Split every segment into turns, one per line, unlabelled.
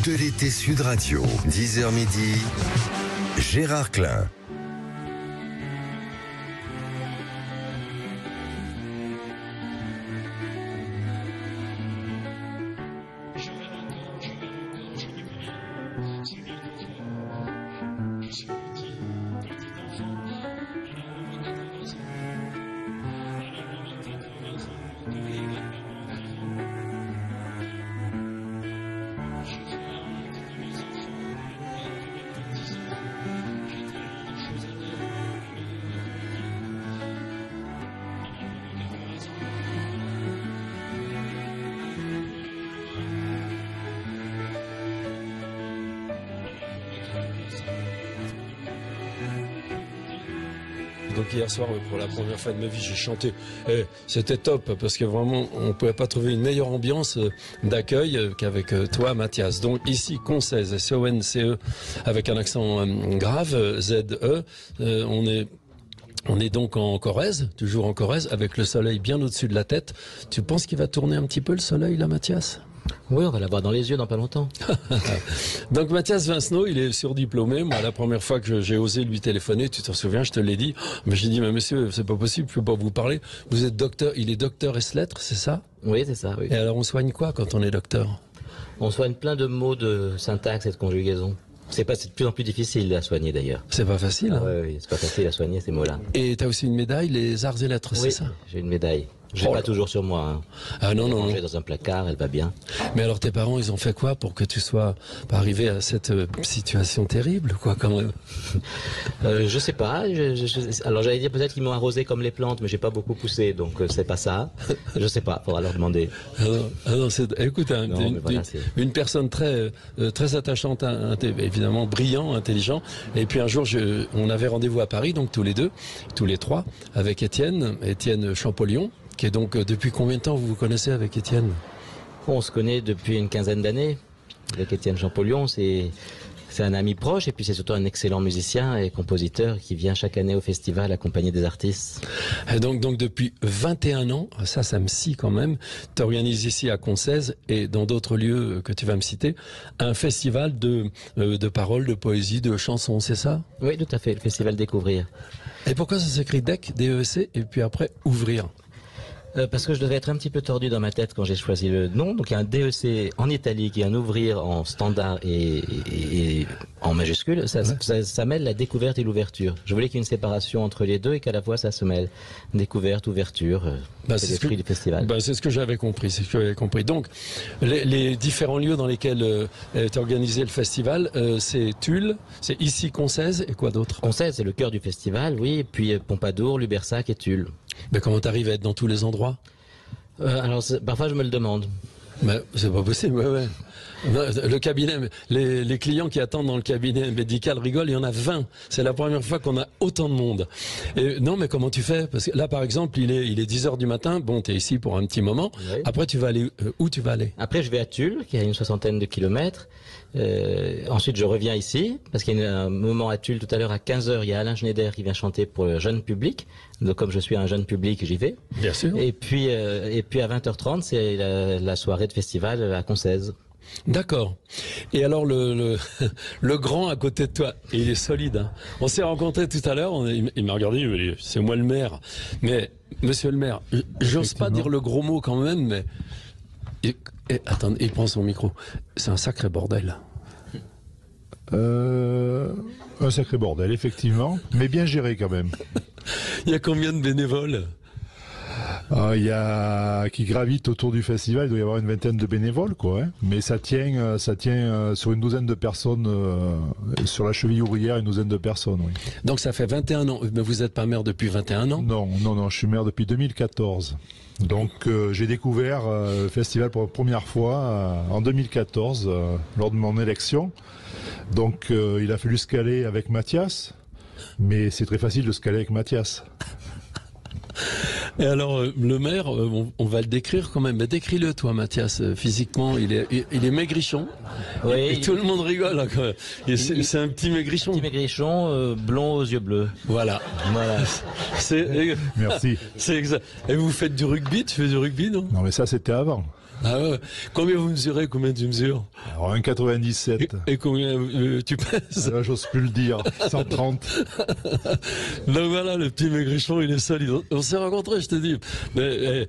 de l'été Sud Radio, 10h midi, Gérard Klein.
Donc hier soir, pour la première fois de ma vie, j'ai chanté. C'était top parce que vraiment, on ne pouvait pas trouver une meilleure ambiance d'accueil qu'avec toi, Mathias. Donc ici, Conces, C-O-N-C-E, avec un accent grave, Z-E. On est donc en Corrèze, toujours en Corrèze, avec le soleil bien au-dessus de la tête. Tu penses qu'il va tourner un petit peu le soleil là, Mathias ?
Oui, on va l'avoir dans les yeux dans pas longtemps.
Donc Mathias Vincenot, il est surdiplômé. Moi, la première fois que j'ai osé lui téléphoner, tu t'en souviens, je te l'ai dit. Mais j'ai dit, mais monsieur, c'est pas possible, je peux pas vous parler. Vous êtes docteur, il est docteur ès-lettres, c'est ça ?
Oui, c'est ça, oui.
Et alors on soigne quoi quand on est docteur ?
On soigne plein de mots de syntaxe et de conjugaison. C'est de plus en plus difficile à soigner d'ailleurs.
C'est pas facile, hein ?
Oui, c'est pas facile à soigner ces mots-là.
Et t'as aussi une médaille, les arts et lettres, c'est ça ?
Oui, j'ai une médaille. Je l'ai pas toujours sur moi. Hein.
Ah non, non.
Rangée dans un placard, elle va bien.
Mais alors tes parents, ils ont fait quoi pour que tu sois pas arrivé à cette situation terrible, quoi, quand même ?
Je sais pas. Alors j'allais dire peut-être qu'ils m'ont arrosé comme les plantes, mais j'ai pas beaucoup poussé, donc c'est pas ça. Je sais pas. Faudra leur demander.
Écoute, une personne très très attachante, évidemment brillant, intelligent. Et puis un jour, on avait rendez-vous à Paris, donc tous les trois, avec Étienne Champollion. Qui est donc, depuis combien de temps vous vous connaissez avec Étienne ?
On se connaît depuis une quinzaine d'années. Avec Étienne Champollion, c'est un ami proche et puis c'est surtout un excellent musicien et compositeur qui vient chaque année au festival accompagner des artistes.
Et donc depuis 21 ans, ça me scie quand même, tu organises ici à Conces et dans d'autres lieux que tu vas me citer, un festival de paroles, de poésie, de chansons, c'est ça ?
Oui, tout à fait, le festival Découvrir.
Et pourquoi ça s'écrit DEC, D-E-C, et puis après Ouvrir ?
Parce que je devais être un petit peu tordu dans ma tête quand j'ai choisi le nom. Donc il y a un DEC en italique et un ouvrir en standard et en majuscule. Ça mêle la découverte et l'ouverture. Je voulais qu'il y ait une séparation entre les deux et qu'à la fois ça se mêle. Découverte, ouverture, c'est l'esprit du festival.
C'est ce que j'avais compris. Donc les différents lieux dans lesquels est organisé le festival, c'est Tulle, c'est ici Conces et quoi d'autre ?
Conces, c'est le cœur du festival, oui. Et puis Pompadour, Lubersac et Tulle.
Mais comment t'arrives à être dans tous les endroits ?
Alors parfois je me le demande.
Mais c'est pas possible, ouais. Le cabinet, les clients qui attendent dans le cabinet médical rigolent, il y en a 20. C'est la première fois qu'on a autant de monde. Et non, mais comment tu fais ? Parce que là, par exemple, il est 10h du matin. Bon, t'es ici pour un petit moment. Oui. Après, tu vas aller où tu vas aller ?
Après, je vais à Tulle, qui est à une 60aine de kilomètres. Ensuite, je reviens ici, parce qu'il y a un moment à Tulle, tout à l'heure à 15h, il y a Alain Schneider qui vient chanter pour le jeune public. Donc, comme je suis un jeune public, j'y vais.
Bien sûr.
Et puis à 20h30, c'est la soirée de festival à Conces.
D'accord. Et alors le grand à côté de toi, il est solide. Hein. On s'est rencontrés tout à l'heure, il m'a regardé, il m'a dit, c'est moi le maire. Mais, monsieur le maire, j'ose pas dire le gros mot quand même, mais... attends, il prend son micro. C'est un sacré bordel.
Un sacré bordel, effectivement, mais bien géré quand même.
Il y a combien de bénévoles ?
Il y a qui gravitent autour du festival, il doit y avoir une vingtaine de bénévoles, quoi. Hein. Mais ça tient sur une douzaine de personnes, sur la cheville ouvrière, une douzaine de personnes, oui.
Donc ça fait 21 ans, mais vous n'êtes pas maire depuis 21 ans ?
Non, je suis maire depuis 2014. Donc j'ai découvert le festival pour la première fois en 2014, lors de mon élection. Donc il a fallu se caler avec Mathias, mais c'est très facile de se caler avec Mathias.
Et alors, le maire, on va le décrire quand même. Mais décris-le, toi, Mathias. Physiquement, il est maigrichon.
Oui,
et tout le monde rigole. Là, quand même. C'est un petit maigrichon.
Petit maigrichon, blond aux yeux bleus.
Voilà.
Merci.
C'est exact. Et vous faites du rugby ? Tu fais du rugby, non ?
Non, mais ça, c'était avant.
Ah ouais. Combien vous mesurez? Combien tu mesures?
Alors 1,97.
Et combien tu pèses?
Ah, là, j'ose plus le dire. 130.
Donc voilà, le petit maigrichon, il est solide. On s'est rencontrés, je te dis. Mais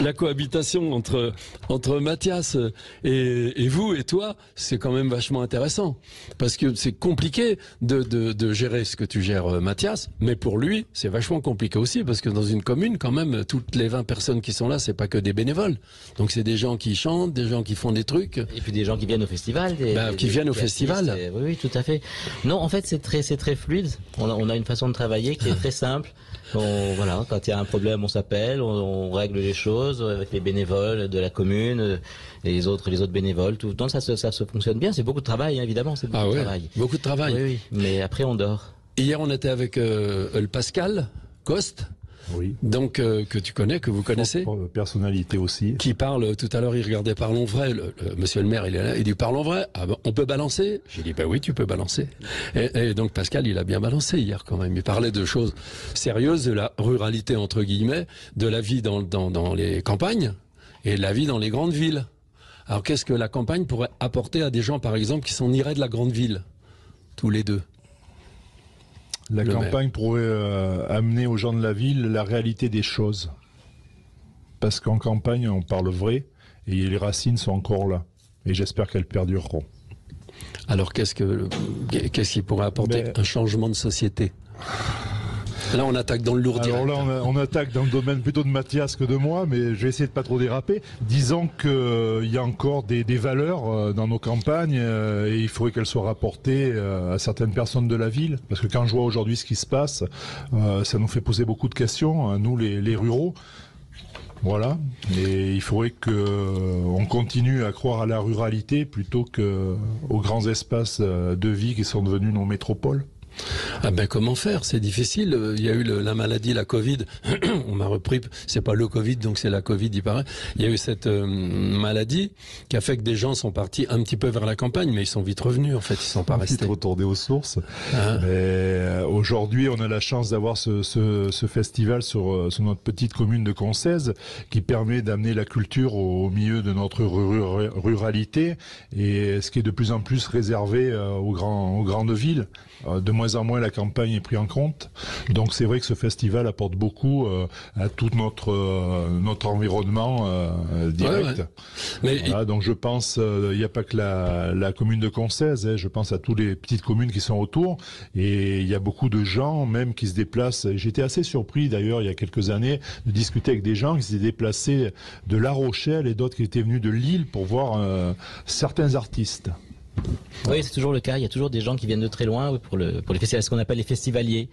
la cohabitation entre Mathias et vous et toi, c'est quand même vachement intéressant. Parce que c'est compliqué de gérer ce que tu gères, Mathias. Mais pour lui, c'est vachement compliqué aussi. Parce que dans une commune, quand même, toutes les 20 personnes qui sont là, c'est pas que des bénévoles. Donc c'est des gens qui chantent, des gens qui font des trucs.
Et puis des gens qui viennent au festival.
Qui viennent au festival.
Oui, tout à fait. Non, en fait, c'est très fluide. On a une façon de travailler qui est très simple. Voilà, quand il y a un problème, on s'appelle, on règle les choses avec les bénévoles de la commune, les autres bénévoles. Tout. Donc ça se fonctionne bien. C'est beaucoup de travail, hein, évidemment. C'est beaucoup de travail.
Beaucoup de travail.
Oui. Mais après, on dort.
Hier, on était avec le Pascal Coste.
Oui.
Donc que tu connais, que vous connaissez,
personnalité aussi,
qui parle. Tout à l'heure, il regardait Parlons vrai. Monsieur le maire, il est là. Il dit Parlons vrai. Ah ben, on peut balancer. J'ai dit bah oui, tu peux balancer. Et donc Pascal, il a bien balancé hier quand même. Il parlait de choses sérieuses, de la ruralité entre guillemets, de la vie dans les campagnes et de la vie dans les grandes villes. Alors qu'est-ce que la campagne pourrait apporter à des gens, par exemple, qui s'en iraient de la grande ville, tous les deux?
La campagne pourrait amener aux gens de la ville la réalité des choses. Parce qu'en campagne, on parle vrai et les racines sont encore là. Et j'espère qu'elles perdureront.
Alors qu'est-ce qui pourrait apporter un changement de société? Là, on attaque dans le lourd direct.
Alors là, on attaque dans le domaine plutôt de Mathias que de moi, mais je vais essayer de pas trop déraper. Disons qu'il y a encore des valeurs dans nos campagnes et il faudrait qu'elles soient rapportées à certaines personnes de la ville. Parce que quand je vois aujourd'hui ce qui se passe, ça nous fait poser beaucoup de questions, nous les ruraux. Voilà, et il faudrait qu'on continue à croire à la ruralité plutôt qu'aux grands espaces de vie qui sont devenus nos métropoles.
Ah ben comment faire? C'est difficile. Il y a eu la maladie, la Covid. On m'a repris. C'est pas le Covid, donc c'est la Covid, il paraît. Il y a eu cette maladie qui a fait que des gens sont partis un petit peu vers la campagne, mais ils sont vite revenus. En fait, ils sont pas restés.
Retournés aux sources. Aujourd'hui, on a la chance d'avoir ce festival sur notre petite commune de Concèze, qui permet d'amener la culture au milieu de notre ruralité, et ce qui est de plus en plus réservé aux grandes villes. De moins en moins, la campagne est prise en compte. Donc c'est vrai que ce festival apporte beaucoup à tout notre environnement direct. Ouais. Mais voilà, donc je pense, il n'y a pas que la commune de Concèze, je pense à toutes les petites communes qui sont autour. Et il y a beaucoup de gens même qui se déplacent. J'étais assez surpris d'ailleurs il y a quelques années de discuter avec des gens qui s'étaient déplacés de La Rochelle et d'autres qui étaient venus de Lille pour voir certains artistes.
Oui, c'est toujours le cas. Il y a toujours des gens qui viennent de très loin pour les festivals, ce qu'on appelle les festivaliers.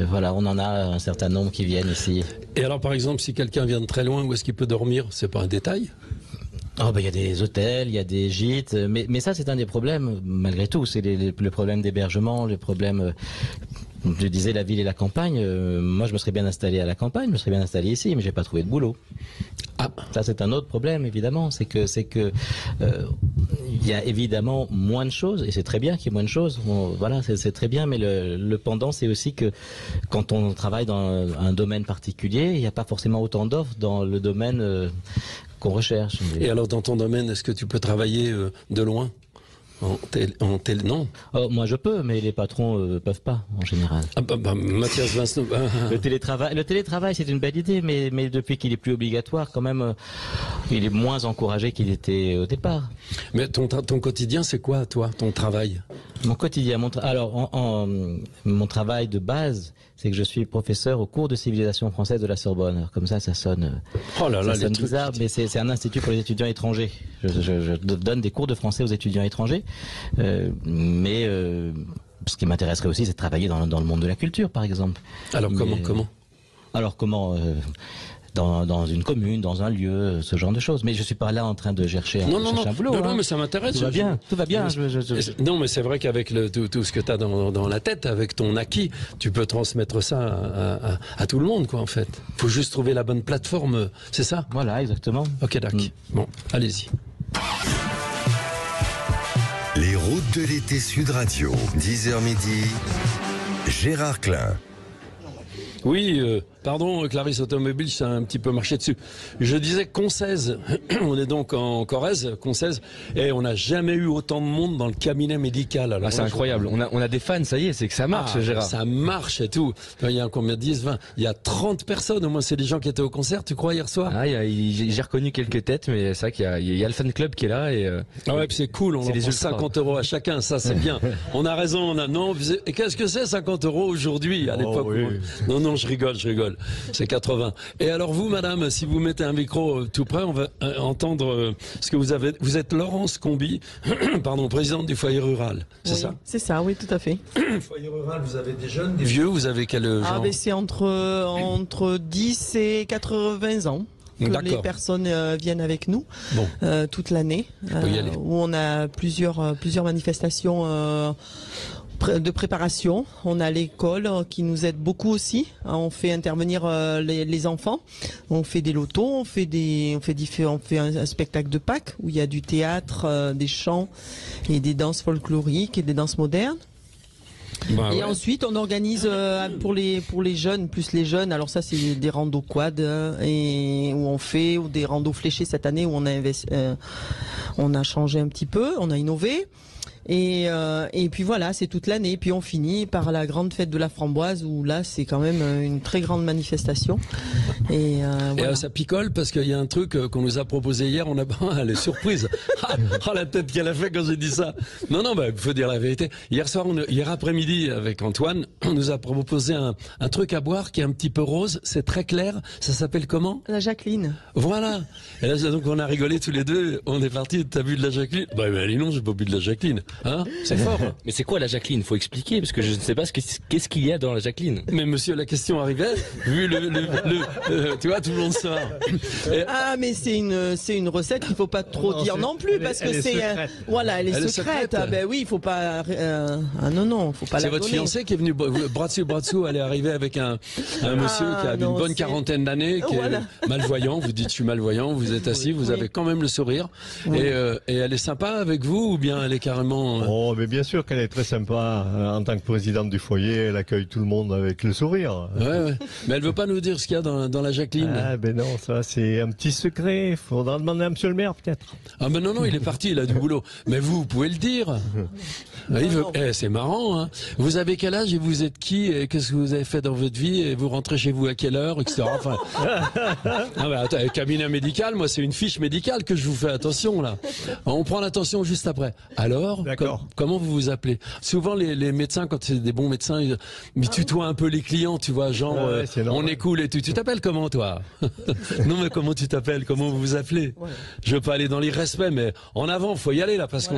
Voilà, on en a un certain nombre qui viennent ici.
Et alors, par exemple, si quelqu'un vient de très loin, où est-ce qu'il peut dormir? C'est pas un détail?
Oh ben il y a des hôtels, il y a des gîtes, mais ça c'est un des problèmes malgré tout. C'est le problème d'hébergement, le problème. Je disais la ville et la campagne. Moi, je me serais bien installé à la campagne, je me serais bien installé ici, mais j'ai pas trouvé de boulot. Ah, ça c'est un autre problème évidemment. C'est que il y a évidemment moins de choses et c'est très bien qu'il y ait moins de choses. Voilà, c'est très bien, mais le pendant c'est aussi que quand on travaille dans un domaine particulier, il n'y a pas forcément autant d'offres dans le domaine qu'on recherche.
Et alors dans ton domaine, est-ce que tu peux travailler de loin? Non.
Oh, moi je peux, mais les patrons peuvent pas en général.
Ah Mathias Vincent.
Le télétravail c'est une belle idée, mais depuis qu'il est plus obligatoire, quand même, il est moins encouragé qu'il était au départ.
Mais ton quotidien c'est quoi, toi, ton travail?
Mon quotidien, mon travail de base, c'est que je suis professeur au cours de civilisation française de la Sorbonne. Alors, comme ça sonne, ça sonne bizarre, mais c'est un institut pour les étudiants étrangers. Je donne des cours de français aux étudiants étrangers, mais ce qui m'intéresserait aussi, c'est de travailler dans le monde de la culture, par exemple.
Alors comment
Alors comment dans une commune, dans un lieu, ce genre de choses. Mais je suis pas là en train de chercher un boulot.
Non, mais ça m'intéresse.
Tout va bien.
Non, mais c'est vrai qu'avec tout ce que tu as dans la tête, avec ton acquis, tu peux transmettre ça à tout le monde, quoi, en fait. Faut juste trouver la bonne plateforme, c'est ça?
Voilà, exactement.
Ok, d'accord. Bon, allez-y.
Les routes de l'été Sud Radio, 10h midi, Gérard Klein.
Oui, Pardon, Clarisse Automobile, ça a un petit peu marché dessus. Je disais Concèze. On est donc en Corrèze, Concèze, et on n'a jamais eu autant de monde dans le cabinet médical. Alors,
c'est incroyable. On a des fans, ça y est, c'est que ça marche, Gérard.
Ça marche et tout. Il y a combien? 10, 20? Il y a 30 personnes. Au moins, c'est des gens qui étaient au concert, tu crois, hier soir?
J'ai reconnu quelques têtes, mais c'est vrai qu'il y a le fan club qui est là. Et
puis c'est cool. On leur prend 50 € à chacun. Ça, c'est bien. On a raison. Non, et qu'est-ce que c'est 50 € aujourd'hui, à l'époque? Non, je rigole. C'est 80. Et alors vous, madame, si vous mettez un micro tout près, on va entendre ce que vous avez. Vous êtes Laurence Combi, pardon, présidente du foyer rural. C'est ça?
C'est ça, oui, tout à fait.
Foyer rural, vous avez des jeunes, des vieux, vous avez quel genre?
C'est entre 10 et 80 ans. Que les personnes viennent avec nous toute l'année, où on a plusieurs manifestations de préparation. On a l'école qui nous aide beaucoup aussi. On fait intervenir les enfants. On fait des lotos, on fait un spectacle de Pâques où il y a du théâtre, des chants et des danses folkloriques et des danses modernes. Ensuite, on organise pour les jeunes, plus les jeunes. Alors ça, c'est des randos quad ou des randos fléchés cette année où on a changé un petit peu, on a innové. Et puis voilà, c'est toute l'année. Puis on finit par la grande fête de la framboise où là, c'est quand même une très grande manifestation. Et
ça picole parce qu'il y a un truc qu'on nous a proposé hier. Elle est surprise. La tête qu'elle a fait quand j'ai dit ça. Non, il faut dire la vérité. Hier après-midi, avec Antoine, on nous a proposé un truc à boire qui est un petit peu rose. C'est très clair. Ça s'appelle comment?
La Jacqueline.
Voilà. Et là, donc on a rigolé tous les deux. On est parti. T'as bu de la Jacqueline? Allez, non, j'ai pas bu de la Jacqueline.
C'est fort. Mais c'est quoi la Jacqueline? Faut expliquer parce que je ne sais pas qu'est-ce qu'il y a dans la Jacqueline.
Mais monsieur, la question arrivait. Vu tu vois, tout le monde sort.
Mais c'est une recette qu'il faut pas trop dire non plus parce que elle est secrète. Oui, il faut pas. Non, faut pas.
C'est votre fiancé qui est venu bras dessous. Elle est arrivée avec un monsieur qui a une bonne quarantaine d'années, qui est malvoyant. Vous dites je suis malvoyant. Vous êtes assis, vous avez quand même le sourire. Et elle est sympa avec vous ou bien elle est carrément.
Mais bien sûr qu'elle est très sympa. En tant que présidente du foyer, elle accueille tout le monde avec le sourire.
Ouais. Mais elle veut pas nous dire ce qu'il y a dans la Jacqueline.
Non, ça c'est un petit secret. Il faudra demander à monsieur le maire peut-être.
Non, il est parti, il a du boulot. Mais vous pouvez le dire. C'est marrant, hein. Vous avez quel âge et vous êtes qui et qu'est-ce que vous avez fait dans votre vie et vous rentrez chez vous à quelle heure, etc. Enfin, cabinet médical, moi c'est une fiche médicale que je vous fais, attention là. On prend l'attention juste après. Alors, comment vous vous appelez? Souvent les médecins, quand c'est des bons médecins, ils tutoient un peu les clients, tu vois, genre on est cool et tout. Tu t'appelles comment toi? Non mais comment tu t'appelles? Comment vous vous appelez? Je veux pas aller dans l'irrespect, mais en avant, faut y aller là parce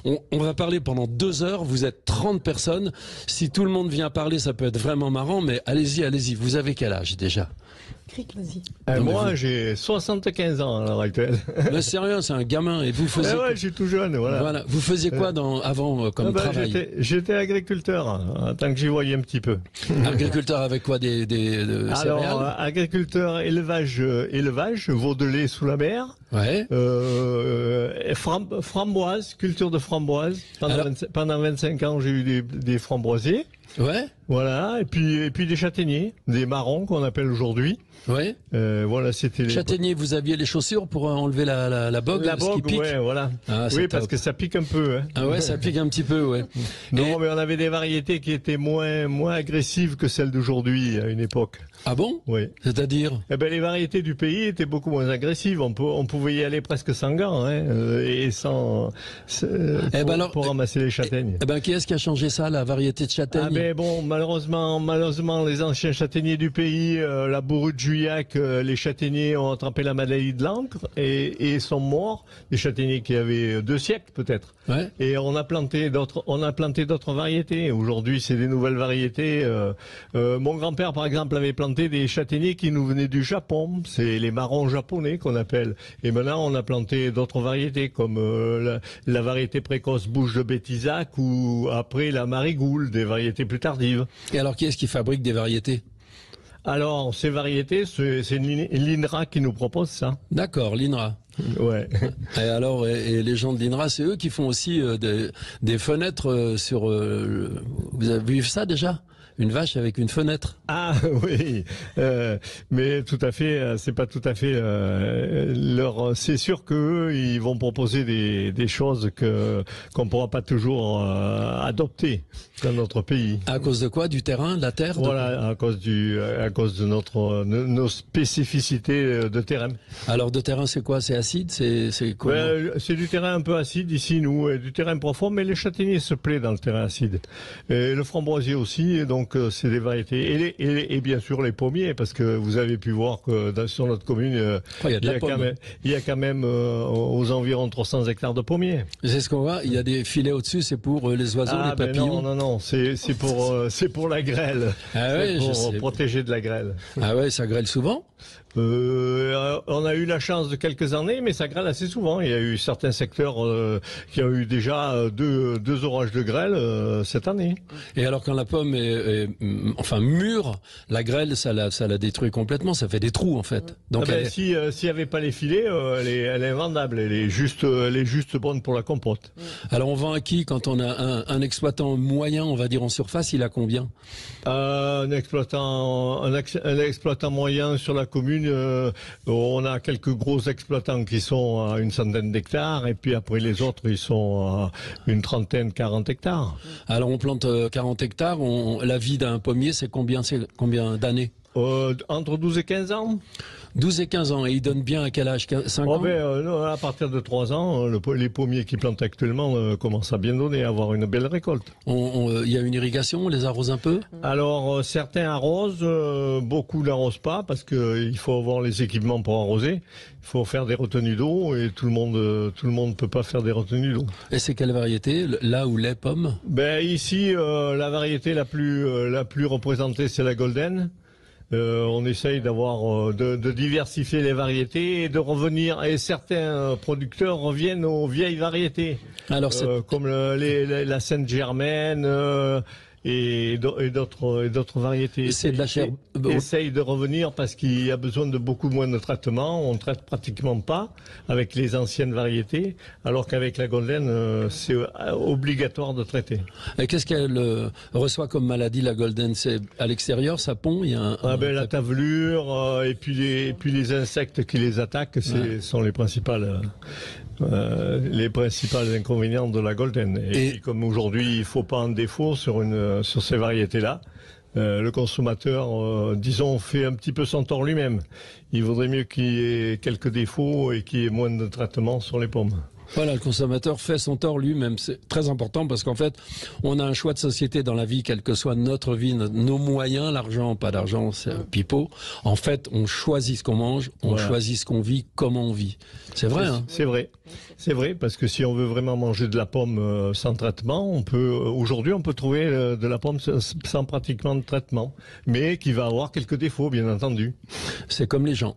on va parler pendant 2 heures. Vous êtes 30 personnes. Si tout le monde vient parler, ça peut être vraiment marrant, mais allez-y. Vous avez quel âge déjà?
Cric, vas-y.
Moi, j'ai 75 ans à l'heure actuelle.
Mais c'est rien, c'est un gamin. Et vous faisiez
je suis tout jeune, voilà.
Vous faisiez quoi avant comme travail?
J'étais agriculteur, tant que j'y voyais un petit peu.
Agriculteur avec quoi, des céréales?
Agriculteur, élevage, veau de lait sous la mer.
Ouais.
Framboise, culture de framboise. Pendant 25 ans, j'ai eu des framboisiers.
Ouais.
Voilà, et puis des châtaigniers, des marrons qu'on appelle aujourd'hui.
Ouais.
Voilà, c'était.
Châtaignier, vous aviez les chaussures pour enlever la bogue,
la bogue,
qui pique.
ouais, voilà. Oui, parce que ça pique un peu. Hein.
Ah ouais, ça pique un petit peu, ouais.
Non, mais on avait des variétés qui étaient moins agressives que celles d'aujourd'hui à une époque.
Ah bon?
Oui.
C'est-à-dire?
Les variétés du pays étaient beaucoup moins agressives. On pouvait y aller presque sans gants, et sans pour ramasser les châtaignes.
Qui est-ce qui a changé ça, la variété de châtaigne?
Malheureusement, les anciens châtaigniers du pays, la bourrue de Juillac, les châtaigniers ont attrapé la maladie de l'encre et sont morts. Des châtaigniers qui avaient 2 siècles peut-être.
Ouais.
Et on a planté d'autres variétés. Aujourd'hui, c'est des nouvelles variétés. Mon grand-père, par exemple, avait planté des châtaigniers qui nous venaient du Japon. C'est les marrons japonais qu'on appelle. Et maintenant, on a planté d'autres variétés comme la variété précoce bouche de Bétisac ou après la marigoule, des variétés plus tardives.
Et alors, qui est-ce qui fabrique des variétés?
Alors, ces variétés, c'est l'INRA qui nous propose ça.
D'accord, l'INRA.
Ouais.
Et les gens de l'INRA, c'est eux qui font aussi des fenêtres sur... Vous avez vu ça déjà? une vache avec une fenêtre.
Ah oui, mais tout à fait, c'est pas tout à fait c'est sûr qu'eux, ils vont proposer des choses qu'on pourra pas toujours adopter dans notre pays.
À cause de quoi? Du terrain, de la terre?
Voilà, à cause de nos spécificités de terrain.
Alors de terrain, c'est quoi? C'est acide? C'est quoi?
C'est du terrain un peu acide ici, nous, et du terrain profond, mais les châtaigniers se plaisent dans le terrain acide. Et le framboisier aussi, et donc c'est des variétés. Et bien sûr les pommiers, parce que vous avez pu voir que sur notre commune, il y a quand même aux environs 300 hectares de pommiers.
C'est ce qu'on voit, il y a des filets au-dessus, c'est pour les oiseaux, les papillons.
Non, c'est pour la grêle.
Ah ouais,
pour protéger de la grêle.
Ah ouais, ça grêle souvent?
On a eu la chance de quelques années, mais ça grêle assez souvent. Il y a eu certains secteurs qui ont eu déjà deux orages de grêle cette année.
Et alors quand la pomme est mûre, la grêle, ça la détruit complètement, ça fait des trous en fait. Donc
s'il n'y avait pas les filets, elle est invendable, elle est juste bonne pour la compote.
Alors on vend à qui quand on a un exploitant moyen, on va dire en surface, il a combien?
Un exploitant moyen sur la commune, on a quelques gros exploitants qui sont à une centaine d'hectares, et puis après les autres, ils sont à une trentaine, 40 hectares.
Alors on plante 40 hectares, la vie d'un pommier, c'est combien d'années?
Entre 12 et 15 ans.
12 et 15 ans, et il donne bien à quel âge? 5 ans?
À partir de 3 ans, les pommiers qui plantent actuellement commencent à bien donner, à avoir une belle récolte.
Il y a une irrigation, on les arrose un peu?
Alors, certains arrosent, beaucoup n'arrosent pas, parce qu'il faut avoir les équipements pour arroser. Il faut faire des retenues d'eau, et tout le monde peut pas faire des retenues d'eau.
Et c'est quelle variété, là où les pommes?
Ici, la variété la plus représentée, c'est la Golden. On essaye de diversifier les variétés et de revenir, et certains producteurs reviennent aux vieilles variétés. Alors comme la Sainte-Germaine et d'autres variétés.
C'est de la chair.
Essaye de revenir parce qu'il y a besoin de beaucoup moins de traitement. On traite pratiquement pas avec les anciennes variétés, alors qu'avec la Golden, c'est obligatoire de traiter.
Et qu'est-ce qu'elle reçoit comme maladie, la Golden? C'est à l'extérieur, ça pond? Il y a
la tavelure et puis les insectes qui les attaquent, sont les principales. Les principaux inconvénients de la Golden. Et comme aujourd'hui, il faut pas un défaut sur ces variétés-là, le consommateur, disons, fait un petit peu son tort lui-même. Il vaudrait mieux qu'il y ait quelques défauts et qu'il y ait moins de traitement sur les pommes.
Voilà, le consommateur fait son tort lui-même. C'est très important parce qu'en fait, on a un choix de société dans la vie, quelle que soit notre vie, nos moyens, l'argent, pas d'argent, c'est un pipeau. En fait, on choisit ce qu'on mange, on choisit ce qu'on vit, comment on vit. C'est vrai, hein?
C'est vrai. C'est vrai, parce que si on veut vraiment manger de la pomme sans traitement, aujourd'hui, on peut trouver de la pomme sans pratiquement de traitement, mais qui va avoir quelques défauts, bien entendu.
C'est comme les gens.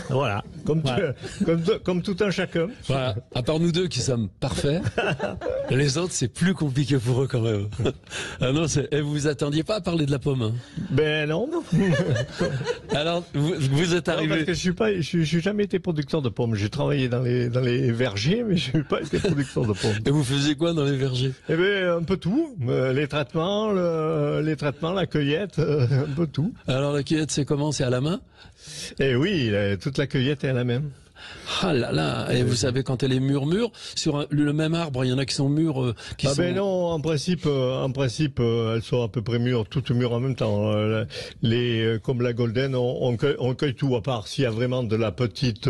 Voilà, comme tout un chacun.
Voilà. À part nous deux qui sommes parfaits, les autres c'est plus compliqué pour eux quand même. Ah non, vous attendiez pas à parler de la pomme, hein?
Ben non.
Alors vous êtes arrivé.
Non, parce que je suis jamais été producteur de pommes. J'ai travaillé dans les vergers, mais je n'ai pas été producteur de pommes.
Et vous faisiez quoi dans les vergers?
Eh ben un peu tout. Les traitements, la cueillette, un peu tout.
Alors la cueillette, c'est comment? C'est à la main?
Eh oui, toute la cueillette est à la même.
Ah là là, et vous savez quand elle est mûre, sur le même arbre, il y en a qui sont mûres,
ben non, en principe, elles sont à peu près mûres, toutes mûres en même temps. Comme la Golden, on cueille tout, à part s'il y a vraiment de la petite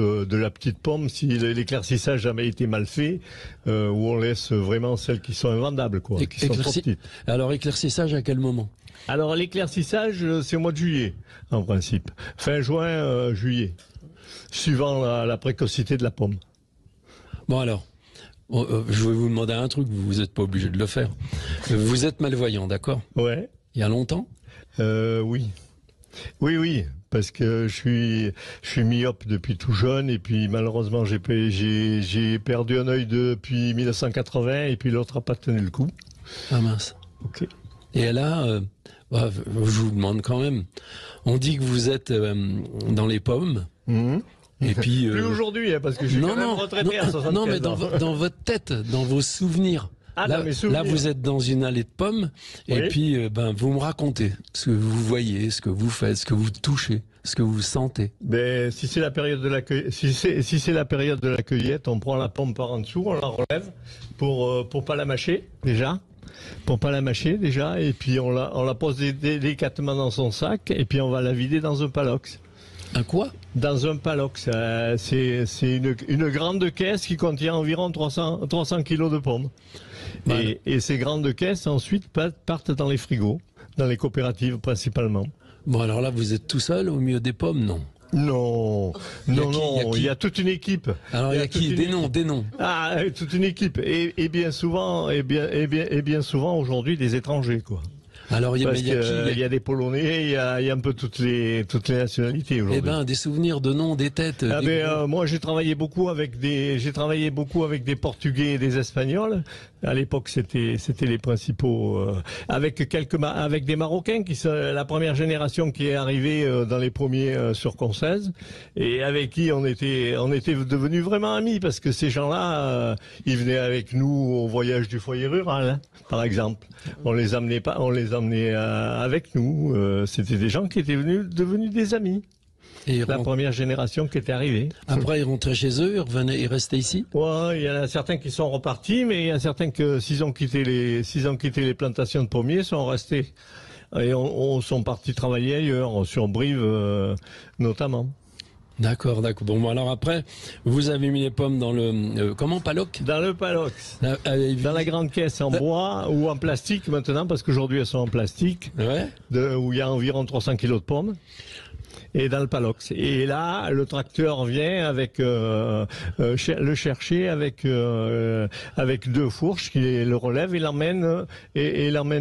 pomme, si l'éclaircissage n'a jamais été mal fait, où on laisse vraiment celles qui sont invendables, quoi, qui sont trop petites.
Alors éclaircissage à quel moment?
Alors l'éclaircissage, c'est au mois de juillet, en principe. Fin juin, juillet. Suivant la précocité de la pomme. Bon alors,
je vais vous demander un truc, vous n'êtes pas obligé de le faire. Vous êtes malvoyant, d'accord?
Ouais.
Il y a longtemps?
Oui. Oui, parce que je suis myope depuis tout jeune, et puis malheureusement j'ai perdu un œil depuis 1980, et puis l'autre n'a pas tenu le coup.
Ah mince.
Ok.
Et là, je vous demande quand même, on dit que vous êtes dans les pommes.
Mmh.
Et puis,
plus aujourd'hui, hein, parce que je suis quand même retraité à 75 ans.
Non, mais dans votre tête, dans vos souvenirs, Là, vous êtes dans une allée de pommes, oui. Et puis, vous me racontez ce que vous voyez, ce que vous faites, ce que vous touchez, ce que vous sentez.
Si c'est la période de la cueillette, on prend la pomme par en dessous, on la relève pour pas la mâcher déjà. Et puis on la pose délicatement dans son sac, et puis on va la vider dans un palox.
Un quoi?
Dans un palox. C'est une grande caisse qui contient environ 300 kilos de pommes. Voilà. Et ces grandes caisses ensuite partent dans les frigos, dans les coopératives principalement.
Bon, alors là, vous êtes tout seul au milieu des pommes, non?
Non, il y a toute une équipe.
Alors il y a qui? Des noms.
Ah, toute une équipe. Et bien souvent aujourd'hui des étrangers, quoi.
Alors il y
a des Polonais, il y a un peu toutes les nationalités aujourd'hui.
Des souvenirs de noms, des têtes.
Moi j'ai travaillé beaucoup avec des Portugais et des Espagnols. À l'époque c'était les principaux, avec des Marocains qui sont la première génération qui est arrivée dans les premiers sur Concèze, et avec qui on était devenus vraiment amis, parce que ces gens-là ils venaient avec nous au voyage du foyer rural, hein, par exemple. On les amenait avec nous. C'était des gens qui étaient devenus des amis. Et la première génération qui était arrivée.
Après, ils rentraient chez eux, ils restaient ici?
Ouais, il y en a certains qui sont repartis, mais il y en a certains que s'ils ont quitté les plantations de pommiers, sont restés. Et sont partis travailler ailleurs, sur Brive notamment.
D'accord. Bon, alors après, vous avez mis les pommes dans le palox?
Dans le palox. Dans la grande caisse en bois ou en plastique maintenant, parce qu'aujourd'hui elles sont en plastique,
ouais.
Où il y a environ 300 kilos de pommes. Et dans le palox. Et là, le tracteur vient avec le chercher avec 2 fourches qui le relève et l'emmène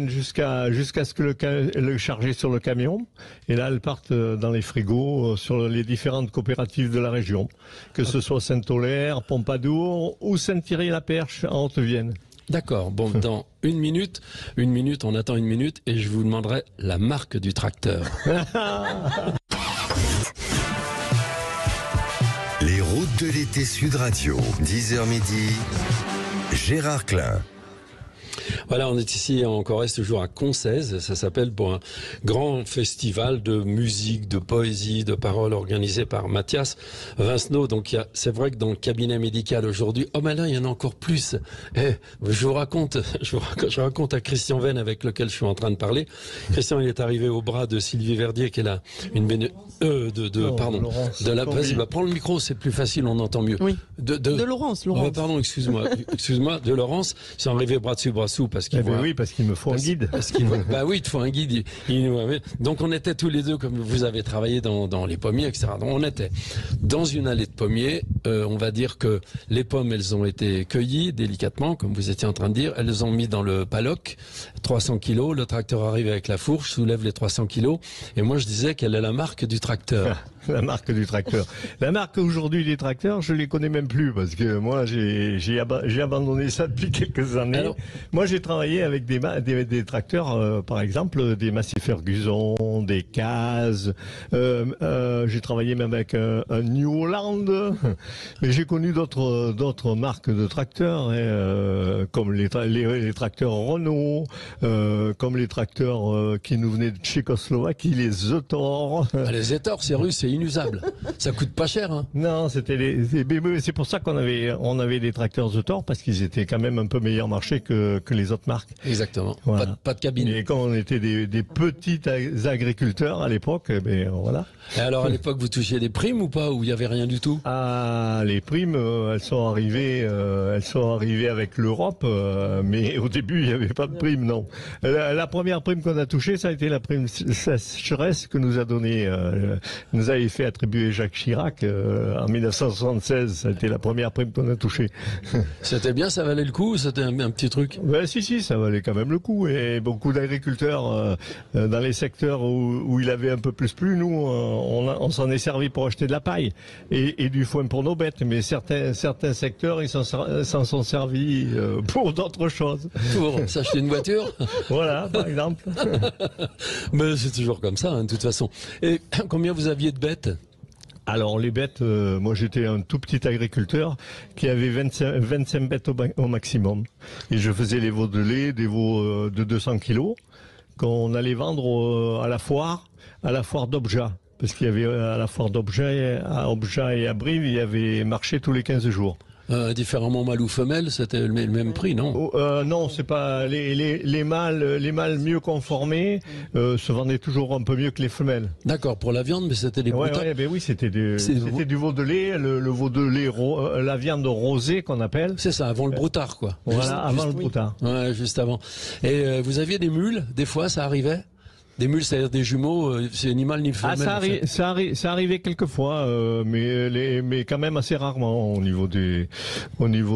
jusqu'à ce que le charger sur le camion. Et là, elles partent dans les frigos sur les différentes coopératives de la région, que ce soit Saint-Olaire, Pompadour ou Saint-Thierry-la-Perche en Haute-Vienne.
D'accord. Bon, dans une minute, on attend une minute et je vous demanderai la marque du tracteur.
Les routes de l'été Sud Radio, 10h midi, Gérard Klein.
Voilà, on est ici en Corrèze, toujours à Concèze. Ça s'appelle pour un grand festival de musique, de poésie, de paroles organisé par Mathias Vincenot. Donc c'est vrai que dans le cabinet médical aujourd'hui, mais là il y en a encore plus. Je raconte à Christian Venn, avec lequel je suis en train de parler. Christian, il est arrivé au bras de Sylvie Verdier, qui est là, de la presse. Prends le micro, c'est plus facile, on entend mieux.
Oui. De Laurence.
Pardon, excuse-moi, de Laurence. Ils sont arrivés bras dessus bras dessous parce qu'il
me faut un guide.
Il te faut un guide. Donc on était tous les deux, comme vous avez travaillé dans les pommiers, etc. Donc on était dans une allée de pommiers. On va dire que les pommes, elles ont été cueillies délicatement, comme vous étiez en train de dire. Elles ont mis dans le palox, 300 kilos. Le tracteur arrive avec la fourche, soulève les 300 kilos. Et moi, je disais quelle est la marque du tracteur.
La marque du tracteur. La marque aujourd'hui des tracteurs, je les connais même plus, parce que moi j'ai abandonné ça depuis quelques années. Alors, moi j'ai travaillé avec des tracteurs, par exemple des Massey Ferguson, des Caz. J'ai travaillé même avec un New Holland. Mais j'ai connu d'autres marques de tracteurs, comme les tracteurs Renault, comme les tracteurs qui nous venaient de Tchécoslovaquie, les Zetor.
Les Zetor, c'est russe, c'est inusable. Ça coûte pas cher, hein.
Non, c'est pour ça qu'on avait des tracteurs Zetor, parce qu'ils étaient quand même un peu meilleur marché que les autres marques.
Exactement.
Voilà.
Pas de cabine.
Et quand on était des petits agriculteurs à l'époque, voilà.
Et alors à l'époque, vous touchiez des primes ou pas, ou il y avait rien du tout?
Ah, les primes, elles sont arrivées avec l'Europe, mais au début il n'y avait pas de prime, non. La première prime qu'on a touchée, ça a été la prime sécheresse que nous avait fait attribuer Jacques Chirac en 1976. Ça a été la première prime qu'on a touchée.
C'était bien, ça valait le coup, c'était un petit truc?
Ben, si, ça valait quand même le coup. Et beaucoup d'agriculteurs dans les secteurs où il avait un peu plus plu, nous, on s'en est servi pour acheter de la paille et du foin pour nos bêtes. Mais certains secteurs, ils s'en sont servis pour d'autres choses.
Pour s'acheter une voiture?
Voilà, par exemple.
Mais c'est toujours comme ça, hein, de toute façon. Et combien vous aviez de bêtes?
Alors les bêtes, moi j'étais un tout petit agriculteur qui avait 25 bêtes au maximum. Et je faisais les veaux de lait, des veaux de 200 kilos, qu'on allait vendre à la foire d'Obja. Parce qu'il y avait à la foire d'Obja et à Brive, il y avait marché tous les 15 jours.
Différemment mâle ou femelle, c'était le même prix, non?
Non, c'est pas les mâles mieux conformés se vendaient toujours un peu mieux que les femelles.
D'accord, pour la viande, mais c'était des broutins.
Oui, c'était du veau de lait, le veau de lait, la viande rosée qu'on appelle.
C'est ça, avant le broutard, quoi.
Voilà, avant le broutard.
Ouais, juste avant. Et vous aviez des mules, des fois, ça arrivait? Des mules, c'est-à-dire des jumeaux, c'est ni mâle ni femelle.
Ça arrivait quelquefois, mais quand même assez rarement au niveau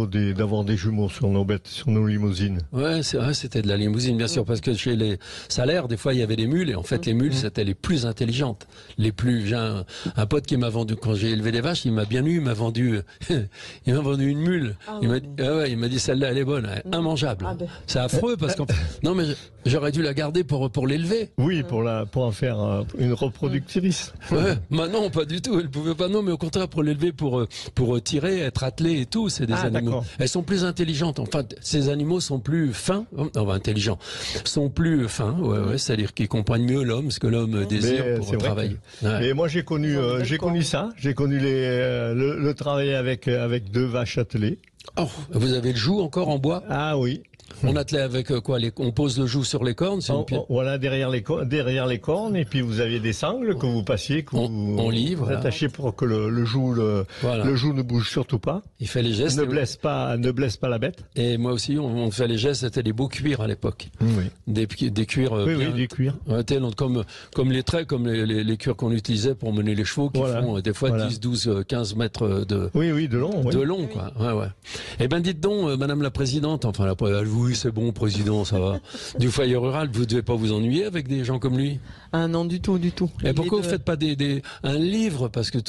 d'avoir des jumeaux sur nos bêtes, sur nos limousines.
Ouais, c'est vrai, c'était de la limousine, bien sûr, parce que chez les salaires, des fois, il y avait des mules, et en fait, les mules, c'était les plus intelligentes, j'ai un pote qui m'a vendu, quand j'ai élevé des vaches, il m'a bien eu, il m'a vendu une mule. Il m'a dit, celle-là, elle est bonne, immangeable. C'est affreux, parce qu'en fait, non, mais j'aurais dû la garder pour l'élever.
Oui, pour en faire une reproductrice.
Ouais, bah non, pas du tout. Elle pouvait pas, non, mais au contraire, pour l'élever, pour tirer, être attelé et tout, c'est des animaux. D'accord. Elles sont plus intelligentes. Enfin, ces animaux sont plus fins, intelligents, sont plus fins, c'est-à-dire qu'ils comprennent mieux l'homme, ce que l'homme désire pour travailler.
Mais moi, j'ai connu ça. J'ai connu le travail avec 2 vaches attelées.
Oh, vous avez le joug encore en bois?
Ah oui.
On attelait avec quoi? On pose le joug sur les cornes?
Voilà, derrière les cornes, et puis vous aviez des sangles que vous passiez, que vous attachiez pour que le joug ne bouge surtout pas.
Il fait les gestes.
Ne blesse pas la bête.
Et moi aussi, on fait les gestes, c'était des beaux cuirs à l'époque.
Oui.
Des cuirs.
Des cuirs.
Comme les traits, comme les cuirs qu'on utilisait pour mener les chevaux, qui font des fois 10, 12, 15 mètres de
long.
De long, quoi. Ouais. Eh ben, dites donc, Madame la Présidente, oui, c'est bon, Président, ça va. Du foyer rural, vous ne devez pas vous ennuyer avec des gens comme lui?
Ah non, du tout.
Et pourquoi vous ne faites pas un livre? Parce que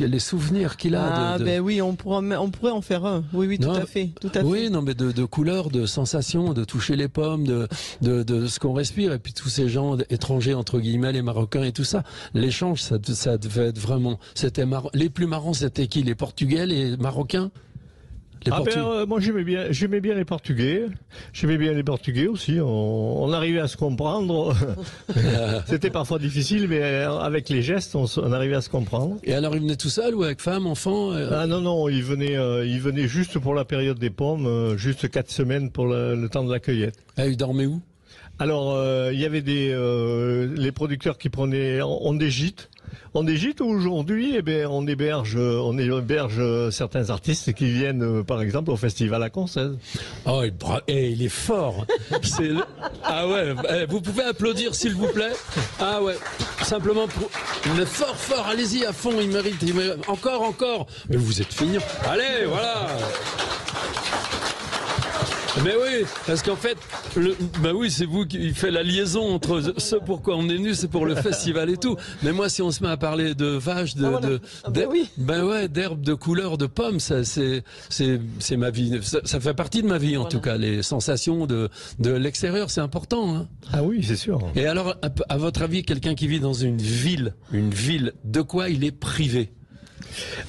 les souvenirs qu'il a.
Ben oui, on pourrait en faire un. Oui, tout à fait.
Oui, non, mais de couleurs, de sensations, de toucher les pommes, de ce qu'on respire. Et puis tous ces gens étrangers, entre guillemets, les Marocains et tout ça. L'échange, ça devait être vraiment. Les plus marrants, c'était qui? Les Portugais, les Marocains?
Moi j'aimais bien les Portugais. J'aimais bien les Portugais aussi. On arrivait à se comprendre. C'était parfois difficile, mais avec les gestes, on arrivait à se comprendre.
Et alors, ils venaient tout seuls ou avec femmes, enfants?
Ah non, ils venaient juste pour la période des pommes, juste 4 semaines pour le temps de la cueillette.
Ah, ils dormaient où?
Alors, il y avait les producteurs qui prenaient des gîtes. On est gîte aujourd'hui, on héberge certains artistes qui viennent, par exemple, au festival à Concèze.
Oh, il est fort. Ah ouais, vous pouvez applaudir s'il vous plaît. Ah ouais, simplement il est fort, allez-y à fond, il mérite. Encore. Mais vous êtes fini. Allez, voilà. Mais oui, parce qu'en fait, c'est vous qui faites la liaison entre ce pourquoi on est venu, c'est pour le festival et tout. Mais moi, si on se met à parler de vaches, d'herbes, de couleurs, de pommes, ça, c'est ma vie. Ça fait partie de ma vie, en tout cas. Les sensations de l'extérieur, c'est important. Hein.
Ah oui, c'est sûr.
Et alors, à votre avis, quelqu'un qui vit dans une ville, de quoi il est privé?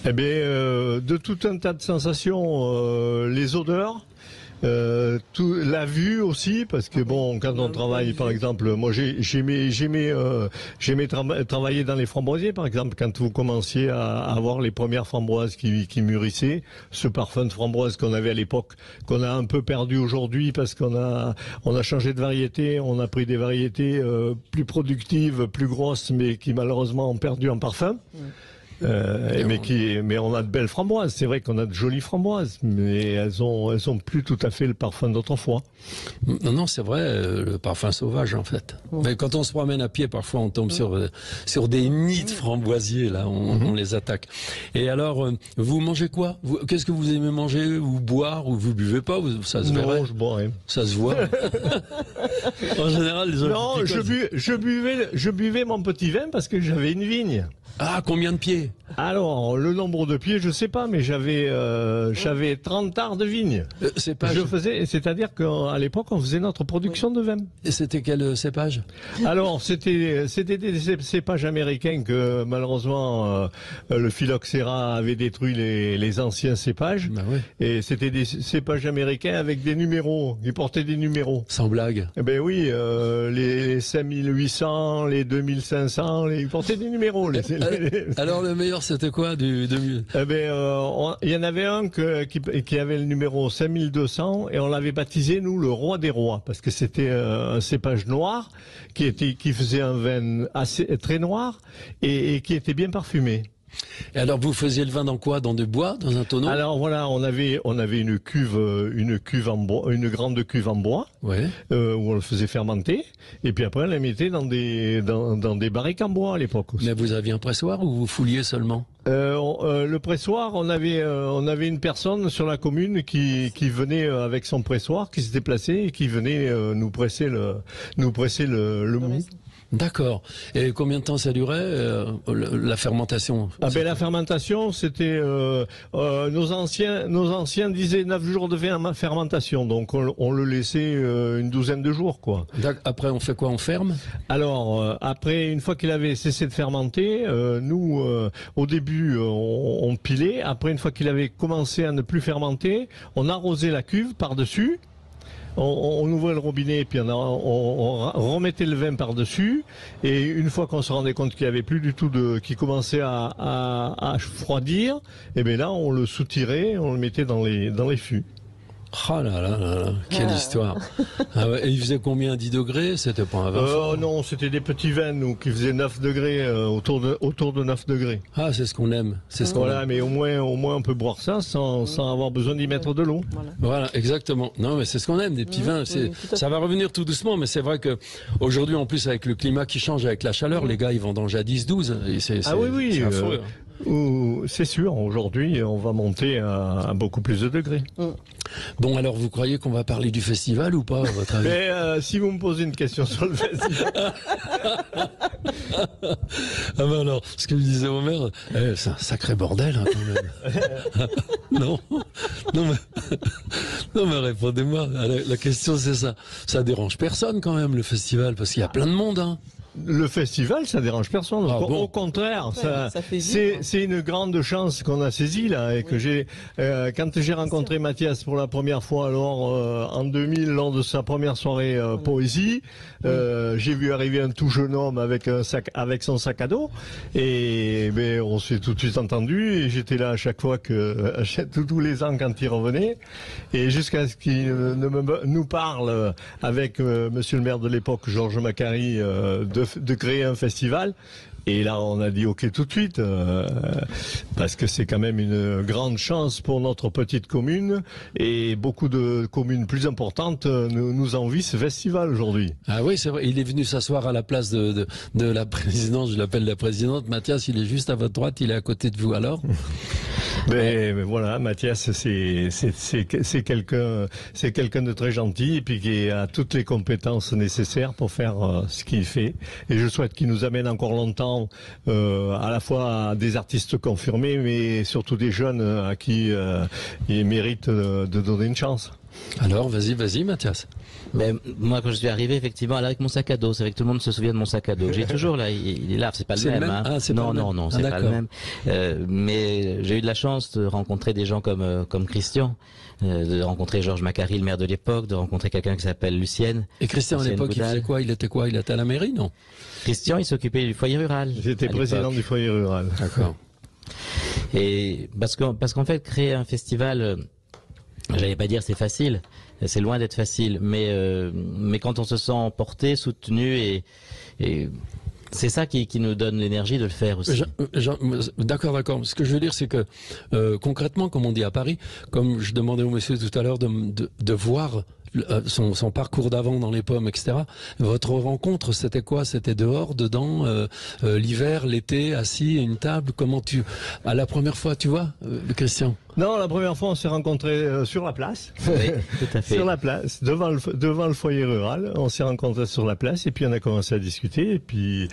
De tout un tas de sensations, les odeurs. La vue aussi, parce que quand on travaille, par exemple, moi j'aimais travailler dans les framboisiers, par exemple, quand vous commenciez à avoir les premières framboises qui mûrissaient, ce parfum de framboise qu'on avait à l'époque, qu'on a un peu perdu aujourd'hui parce qu'on a changé de variété, on a pris des variétés plus productives, plus grosses, mais qui malheureusement ont perdu en parfum. Mais on a de belles framboises. C'est vrai qu'on a de jolies framboises, mais elles ont plus tout à fait le parfum d'autrefois.
Non, c'est vrai, le parfum sauvage en fait. Mais quand on se promène à pied, parfois on tombe sur des nids de framboisiers là, on les attaque. Et alors, vous mangez quoi? Qu'est-ce que vous aimez manger ou boire ou vous buvez pas? Ça se verrait.
Non, je bois rien.
Ça se voit. En général, les
non, je buvais mon petit vin parce que j'avais une vigne.
Ah, combien de pieds?
Alors, le nombre de pieds, je sais pas, mais j'avais 30 arts de vigne.
Cépage.
C'est-à-dire qu'à l'époque, on faisait notre production de vin.
Et c'était quel cépage?
Alors, c'était des cépages américains que malheureusement le phylloxéra avait détruit les anciens cépages.
Bah ouais.
Et c'était des cépages américains avec des numéros. Ils portaient des numéros.
Sans blague.
Eh ben oui, les 5800, les 2500, ils portaient des numéros.
Alors le meilleur c'était quoi du 2000?
Eh ben, il y en avait un qui avait le numéro 5200 et on l'avait baptisé nous le roi des rois parce que c'était un cépage noir qui faisait un vin très noir et qui était bien parfumé.
Et alors vous faisiez le vin dans quoi? Dans du bois, dans un tonneau?
Alors voilà, on avait une cuve en bois, une grande cuve en bois,
ouais.
Où on le faisait fermenter, et puis après on la mettait dans des barriques en bois à l'époque aussi.
Mais vous aviez un pressoir ou vous fouliez seulement?
Le pressoir, on avait une personne sur la commune qui venait avec son pressoir, qui se déplaçait et qui venait nous presser le mou.
D'accord. Et combien de temps ça durait la fermentation?
Ah ben la fermentation, c'était nos anciens disaient 9 jours de fermentation, donc on le laissait une douzaine de jours quoi.
Après on fait quoi? On ferme?
Alors après une fois qu'il avait cessé de fermenter, nous au début on pilait. Après une fois qu'il avait commencé à ne plus fermenter, on arrosait la cuve par-dessus. On ouvrait le robinet et puis on remettait le vin par-dessus et une fois qu'on se rendait compte qu'il n'y avait plus du tout qui commençait à refroidir, et bien là on le soutirait, on le mettait dans les fûts.
Oh là là là là, quelle histoire. Ah ouais, et il faisait combien? 10 degrés? C'était pas un vin fort?
Non, c'était des petits vins nous, qui faisaient 9 degrés, autour de 9 degrés.
Ah, c'est ce qu'on aime. C'est ce qu'on aime.
Mais au moins on peut boire ça sans avoir besoin d'y mettre de l'eau.
Voilà, exactement. Non, mais c'est ce qu'on aime, des petits vins. Ça va revenir tout doucement, mais c'est vrai que aujourd'hui, en plus, avec le climat qui change, avec la chaleur, les gars, ils vendangent à 10, 12.
Ah oui, c'est affreux. C'est sûr, aujourd'hui, on va monter à beaucoup plus de degrés.
Bon, alors, vous croyez qu'on va parler du festival ou pas, à votre avis?
Mais si vous me posez une question sur le festival...
Ah ben alors, ce que me disait Omer, c'est un sacré bordel, hein, quand même. Non, mais répondez-moi. La question, c'est ça. Ça dérange personne, quand même, le festival, parce qu'il y a plein de monde, hein.
Le festival, ça dérange personne.
Ah bon.
Au contraire, c'est une grande chance qu'on a saisie là et que quand j'ai rencontré Mathias pour la première fois, alors en 2000 lors de sa première soirée poésie, j'ai vu arriver un tout jeune homme avec son sac à dos et on s'est tout de suite entendu et j'étais là à chaque fois tous les ans quand il revenait et jusqu'à ce qu'il nous parle avec Monsieur le maire de l'époque, Georges Macari, de créer un festival. Et là, on a dit OK tout de suite, parce que c'est quand même une grande chance pour notre petite commune, et beaucoup de communes plus importantes nous envient ce festival aujourd'hui.
Ah oui, c'est vrai, il est venu s'asseoir à la place de la présidente, je l'appelle la présidente. Mathias, il est juste à votre droite, il est à côté de vous alors.
Mais voilà, Mathias, c'est quelqu'un de très gentil et puis qui a toutes les compétences nécessaires pour faire ce qu'il fait. Et je souhaite qu'il nous amène encore longtemps à la fois des artistes confirmés, mais surtout des jeunes à qui il mérite de donner une chance.
Alors, vas-y, Mathias.
Mais moi, quand je suis arrivé, effectivement, avec mon sac à dos, c'est vrai que tout le monde se souvient de mon sac à dos. J'ai toujours là, il est là, c'est pas le même. Hein.
Ah,
non, c'est pas le même. Mais j'ai eu de la chance de rencontrer des gens comme Christian, de rencontrer Georges Macari, le maire de l'époque, de rencontrer quelqu'un qui s'appelle Lucienne.
Et Christian, à l'époque, il faisait quoi? Il était quoi? Il était à la mairie, non?
Christian, il s'occupait du foyer rural.
J'étais président du foyer rural.
D'accord.
Et parce qu'en fait, créer un festival, j'allais pas dire c'est facile, c'est loin d'être facile, mais quand on se sent porté, soutenu et c'est ça qui nous donne l'énergie de le faire aussi.
D'accord. Ce que je veux dire, c'est que concrètement, comme on dit à Paris, comme je demandais au monsieur tout à l'heure de voir son parcours d'avant dans les pommes, etc. Votre rencontre, c'était quoi? C'était dehors, dedans, l'hiver, l'été, assis à une table. Comment à la première fois, tu vois, Christian?
Non, la première fois, on s'est rencontrés sur la place.
Oui, tout à fait.
Sur la place, devant le foyer rural. On s'est rencontrés sur la place et puis on a commencé à discuter. Et puis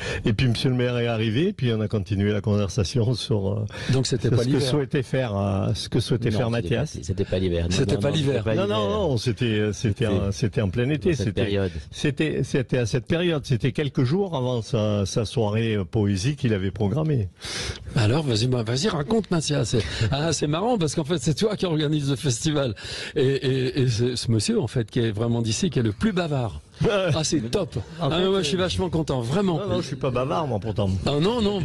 monsieur le maire est arrivé et puis on a continué la conversation sur,
donc c'était pas l'hiver.
Ce que souhaitait faire Mathias.
C'était pas l'hiver.
C'était pas l'hiver.
Non, c'était en plein été. C'était à cette période. C'était quelques jours avant sa soirée poésie qu'il avait programmée.
Alors, vas-y, raconte, Mathias. C'est marrant parce qu'en fait, c'est toi qui organise le festival. Et ce monsieur, en fait, qui est vraiment d'ici, qui est le plus bavard. Ah, c'est top. Moi, je suis vachement content, vraiment.
Non, je suis pas bavard, moi, pourtant.
Ah non.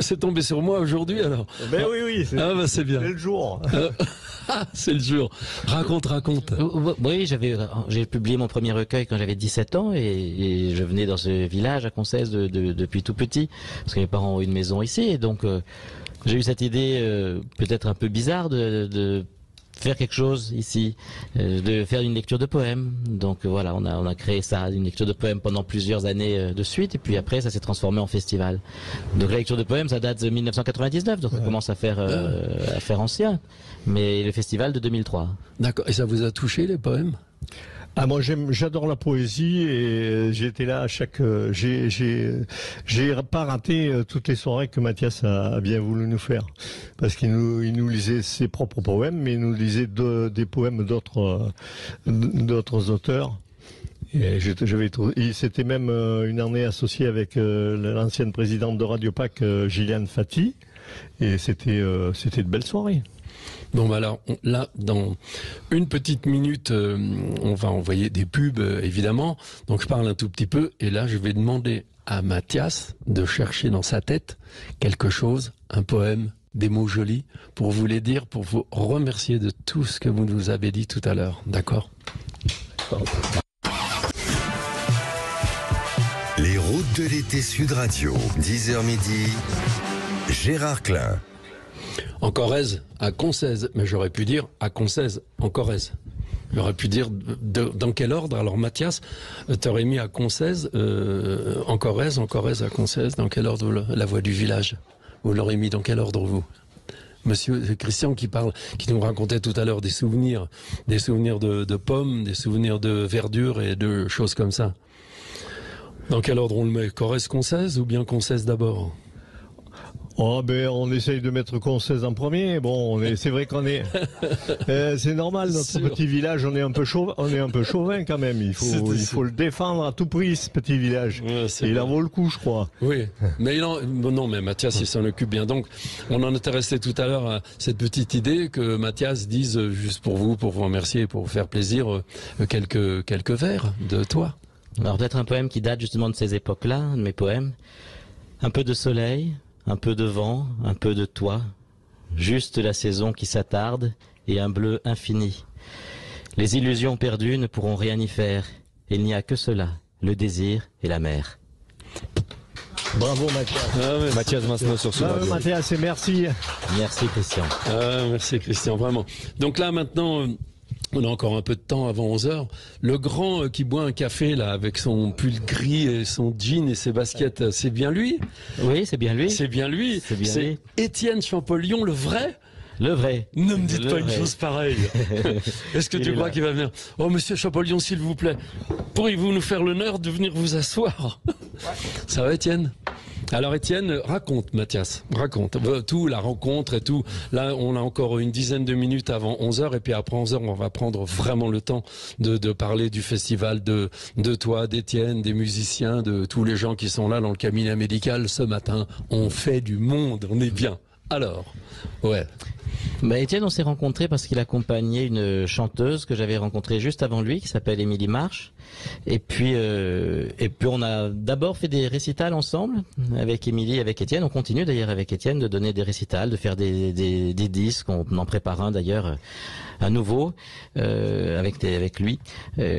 C'est tombé sur moi aujourd'hui, alors.
Ben oui.
C'est bien.
C'est le jour.
C'est le jour. Raconte.
Oui, j'ai publié mon premier recueil quand j'avais 17 ans et je venais dans ce village à Concès depuis tout petit parce que mes parents ont une maison ici et donc j'ai eu cette idée peut-être un peu bizarre de faire quelque chose ici, de faire une lecture de poèmes. Donc voilà, on a créé ça, une lecture de poèmes pendant plusieurs années de suite, et puis après ça s'est transformé en festival. Donc la lecture de poèmes, ça date de 1999, donc on commence à faire ancien. Mais le festival de 2003.
D'accord. Et ça vous a touché les poèmes ?
Ah, moi j'adore la poésie et j'ai été là à chaque j'ai pas raté toutes les soirées que Mathias a bien voulu nous faire parce qu'il nous lisait ses propres poèmes mais il nous lisait des poèmes d'autres auteurs. Et il s'était même une année associé avec l'ancienne présidente de Radio Pac, Gilliane Fati, et c'était de belles soirées.
Bon, alors là, dans une petite minute, on va envoyer des pubs, évidemment. Donc je parle un tout petit peu, et là je vais demander à Mathias de chercher dans sa tête quelque chose, un poème, des mots jolis, pour vous les dire, pour vous remercier de tout ce que vous nous avez dit tout à l'heure. D'accord ?
Les routes de l'été Sud Radio, 10h midi, Gérard Klein.
En Corrèze, à Concès, mais j'aurais pu dire à Concès, en Corrèze. J'aurais pu dire dans quel ordre. Alors Mathias, t'aurais mis à Concès, en Corrèze, à Concès, dans quel ordre la voix du village? Vous l'aurez mis dans quel ordre vous? Monsieur Christian qui nous racontait tout à l'heure des souvenirs de pommes, des souvenirs de verdure et de choses comme ça. Dans quel ordre on le met? Corrèze, Concès ou bien Concès d'abord?
Oh ben on essaye de mettre Concès en premier. Bon, c'est vrai qu'on est, c'est normal. Notre petit village, on est un peu chauvin quand même. Il faut le défendre à tout prix, ce petit village. Ouais, il en vaut le coup, je crois.
Oui, mais mais Mathias, il s'en occupe bien. Donc, on en était resté tout à l'heure à cette petite idée que Mathias dise juste pour vous remercier, pour vous faire plaisir, quelques vers de toi.
Alors peut-être un poème qui date justement de ces époques-là, de mes poèmes. Un peu de soleil. Un peu de vent, un peu de toi, juste la saison qui s'attarde et un bleu infini. Les illusions perdues ne pourront rien y faire. Il n'y a que cela, le désir et la mer.
Bravo Mathias.
Mathias Masno sur ce radio.
Mathias, et merci.
Merci Christian.
Merci Christian, vraiment. Donc là maintenant... On a encore un peu de temps avant 11h. Le grand qui boit un café là avec son pull gris et son jean et ses baskets, c'est bien lui?
Oui, c'est bien lui.
C'est bien lui.
C'est
Étienne Champollion, le vrai?
Le vrai.
Ne me dites pas une chose pareille. Est-ce que tu crois qu'il va venir? Oh, monsieur Champollion, s'il vous plaît, pourriez-vous nous faire l'honneur de venir vous asseoir? Ça va, Étienne? Alors Étienne, raconte Mathias, raconte tout, la rencontre et tout. Là, on a encore une dizaine de minutes avant 11h et puis après 11h, on va prendre vraiment le temps de parler du festival, de toi, d'Étienne, des musiciens, de tous les gens qui sont là dans le cabinet médical ce matin. On fait du monde, on est bien. Alors, ouais.
Étienne, on s'est rencontrés parce qu'il accompagnait une chanteuse que j'avais rencontrée juste avant lui, qui s'appelle Émilie Marche. Et puis on a d'abord fait des récitals ensemble, avec Émilie, avec Étienne. On continue d'ailleurs avec Étienne de donner des récitals, de faire des disques. On en prépare un d'ailleurs à nouveau avec lui.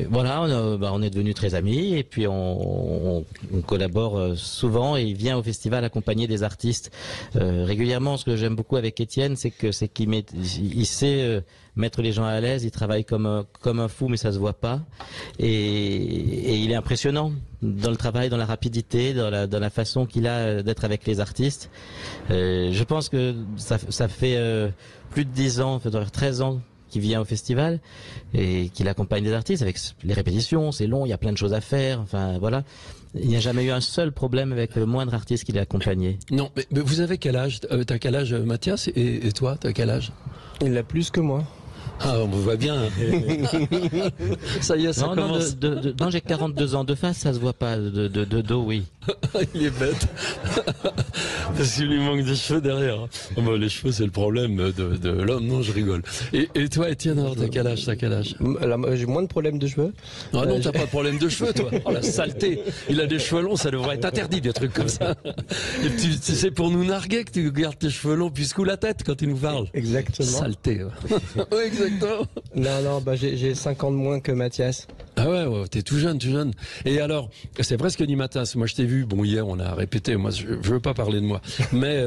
Voilà, on est devenus très amis et puis on collabore souvent et il vient au festival accompagner des artistes régulièrement. ce que j'aime beaucoup avec Étienne, c'est qu'il sait mettre les gens à l'aise. Il travaille comme un fou, mais ça se voit pas. Et il est impressionnant dans le travail, dans la rapidité, dans la façon qu'il a d'être avec les artistes. Je pense que ça fait plus de 10 ans, ça doit faire 13 ans qu'il vient au festival et qu'il accompagne des artistes avec les répétitions. C'est long, il y a plein de choses à faire. Enfin voilà. Il n'y a jamais eu un seul problème avec le moindre artiste qu'il a accompagné.
Non, mais vous avez quel âge? T'as quel âge, Mathias? Et toi, t'as quel âge?
Il a plus que moi.
Ah, on me voit bien. Ça y est, ça commence.
Non, j'ai 42 ans de face, ça se voit pas. De dos, oui.
Il est bête. Parce qu'il lui manque des cheveux derrière. Oh, bah, les cheveux, c'est le problème de l'homme. Non, je rigole. Et toi, Étienne, alors, t'as quel âge?
Alors, j'ai moins de problèmes de cheveux.
Ah non, t'as pas de problème de cheveux, toi. Oh, la saleté. Il a des cheveux longs, ça devrait être interdit, des trucs comme ça. Et c'est pour nous narguer que tu gardes tes cheveux longs, puis secoue la tête quand il nous parle.
Exactement.
Saleté. Oui, exactement.
Non, j'ai 5 ans de moins que Mathias.
Ah ouais, t'es tout jeune. Et alors, c'est vrai ce que dit Mathias. Moi, je t'ai vu. Bon, hier, on a répété. Moi, je veux pas parler de moi. Mais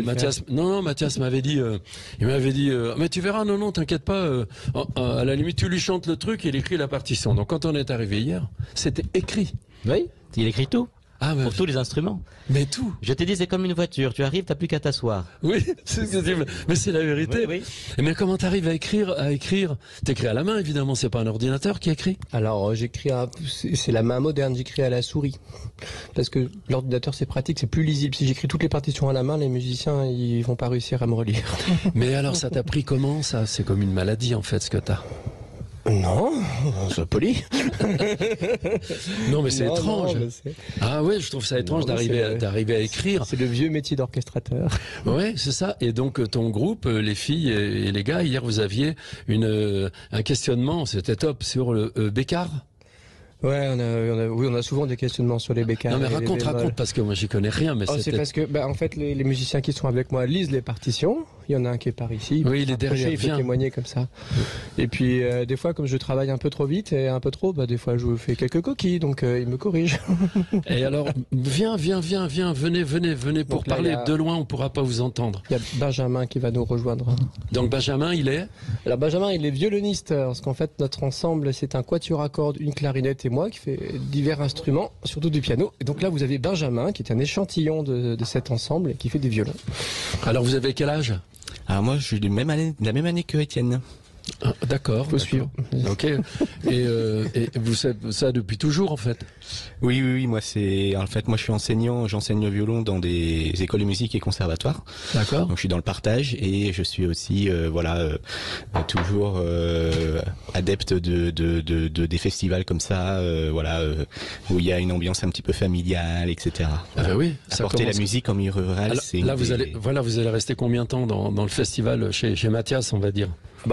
Mathias, Mathias m'avait dit. Il m'avait dit. Mais tu verras. Non, t'inquiète pas. À la limite, tu lui chantes le truc et il écrit la partition. Donc, quand on est arrivé hier, c'était écrit.
Oui, il écrit tout.
Ah,
pour tous les instruments.
Mais tout.
Je t'ai dit, c'est comme une voiture. Tu arrives, t'as plus qu'à t'asseoir.
Oui, c'est ce que tu dis. Mais c'est la vérité.
Oui.
Mais comment t'arrives à écrire? T'écris à la main, évidemment. C'est pas un ordinateur qui écrit.
Alors, c'est la main moderne. J'écris à la souris. Parce que l'ordinateur, c'est pratique, c'est plus lisible. Si j'écris toutes les partitions à la main, les musiciens, ils vont pas réussir à me relire.
Mais alors, ça t'a pris comment, ça? C'est comme une maladie, en fait, ce que t'as.
Non, sois poli.
Non, mais c'est étrange.
Non,
ah ouais, je trouve ça étrange d'arriver à écrire.
C'est le vieux métier d'orchestrateur.
Ouais, c'est ça. Et donc ton groupe, les filles et les gars, hier vous aviez un questionnement, c'était top, sur le Bécard.
Ouais, on a souvent des questionnements sur les bécards.
Non mais raconte, parce que moi j'y connais rien. Mais
c'est parce que, en fait, les musiciens qui sont avec moi lisent les partitions. Il y en a un qui est par ici.
Oui, il est derrière.
Il peut témoigner comme ça. Et puis, des fois, comme je travaille un peu trop vite et un peu trop, des fois, je fais quelques coquilles, donc il me corrige.
Et alors, viens, venez pour donc, parler de loin, on pourra pas vous entendre.
Il y a Benjamin qui va nous rejoindre.
Donc Benjamin, il est?
Alors Benjamin, il est violoniste, parce qu'en fait, notre ensemble, c'est un quatuor à cordes, une clarinette et moi, qui fait divers instruments, surtout du piano. Et donc là, vous avez Benjamin, qui est un échantillon de cet ensemble et qui fait des violons.
Alors, vous avez quel âge?
Alors moi, je suis de la même année que Étienne.
Ah, d'accord.
Faut suivre.
Ok. Et vous faites ça depuis toujours, en fait?
Oui. Moi, je suis enseignant. J'enseigne le violon dans des écoles de musique et conservatoires.
D'accord.
Donc, je suis dans le partage et je suis aussi, toujours adepte des festivals comme ça, où il y a une ambiance un petit peu familiale, etc.
Ah ben oui.
Apporter la musique en milieu rural, c'est.
Là, vous allez rester combien de temps dans le festival chez Mathias, on va dire?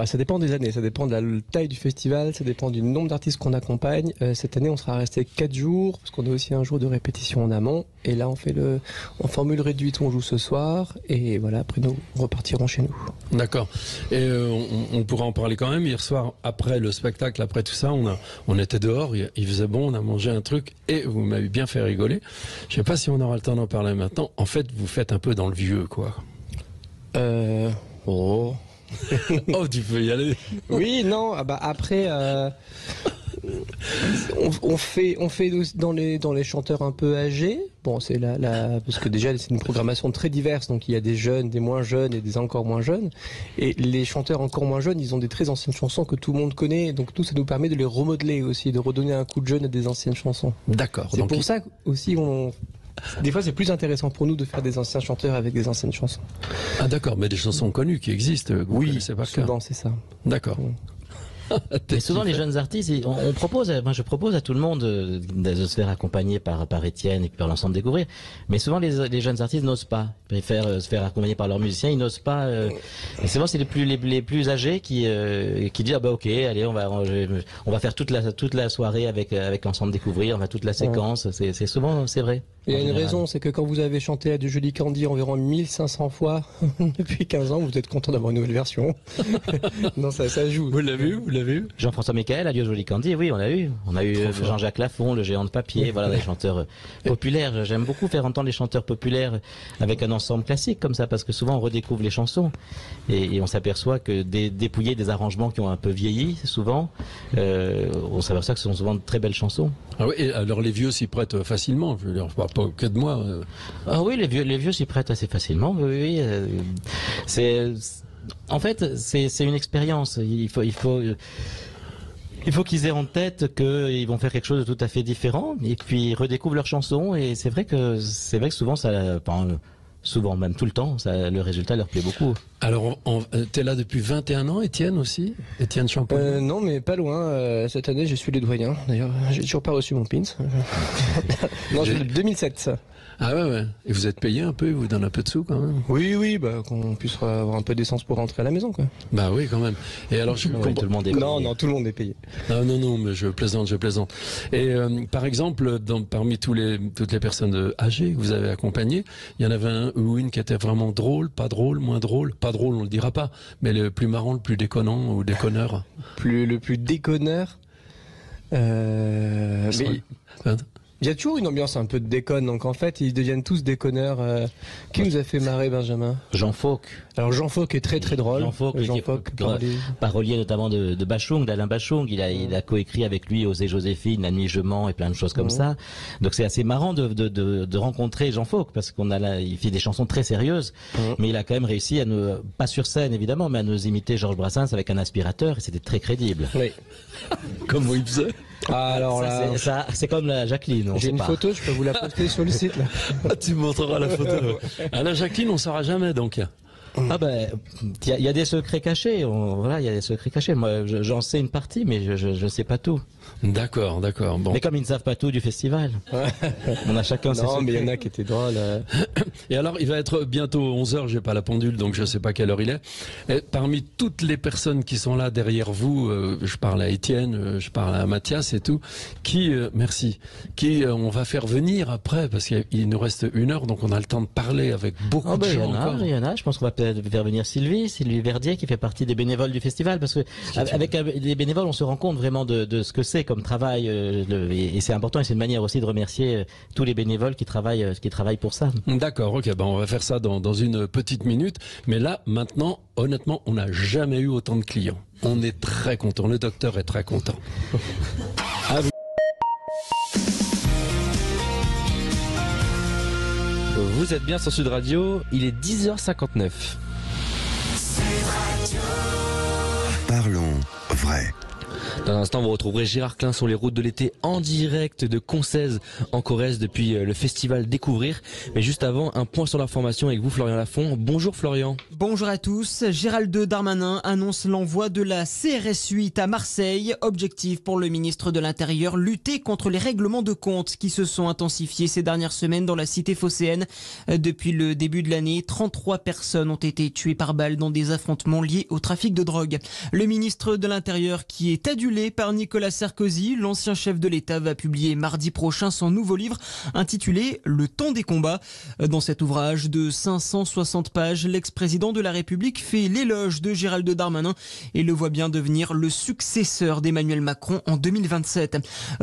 Ça dépend des années, ça dépend de la taille du festival, ça dépend du nombre d'artistes qu'on accompagne. Cette année, on sera resté 4 jours, parce qu'on a aussi un jour de répétition en amont. Et là, on fait en formule réduite, on joue ce soir, et voilà, après nous repartirons chez nous.
D'accord. Et on pourra en parler quand même. Hier soir, après le spectacle, après tout ça, on était dehors, il faisait bon, on a mangé un truc, et vous m'avez bien fait rigoler. Je sais pas si on aura le temps d'en parler maintenant. En fait, vous faites un peu dans le vieux, quoi. Oh, tu peux y aller.
Oui, non. Après, on fait dans les chanteurs un peu âgés. Bon, c'est parce que déjà c'est une programmation très diverse, donc il y a des jeunes, des moins jeunes et des encore moins jeunes. Et les chanteurs encore moins jeunes, ils ont des très anciennes chansons que tout le monde connaît. Donc nous, ça nous permet de les remodeler aussi, de redonner un coup de jeune à des anciennes chansons.
D'accord.
C'est pour ça aussi des fois, c'est plus intéressant pour nous de faire des anciens chanteurs avec des anciennes chansons.
Ah d'accord, mais des chansons connues qui existent.
Oui, souvent c'est ça.
D'accord.
Et souvent les jeunes artistes, je propose à tout le monde de se faire accompagner par Étienne et par l'ensemble Découvrir. Mais souvent les jeunes artistes n'osent pas. Ils préfèrent se faire accompagner par leurs musiciens, ils n'osent pas. Et souvent c'est les plus âgés qui disent ok, allez, on va faire toute la soirée avec l'ensemble Découvrir, on va toute la séquence. C'est souvent, c'est vrai.
Il y a une raison, c'est que quand vous avez chanté à du Joli Candy environ 1500 fois depuis 15 ans, vous êtes content d'avoir une nouvelle version. Non, ça joue.
Vous l'avez vu
Jean-François Michael, Adieu Joli Candy, oui, on l'a eu. On a eu Jean-Jacques Lafont, le géant de papier, voilà, des chanteurs populaires. J'aime beaucoup faire entendre les chanteurs populaires avec un ensemble classique comme ça, parce que souvent on redécouvre les chansons et on s'aperçoit que dépouiller des arrangements qui ont un peu vieilli, souvent, on s'aperçoit que ce sont souvent de très belles chansons.
Ah oui, et alors les vieux s'y prêtent facilement, je veux dire, pas que de moi.
Ah oui, les vieux s'y prêtent assez facilement, oui. En fait, c'est une expérience. Il faut qu'ils aient en tête qu'ils vont faire quelque chose de tout à fait différent, et puis ils redécouvrent leurs chansons, et c'est vrai que souvent souvent, même tout le temps, le résultat leur plaît beaucoup.
Alors, t'es là depuis 21 ans, Étienne aussi? Étienne Champollion?
Non, mais pas loin. Cette année, je suis les doyens. D'ailleurs, j'ai toujours pas reçu mon pins. Non, j'ai 2007.
Ah ouais. Et vous êtes payé un peu, ils vous donnent un peu de sous quand même?
Oui, qu'on puisse avoir un peu d'essence pour rentrer à la maison, quoi.
Bah oui, quand même. Et alors,
tout le monde est payé.
Non, tout le monde est payé.
Non, mais je plaisante. Et par exemple, parmi toutes les personnes âgées que vous avez accompagnées, il y en avait un ou une qui était vraiment drôle, pas drôle, moins drôle. Pas drôle, on le dira pas, mais le plus marrant, le plus déconnant ou déconneur.
Le plus déconneur. Il y a toujours une ambiance un peu de déconne, donc en fait ils deviennent tous déconneurs. Qui nous a fait marrer, Benjamin?
Jean Fauque.
Alors Jean Fauque est très très drôle.
Jean Fauque, parolier notamment de Bachung, d'Alain Bachung. Il a coécrit avec lui Osée Joséphine, La Nuit je mens et plein de choses comme ça. Donc c'est assez marrant de rencontrer Jean Fauque, parce il fait des chansons très sérieuses, mais il a quand même réussi à nous, pas sur scène évidemment, mais à nous imiter Georges Brassens avec un aspirateur, et c'était très crédible.
Oui.
Comment il faisait?
Alors c'est comme la Jacqueline.
J'ai une photo, je peux vous la poster sur le site là.
Ah, tu me montreras la photo. À la Jacqueline, on saura jamais donc.
Ah ben, il y a des secrets cachés. Il y a des secrets cachés. Moi, j'en sais une partie, mais je sais pas tout.
D'accord. Bon.
Mais comme ils ne savent pas tout du festival, on a chacun ses secrets.
Non, mais il y en a qui étaient drôles.
Et alors, il va être bientôt 11h, j'ai pas la pendule, donc je sais pas quelle heure il est. Et parmi toutes les personnes qui sont là derrière vous, je parle à Étienne, je parle à Mathias et tout, qui on va faire venir après, parce qu'il nous reste 1 heure, donc on a le temps de parler avec beaucoup de gens encore.
Il y en a, je pense qu'on va peut-être faire venir Sylvie Verdier, qui fait partie des bénévoles du festival, parce que avec les bénévoles, on se rend compte vraiment de ce que c'est comme travail, et c'est important, et c'est une manière aussi de remercier tous les bénévoles qui travaillent pour ça.
D'accord, ok, on va faire ça dans une petite minute, mais là, maintenant, honnêtement, on n'a jamais eu autant de clients. On est très content, le docteur est très content. À vous.
Vous êtes bien sur Sud Radio, il est 10h59.
Parlons vrai.
Dans un instant, vous retrouverez Gérard Klein sur les routes de l'été en direct de Concèze en Corrèze depuis le festival Découvrir. Mais juste avant, un point sur l'information avec vous, Florian Lafont. Bonjour Florian.
Bonjour à tous. Gérald Darmanin annonce l'envoi de la CRS 8 à Marseille. Objectif pour le ministre de l'Intérieur, lutter contre les règlements de compte qui se sont intensifiés ces dernières semaines dans la cité phocéenne. Depuis le début de l'année, 33 personnes ont été tuées par balle dans des affrontements liés au trafic de drogue. Le ministre de l'Intérieur, qui est adulé par Nicolas Sarkozy, l'ancien chef de l'État, va publier mardi prochain son nouveau livre intitulé « Le temps des combats ». Dans cet ouvrage de 560 pages, l'ex-président de la République fait l'éloge de Gérald Darmanin et le voit bien devenir le successeur d'Emmanuel Macron en 2027.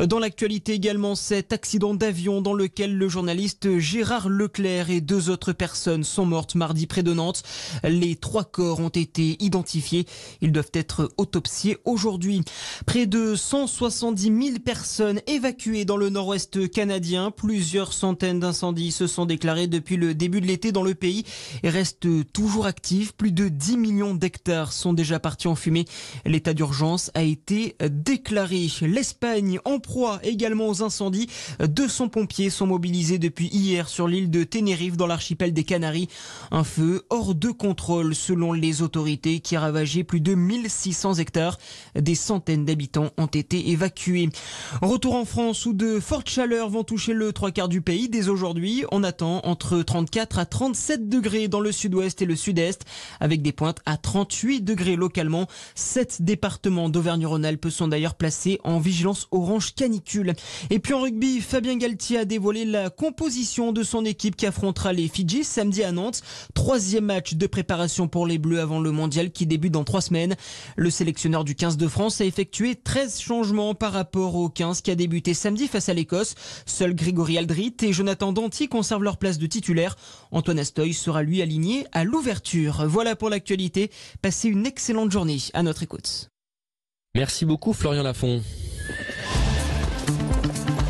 Dans l'actualité également, cet accident d'avion dans lequel le journaliste Gérard Leclerc et 2 autres personnes sont mortes mardi près de Nantes. Les 3 corps ont été identifiés. Ils doivent être autopsiés aujourd'hui. Près de 170 000 personnes évacuées dans le nord-ouest canadien. Plusieurs centaines d'incendies se sont déclarés depuis le début de l'été dans le pays et restent toujours actifs. Plus de 10 millions d'hectares sont déjà partis en fumée. L'état d'urgence a été déclaré. L'Espagne en proie également aux incendies. 200 pompiers sont mobilisés depuis hier sur l'île de Tenerife dans l'archipel des Canaries. Un feu hors de contrôle selon les autorités qui a ravagé plus de 1600 hectares. Des centaines centaines d'habitants ont été évacués. Retour en France où de fortes chaleurs vont toucher le 3/4 du pays. Dès aujourd'hui, on attend entre 34 à 37 degrés dans le sud-ouest et le sud-est, avec des pointes à 38 degrés localement. 7 départements d'Auvergne-Rhône-Alpes sont d'ailleurs placés en vigilance orange canicule. Et puis en rugby, Fabien Galtier a dévoilé la composition de son équipe qui affrontera les Fidji samedi à Nantes. 3e match de préparation pour les Bleus avant le mondial qui débute dans 3 semaines. Le sélectionneur du 15 de France a effectué 13 changements par rapport au 15 qui a débuté samedi face à l'Écosse. Seuls Grégory Aldrit et Jonathan Danty conservent leur place de titulaire. Antoine Astoy sera lui aligné à l'ouverture. Voilà pour l'actualité. Passez une excellente journée à notre écoute.
Merci beaucoup Florian Lafont.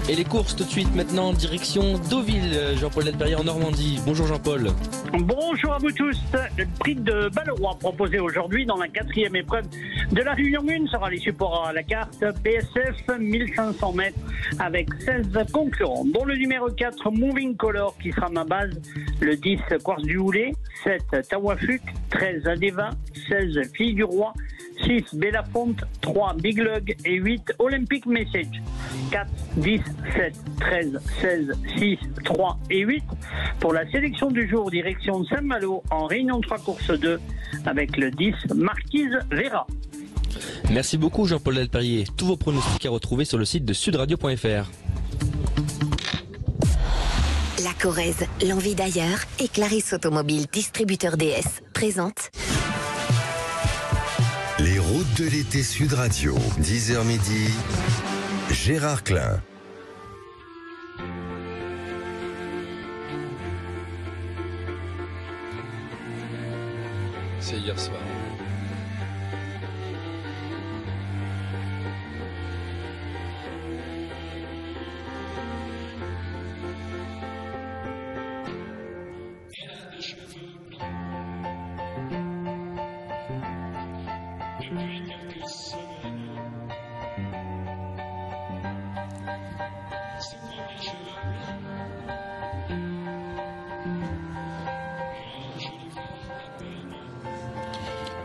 Et les courses tout de suite maintenant, direction Deauville, Jean-Paul Delperrier en Normandie. Bonjour Jean-Paul.
Bonjour à vous tous. Le prix de Balleroy proposé aujourd'hui dans la 4e épreuve de la Réunion 1 sera les supports à la carte PSF 1500 mètres avec 16 concurrents, dont le numéro 4 Moving Color qui sera ma base, le 10 Quartz du Houlet, 7 Tawafuk, 13 Adeva, 16 Fille du Roi, 6 Bellafonte, 3 Big Lug et 8 Olympic Message. 4, 10, 7, 13, 16, 6, 3 et 8 pour la sélection du jour direction de Saint-Malo en Réunion 3 course 2 avec le 10 Marquise Vera.
Merci beaucoup Jean-Paul Delperrier. Tous vos pronostics à retrouver sur le site de sudradio.fr.
La Corrèze, l'envie d'ailleurs et Clarisse Automobile, distributeur DS, présente
Les routes de l'été Sud Radio, 10h midi, Gérard Klein.
C'est hier soir.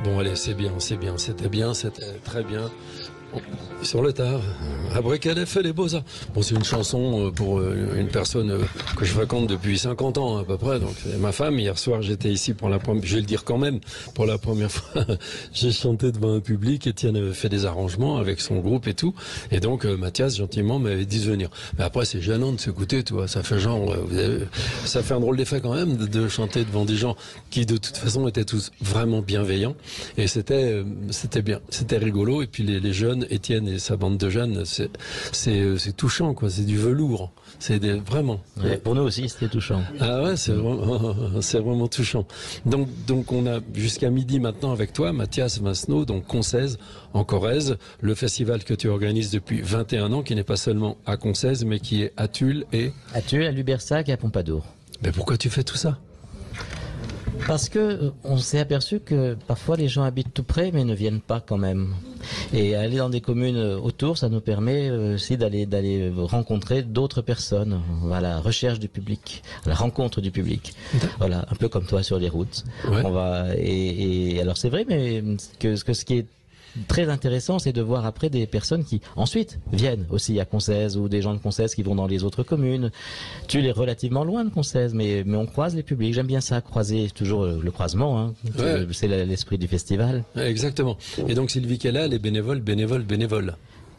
Bon allez, c'est bien, c'était très bien. Sur le tard, après qu'elle ait fait les beaux-arts. Bon, c'est une chanson pour une personne que je fréquente depuis 50 ans à peu près, donc c'est ma femme. Hier soir, j'étais ici pour la première, je vais le dire quand même, pour la première fois, j'ai chanté devant un public. Étienne avait fait des arrangements avec son groupe et tout, et donc Mathias gentiment m'avait dit de venir. Mais après, c'est gênant de s'écouter, tu vois, ça fait genre, ça fait un drôle d'effet quand même de chanter devant des gens qui de toute façon étaient tous vraiment bienveillants, et c'était bien, c'était rigolo. Et puis les jeunes, Étienne et sa bande de jeunes, c'est touchant, quoi. C'est du velours. C'est vraiment.
Ouais, pour nous aussi, c'était touchant.
Ah ouais, c'est vraiment touchant. Donc on a jusqu'à midi maintenant avec toi, Mathias Masneau, donc Concèze en Corrèze, le festival que tu organises depuis 21 ans, qui n'est pas seulement à Concèze, mais qui est à Tulle et
à Tulle, à Lubersac et à Pompadour.
Mais pourquoi tu fais tout ça?
Parce que on s'est aperçu que parfois les gens habitent tout près mais ne viennent pas quand même. Et aller dans des communes autour, ça nous permet aussi d'aller rencontrer d'autres personnes. Voilà, la recherche du public, la rencontre du public. Voilà, un peu comme toi sur les routes. Ouais. On va et alors c'est vrai, mais ce qui est très intéressant, c'est de voir après des personnes qui ensuite viennent aussi à Concèze, ou des gens de Concèze qui vont dans les autres communes. Tu es relativement loin de Concèze, mais on croise les publics. J'aime bien ça, croiser, toujours le croisement, hein. Ouais. C'est l'esprit du festival.
Ouais, exactement. Et donc Sylvie Kella, elle est bénévole.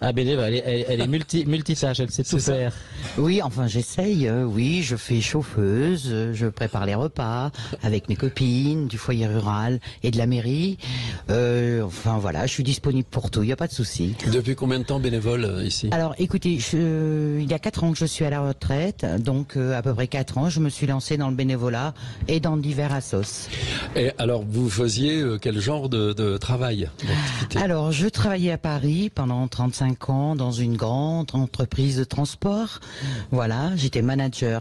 Ah, bénévole, elle est multitâche, elle sait tout faire.
Oui, enfin j'essaye, oui, je fais chauffeuse, je prépare les repas avec mes copines du foyer rural et de la mairie. Enfin voilà, je suis disponible pour tout, il n'y a pas de souci.
Depuis combien de temps bénévole ici?
Alors écoutez, il y a 4 ans que je suis à la retraite, donc à peu près 4 ans, je me suis lancée dans le bénévolat et dans divers assos.
Et alors vous faisiez quel genre de travail?
Alors je travaillais à Paris pendant 35 ans dans une grande entreprise de transport. Voilà, j'étais manager.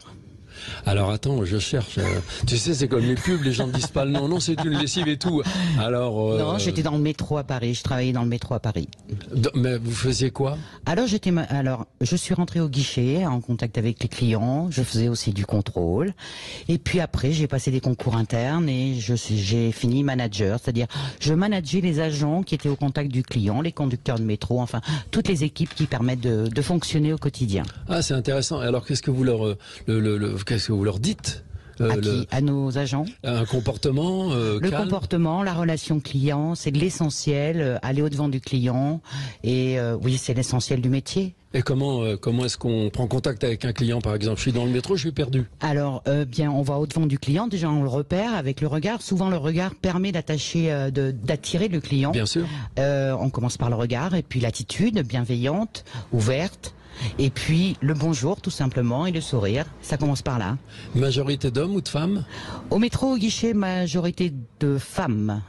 Alors attends, je cherche. Tu sais, c'est comme les pubs, les gens ne disent pas le nom. Non, c'est une lessive et tout. Alors.
Non, j'étais dans le métro à Paris. Je travaillais dans le métro à Paris.
Mais vous faisiez quoi?
Alors je suis rentré au guichet en contact avec les clients. Je faisais aussi du contrôle. Et puis après, j'ai passé des concours internes et j'ai fini manager, c'est-à-dire je manageais les agents qui étaient au contact du client, les conducteurs de métro, enfin toutes les équipes qui permettent de fonctionner au quotidien.
Ah, c'est intéressant. Alors qu'est-ce que vous leur dites?
À nos agents.
Un comportement
le
calme.
Comportement, la relation client, c'est de l'essentiel, aller au-devant du client. Et oui, c'est l'essentiel du métier.
Et comment est-ce qu'on prend contact avec un client, par exemple? Je suis dans le métro, je suis perdu.
Alors, bien, on va au-devant du client. Déjà, on le repère avec le regard. Souvent, le regard permet d'attirer le client.
Bien sûr.
On commence par le regard et puis l'attitude bienveillante, ouverte. Et puis le bonjour tout simplement et le sourire, ça commence par là.
Majorité d'hommes ou de femmes?
Au métro, au guichet, majorité de femmes.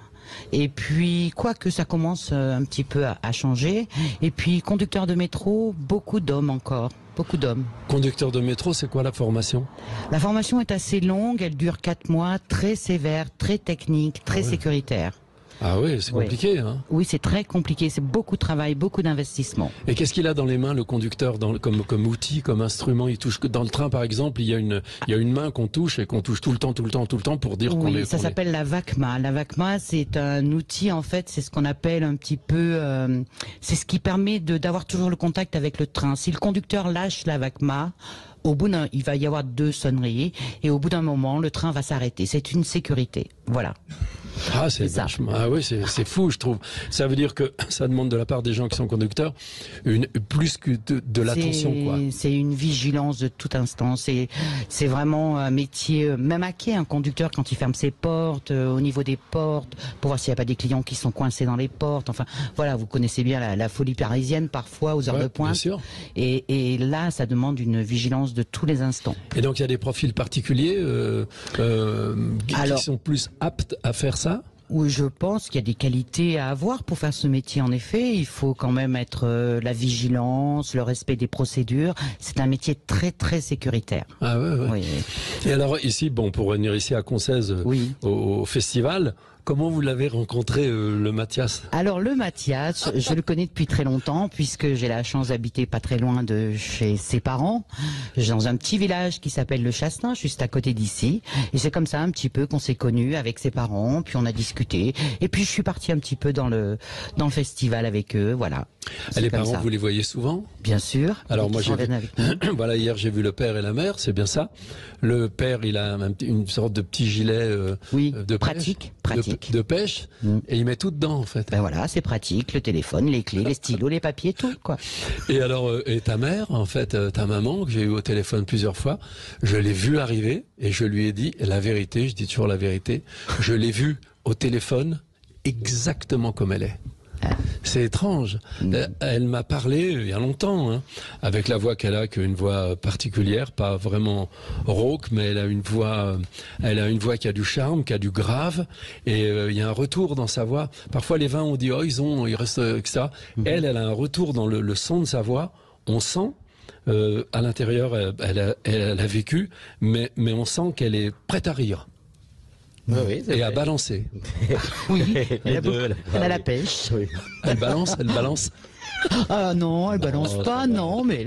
Et puis, quoique ça commence un petit peu à changer. Et puis, conducteur de métro, beaucoup d'hommes encore. Beaucoup d'hommes.
Conducteur de métro, c'est quoi la formation?
La formation est assez longue, elle dure 4 mois, très sévère, très technique, très sécuritaire.
Ah oui, c'est compliqué. Hein.
Oui, c'est très compliqué, c'est beaucoup de travail, beaucoup d'investissement.
Et qu'est-ce qu'il a dans les mains, le conducteur, comme outil, comme instrument? Il touche dans le train, par exemple, il y a une main qu'on touche et qu'on touche tout le temps pour dire qu'on est...
Oui, ça s'appelle la VACMA. La VACMA, c'est un outil, en fait, c'est ce qu'on appelle un petit peu... c'est ce qui permet d'avoir toujours le contact avec le train. Si le conducteur lâche la VACMA, il va y avoir 2 sonneries et au bout d'un moment, le train va s'arrêter. C'est une sécurité. Voilà.
Ah, c'est vachement. Ah oui, c'est fou, je trouve. Ça veut dire que ça demande de la part des gens qui sont conducteurs plus que de l'attention, quoi.
C'est une vigilance de tout instant. C'est vraiment un métier, même à quai, un conducteur quand il ferme ses portes, au niveau des portes, pour voir s'il n'y a pas des clients qui sont coincés dans les portes. Enfin, voilà, vous connaissez bien la folie parisienne parfois aux heures de pointe.
Bien sûr.
Et là, ça demande une vigilance de tous les instants.
Et donc il y a des profils particuliers qui sont plus aptes à faire ça?
Oui, je pense qu'il y a des qualités à avoir pour faire ce métier. En effet, il faut quand même être la vigilance, le respect des procédures. C'est un métier très très sécuritaire.
Ah ouais. Oui. Et alors ici, pour venir ici à Concèze, au festival. Comment vous l'avez rencontré, le Mathias? Alors
le Mathias, je le connais depuis très longtemps puisque j'ai la chance d'habiter pas très loin de chez ses parents, dans un petit village qui s'appelle le Chastin, juste à côté d'ici. Et c'est comme ça un petit peu qu'on s'est connus avec ses parents, puis on a discuté. Et puis je suis parti un petit peu dans le festival avec eux, voilà.
Et les parents, vous les voyez souvent?
Bien sûr.
Alors moi j'ai vu, voilà, hier j'ai vu le père et la mère, c'est bien ça. Le père, il a une sorte de petit gilet de
pratique.
De pêche, et il met tout dedans en fait.
Ben voilà, c'est pratique, le téléphone, les clés, les stylos, les papiers, tout quoi.
Et alors, et ta mère, en fait, ta maman, que j'ai eu au téléphone plusieurs fois, je l'ai vue arriver et je lui ai dit la vérité, je dis toujours la vérité, je l'ai vue au téléphone exactement comme elle est. C'est étrange. Elle m'a parlé il y a longtemps, avec la voix qu'elle a, qui est une voix particulière, pas vraiment rauque, mais elle a une voix qui a du charme, qui a du grave, et il y a un retour dans sa voix. Parfois les vins on dit il reste que ça. Elle a un retour dans le son de sa voix. On sent. À l'intérieur, elle a vécu, mais on sent qu'elle est prête à rire.
Oui,
et à balancer.
Oui, elle a la pêche.
Oui. Elle balance.
Ah non, elle balance pas, non, mais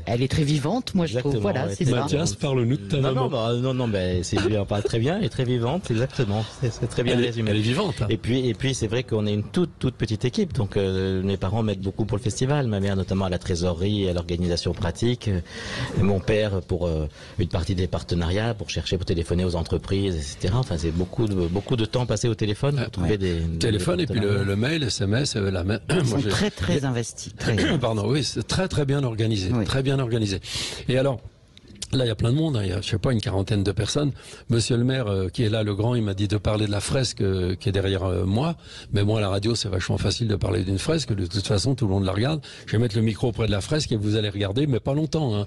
elle est très vivante, moi je trouve. Voilà, c'est ça.
Mathias, parle-nous de ta maman.
Non, Sylvie en parle très bien, elle est très vivante, exactement. C'est très bien résumé.
Elle est vivante. Hein.
Et puis c'est vrai qu'on est une toute petite équipe, donc mes parents m'aident beaucoup pour le festival, ma mère notamment à la trésorerie et à l'organisation pratique, mon père pour une partie des partenariats, pour téléphoner aux entreprises, etc. Enfin, c'est beaucoup de temps passé au téléphone pour trouver des
téléphones et puis le mail, SMS, la main.
Ils sont très investis.
Pardon, oui, c'est très bien organisé, très bien organisé. Et alors, là, il y a plein de monde, il y a, je sais pas, une quarantaine de personnes. Monsieur le maire, qui est là, le grand, il m'a dit de parler de la fresque qui est derrière moi. Mais moi, à la radio, c'est vachement facile de parler d'une fresque. De toute façon, tout le monde la regarde. Je vais mettre le micro près de la fresque et vous allez regarder, mais pas longtemps.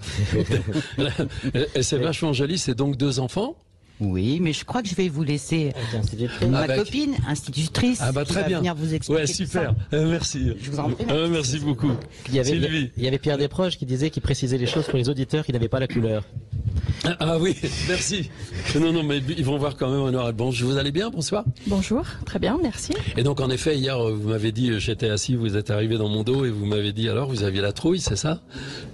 Et c'est vachement joli. C'est donc 2 enfants.
Oui, mais je crois que je vais vous laisser ma copine, institutrice,
très
qui va venir vous expliquer.
Ouais, super.
Merci. Je vous en prie.
Merci beaucoup.
Il y avait Pierre Desproges qui disait qu'il précisait les choses pour les auditeurs qui n'avaient pas la couleur.
Ah oui, merci. Non, mais ils vont voir quand même en noir et blanc. Vous allez bien? Bonsoir.
Bonjour, très bien, merci.
Et donc en effet, hier, vous m'avez dit, j'étais assis, vous êtes arrivé dans mon dos et vous m'avez dit, alors vous aviez la trouille, c'est ça?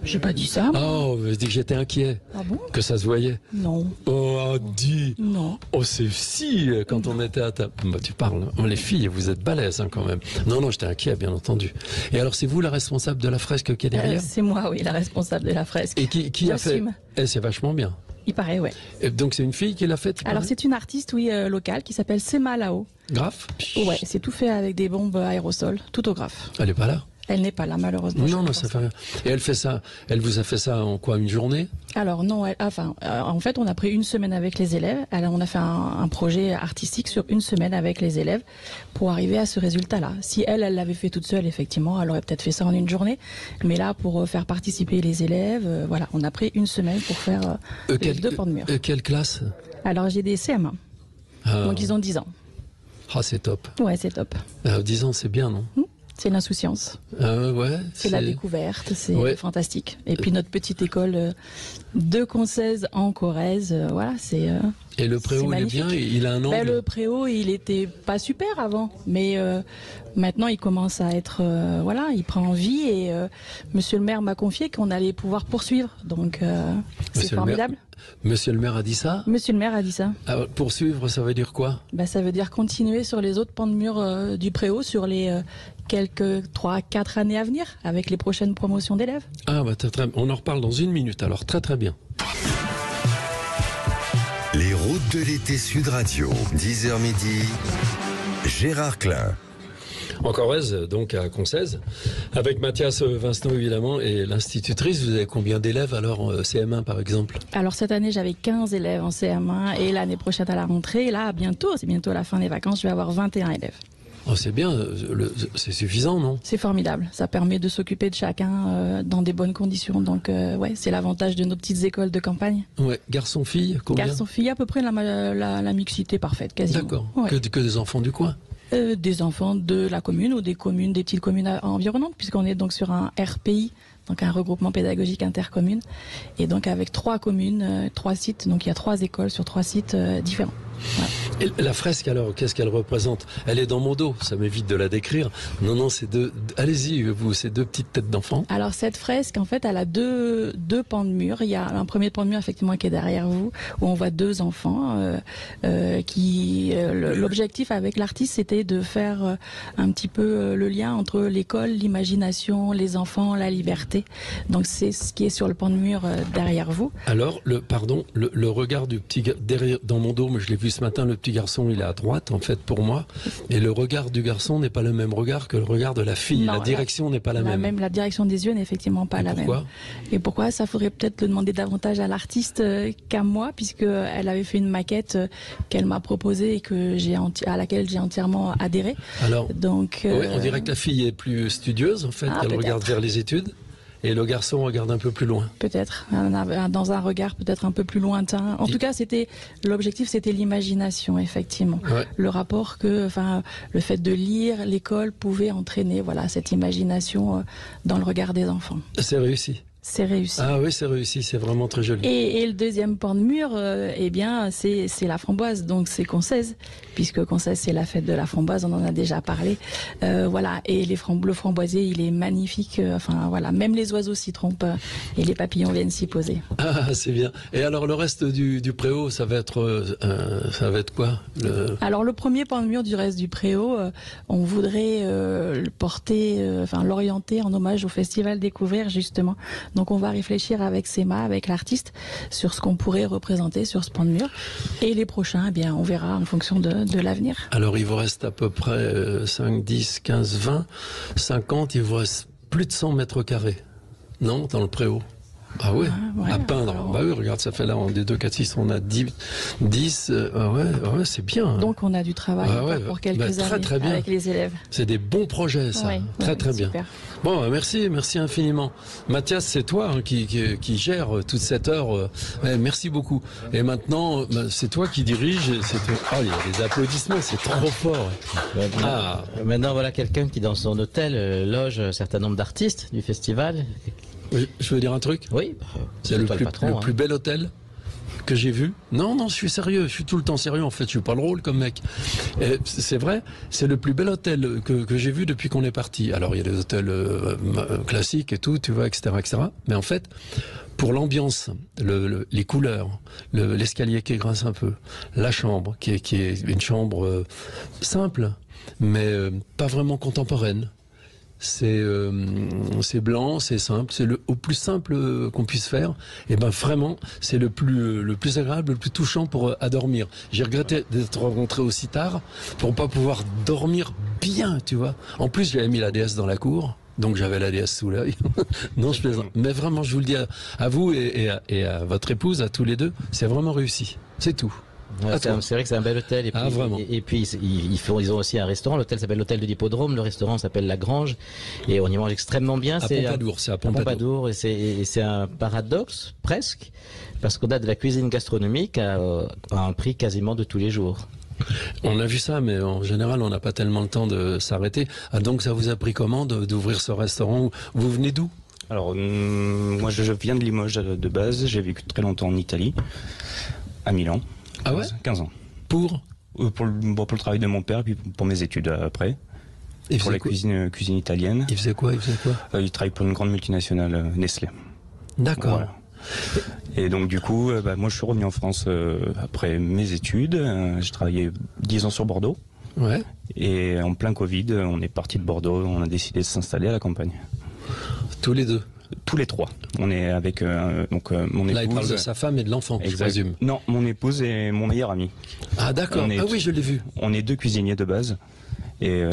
J'ai pas dit ça.
Oh, vous avez dit que j'étais inquiet.
Ah bon?
Que ça se voyait?
Non.
Oh, dis.
Non.
Oh, c'est si, quand on était à table. Bah, tu parles. Les filles, vous êtes balèzes quand même. Non, j'étais inquiet, bien entendu. Et alors, c'est vous la responsable de la fresque qui est derrière?
C'est moi, oui, la responsable de la fresque.
Et qui a fait? C'est vachement bien.
Il paraît, ouais.
Et donc c'est une fille qui l'a faite?
Alors c'est une artiste, oui, locale, qui s'appelle Sema Lao.
Graphe?
Ouais, c'est tout fait avec des bombes aérosols, tout au graphe.
Elle est pas là?
Elle n'est pas là, malheureusement.
Non, ça fait rien. Et elle fait ça, elle vous a fait ça en quoi, une journée?
Alors non, en fait, on a pris une semaine avec les élèves. On a fait un projet artistique sur une semaine avec les élèves pour arriver à ce résultat-là. Si elle l'avait fait toute seule, effectivement, elle aurait peut-être fait ça en une journée. Mais là, pour faire participer les élèves, voilà, on a pris une semaine pour faire les 2 pans de mur.
Quelle classe?
Alors j'ai des CM1. Donc ils ont 10 ans.
Ah, c'est top.
Ouais, c'est top.
10 ans, c'est bien, non?
C'est l'insouciance.
Ouais.
C'est la découverte, c'est fantastique. Et puis notre petite école de Concèze en Corrèze, voilà, c'est.
Et le préau, il est bien, il a un angle.
Le préau, il était pas super avant, mais maintenant il commence à être, voilà, il prend vie et Monsieur le maire m'a confié qu'on allait pouvoir poursuivre, donc c'est formidable.
Monsieur le maire a dit ça?
Monsieur le maire a dit ça.
Alors, poursuivre, ça veut dire quoi?
Ça veut dire continuer sur les autres pans de mur du préau, sur les quelques 3-4 années à venir, avec les prochaines promotions d'élèves.
Ah, on en reparle dans une minute, alors très bien.
Les routes de l'été Sud Radio, 10h midi, Gérard Klein.
En Corrèze, donc à Concèze, avec Mathias Vincenot évidemment et l'institutrice. Vous avez combien d'élèves alors, CM1 par exemple? Alors
cette année j'avais 15 élèves en CM1 et l'année prochaine à la rentrée, et là c'est bientôt la fin des vacances, je vais avoir 21 élèves.
Oh, c'est bien, c'est suffisant, non? C'est
formidable, ça permet de s'occuper de chacun dans des bonnes conditions, donc c'est l'avantage de nos petites écoles de campagne.
Ouais, garçon-fille, combien?
Garçon-fille, à peu près la mixité parfaite, quasiment.
D'accord,
ouais.
Que des enfants du coin?
Des enfants de la commune ou des petites communes environnantes, puisqu'on est donc sur un RPI, donc un regroupement pédagogique intercommune, et donc avec 3 communes, 3 sites, donc il y a 3 écoles sur 3 sites différents. Voilà.
Et la fresque alors, qu'est-ce qu'elle représente? Elle est dans mon dos, ça m'évite de la décrire. Non, c'est allez-y, vous, c'est 2 petites têtes d'enfants. Alors cette fresque, en fait, elle a deux pans de mur. Il y a un premier pan de mur effectivement qui est derrière vous, où on voit 2 enfants. L'objectif avec l'artiste, c'était de faire un petit peu le lien entre l'école, l'imagination, les enfants, la liberté. Donc c'est ce qui est sur le pan de mur derrière vous. Alors, le regard du petit derrière dans mon dos, mais je l'ai vu ce matin, le petit garçon, il est à droite, en fait, pour moi. Et le regard du garçon n'est pas le même regard que le regard de la fille. Non, la direction n'est pas la même. La direction des yeux n'est effectivement pas la même. Et pourquoi? Ça faudrait peut-être le demander davantage à l'artiste qu'à moi, puisqu'elle avait fait une maquette qu'elle m'a proposée et à laquelle j'ai entièrement adhéré. Alors, donc, on dirait que la fille est plus studieuse, en fait, qu'elle regarde vers les études. Et le garçon regarde un peu plus loin. Peut-être, dans un regard peut-être un peu plus lointain. En tout cas, l'objectif, c'était l'imagination, effectivement. Ouais. Le rapport le fait de lire, l'école pouvait entraîner, cette imagination dans le regard des enfants. C'est réussi. C'est réussi. Ah oui, c'est réussi, c'est vraiment très joli. Et le deuxième pan de mur, c'est la framboise, donc c'est Concèze, puisque Concèze c'est la fête de la framboise, on en a déjà parlé. Et le framboisier, il est magnifique. Même les oiseaux s'y trompent et les papillons viennent s'y poser. Ah, c'est bien. Et alors le reste du préau, ça va être quoi? Alors le premier pan de mur du reste du préau, on voudrait l'orienter en hommage au Festival Découvrir justement. Donc on va réfléchir avec Sema, avec l'artiste, sur ce qu'on pourrait représenter sur ce pan de mur. Et les prochains, on verra en fonction de l'avenir. Alors il vous reste à peu près 5, 10, 15, 20, 50, il vous reste plus de 100 mètres carrés, non, dans le préau? Ah oui, à peindre. Alors, bah oui, regarde, ça fait là, des 2, 4, 6, on a 10, c'est bien. Hein. Donc on a du travail pour quelques années très bien. Avec les élèves. C'est des bons projets, ça. Très bien. Super. Bon, merci infiniment. Mathias, c'est toi qui gère toute cette heure. Merci beaucoup. Et maintenant, c'est toi qui dirige. Oh, il y a des applaudissements, c'est trop fort.
Maintenant, voilà quelqu'un qui, dans son hôtel, loge un certain nombre d'artistes du festival.
Oui, je veux dire un truc.
Oui.
C'est le plus bel hôtel. que j'ai vu. Non, je suis sérieux, je suis tout le temps sérieux en fait, je suis pas drôle comme mec. C'est vrai, c'est le plus bel hôtel que j'ai vu depuis qu'on est parti. Alors il y a des hôtels classiques et tout, tu vois, etc. Mais en fait, pour l'ambiance, les couleurs, l'escalier qui grince un peu, la chambre qui est une chambre simple, mais pas vraiment contemporaine. C'est blanc, c'est simple, c'est au plus simple qu'on puisse faire. Et ben vraiment, c'est le plus agréable, le plus touchant pour à dormir. J'ai regretté d'être rentré aussi tard pour pas pouvoir dormir bien, tu vois. En plus, j'avais mis la déesse dans la cour. Donc j'avais la déesse sous l'œil. Non, je plaisante. Mais vraiment, je vous le dis à vous et à votre épouse, à tous les deux, c'est vraiment réussi. C'est tout.
Ouais, c'est vrai que c'est un bel hôtel. Et puis,
vraiment.
Et puis ils ont aussi un restaurant. L'hôtel s'appelle l'hôtel de l'Hippodrome. Le restaurant s'appelle La Grange. Et on y mange extrêmement bien.
C'est à Pompadour.
Et c'est un paradoxe, presque, parce qu'on a de la cuisine gastronomique à un prix quasiment de tous les jours.
On a vu ça, mais en général, on n'a pas tellement le temps de s'arrêter. Ah, donc ça vous a pris comment d'ouvrir ce restaurant? Vous venez d'où?
Alors, moi je viens de Limoges de base. J'ai vécu très longtemps en Italie, à Milan.
Ah ouais?
15 ans.
Pour
le travail de mon père, puis pour mes études après. Et pour la cuisine italienne.
Il faisait quoi?
Il travaille pour une grande multinationale, Nestlé.
D'accord.
Voilà. Et donc du coup, moi je suis revenu en France après mes études. J'ai travaillé 10 ans sur Bordeaux.
Ouais.
Et en plein Covid, on est parti de Bordeaux, on a décidé de s'installer à la campagne.
Tous les deux?
Tous les trois. On est avec mon épouse.
Là, il parle de sa femme et de l'enfant, je présume.
Non, mon épouse et mon meilleur ami.
Ah d'accord, oui, je l'ai vu.
On est deux cuisiniers de base. Et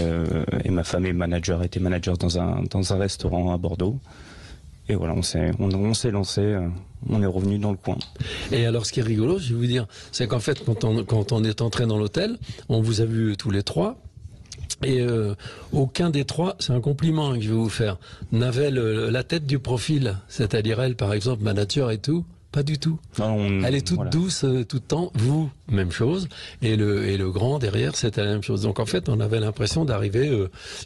ma femme était manager dans un restaurant à Bordeaux. Et voilà, on s'est lancé, on est revenu dans le coin.
Et alors, ce qui est rigolo, je vais vous dire, c'est qu'en fait, quand on est entré dans l'hôtel, on vous a vu tous les trois. Et aucun des trois, c'est un compliment que je vais vous faire, n'avait la tête du profil. C'est-à-dire elle, par exemple, manager et tout. Pas du tout.
Non,
elle est toute douce tout le temps. Vous, même chose. Et le grand derrière, c'était la même chose. Donc en fait, on avait l'impression d'arriver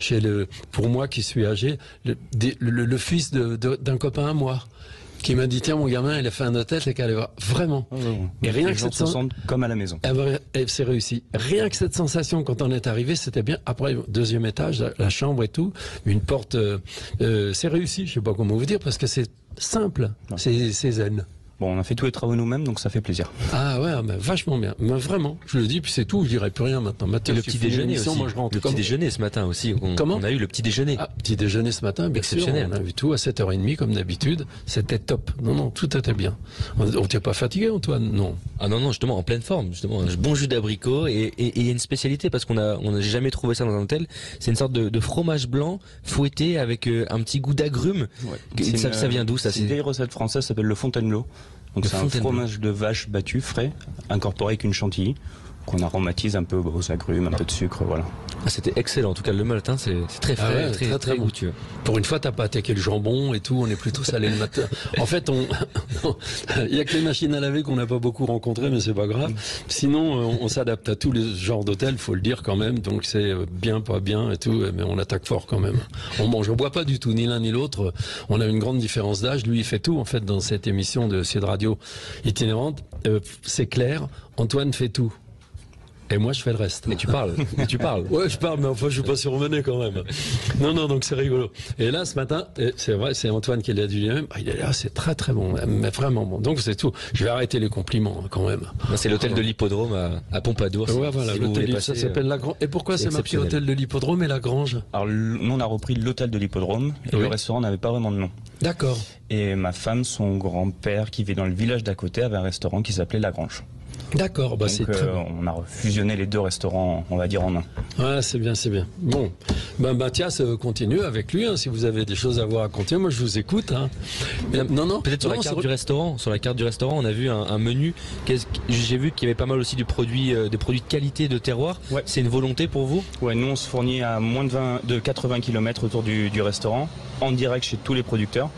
chez pour moi qui suis âgé, le fils d'un copain à moi, qui m'a dit tiens mon gamin, il a fait un hôtel, c'est qu'elle va vraiment.
Et rien que cette sensation comme à la maison.
C'est réussi. Rien que cette sensation quand on est arrivé, c'était bien. Après, deuxième étage, la chambre et tout, une porte, c'est réussi. Je sais pas comment vous dire parce que c'est simple, c'est zen.
Bon, on a fait tous les travaux nous-mêmes, donc ça fait plaisir.
Ah ouais, mais vachement bien. Mais vraiment, je le dis, puis c'est tout, je dirais plus rien maintenant.
Et le petit déjeuner aussi.
Moi, je rentre
le petit déjeuner ce matin aussi. On a eu le petit déjeuner.
Ah, petit déjeuner ce matin, bien sûr. On a vu tout à 7h30 comme d'habitude. C'était top. Non, tout était bien. On t'est pas fatigué, Antoine? Non.
Ah non, justement, en pleine forme. Justement, un bon jus d'abricot et il y a une spécialité parce qu'on n'a jamais trouvé ça dans un hôtel. C'est une sorte de fromage blanc fouetté avec un petit goût d'agrumes. Ouais. Ça vient d'où ça?
C'est une vieille recette française, ça s'appelle le Fontainebleau. Donc c'est un fromage de vache battu frais, incorporé avec une chantilly, qu'on aromatise un peu aux agrumes, un peu de sucre, voilà.
Ah, c'était excellent, en tout cas le matin c'est très frais, très goûteux.
Pour une fois t'as pas attaqué le jambon et tout, on est plutôt salé le matin. En fait il y a que les machines à laver qu'on n'a pas beaucoup rencontrées, mais c'est pas grave. Sinon on s'adapte à tous les genres d'hôtels, faut le dire quand même, donc c'est bien, pas bien et tout, mais on attaque fort quand même. On boit pas du tout, ni l'un ni l'autre, on a une grande différence d'âge, lui il fait tout en fait dans cette émission de Sud Radio itinérante, c'est clair, Antoine fait tout. Et moi, je fais le reste.
Mais tu parles.
Ouais, je parle, mais enfin, je suis pas surmené quand même. Non, donc c'est rigolo. Et là, ce matin, c'est vrai, c'est Antoine qui l'a dit lui-même. Il est là, c'est très très bon, mais vraiment bon. Donc c'est tout. Je vais arrêter les compliments quand même.
C'est l'hôtel de l'Hippodrome à Pompadour.
Ouais, voilà. Si ça s'appelle La Grange. Et pourquoi c'est marqué hôtel de l'Hippodrome et La Grange?
Alors, nous, on a repris l'hôtel de l'Hippodrome et le restaurant n'avait pas vraiment de nom.
D'accord.
Et ma femme, son grand-père, qui vit dans le village d'à côté, avait un restaurant qui s'appelait La Grange.
D'accord, c'est très bon.
On a fusionné les deux restaurants, on va dire, en un.
Ouais, c'est bien. Bon, Mathias, continue avec lui, si vous avez des choses à vous raconter. Moi, je vous écoute. Non.
Peut-être sur la carte du restaurant. Sur la carte du restaurant, on a vu un menu. J'ai vu qu'il y avait pas mal aussi des produits de qualité de terroir.
Ouais.
C'est une volonté pour vous?
Ouais, nous on se fournit à moins de 80 km autour du restaurant, en direct chez tous les producteurs.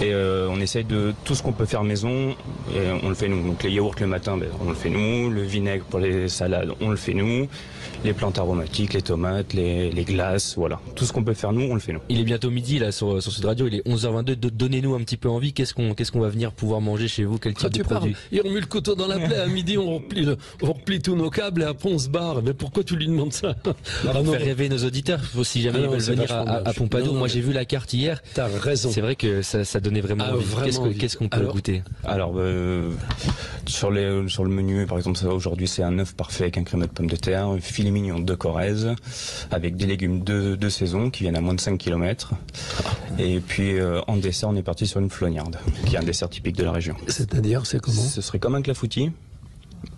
Et on essaye de tout ce qu'on peut faire maison, et on le fait nous. Donc les yaourts le matin, on le fait nous. Le vinaigre pour les salades, on le fait nous. Les plantes aromatiques, les tomates, les glaces, voilà. Tout ce qu'on peut faire nous, on le fait nous.
Il est bientôt midi là sur Sud Radio, il est 11h22. Donnez-nous un petit peu envie. Qu'est-ce qu'on va venir pouvoir manger chez vous? Quel type de produit?
Il remue le couteau dans la plaie. À midi, on replie tous nos câbles et après on se barre. Mais pourquoi tu lui demandes ça?
Faire rêver nos auditeurs. Si jamais ils veulent venir à Pompadour. Moi j'ai vu la carte hier.
T'as raison.
C'est vrai que ça donnait vraiment envie. Qu'est-ce qu'on peut goûter?
Alors sur le menu, par exemple, aujourd'hui c'est un œuf parfait avec un crémeux de pommes de terre, un filet mignon de Corrèze, avec des légumes de saison qui viennent à moins de 5 km. Et puis en dessert, on est parti sur une flognarde, qui est un dessert typique de la région.
C'est-à-dire, c'est comment?
Ce serait comme un clafoutis,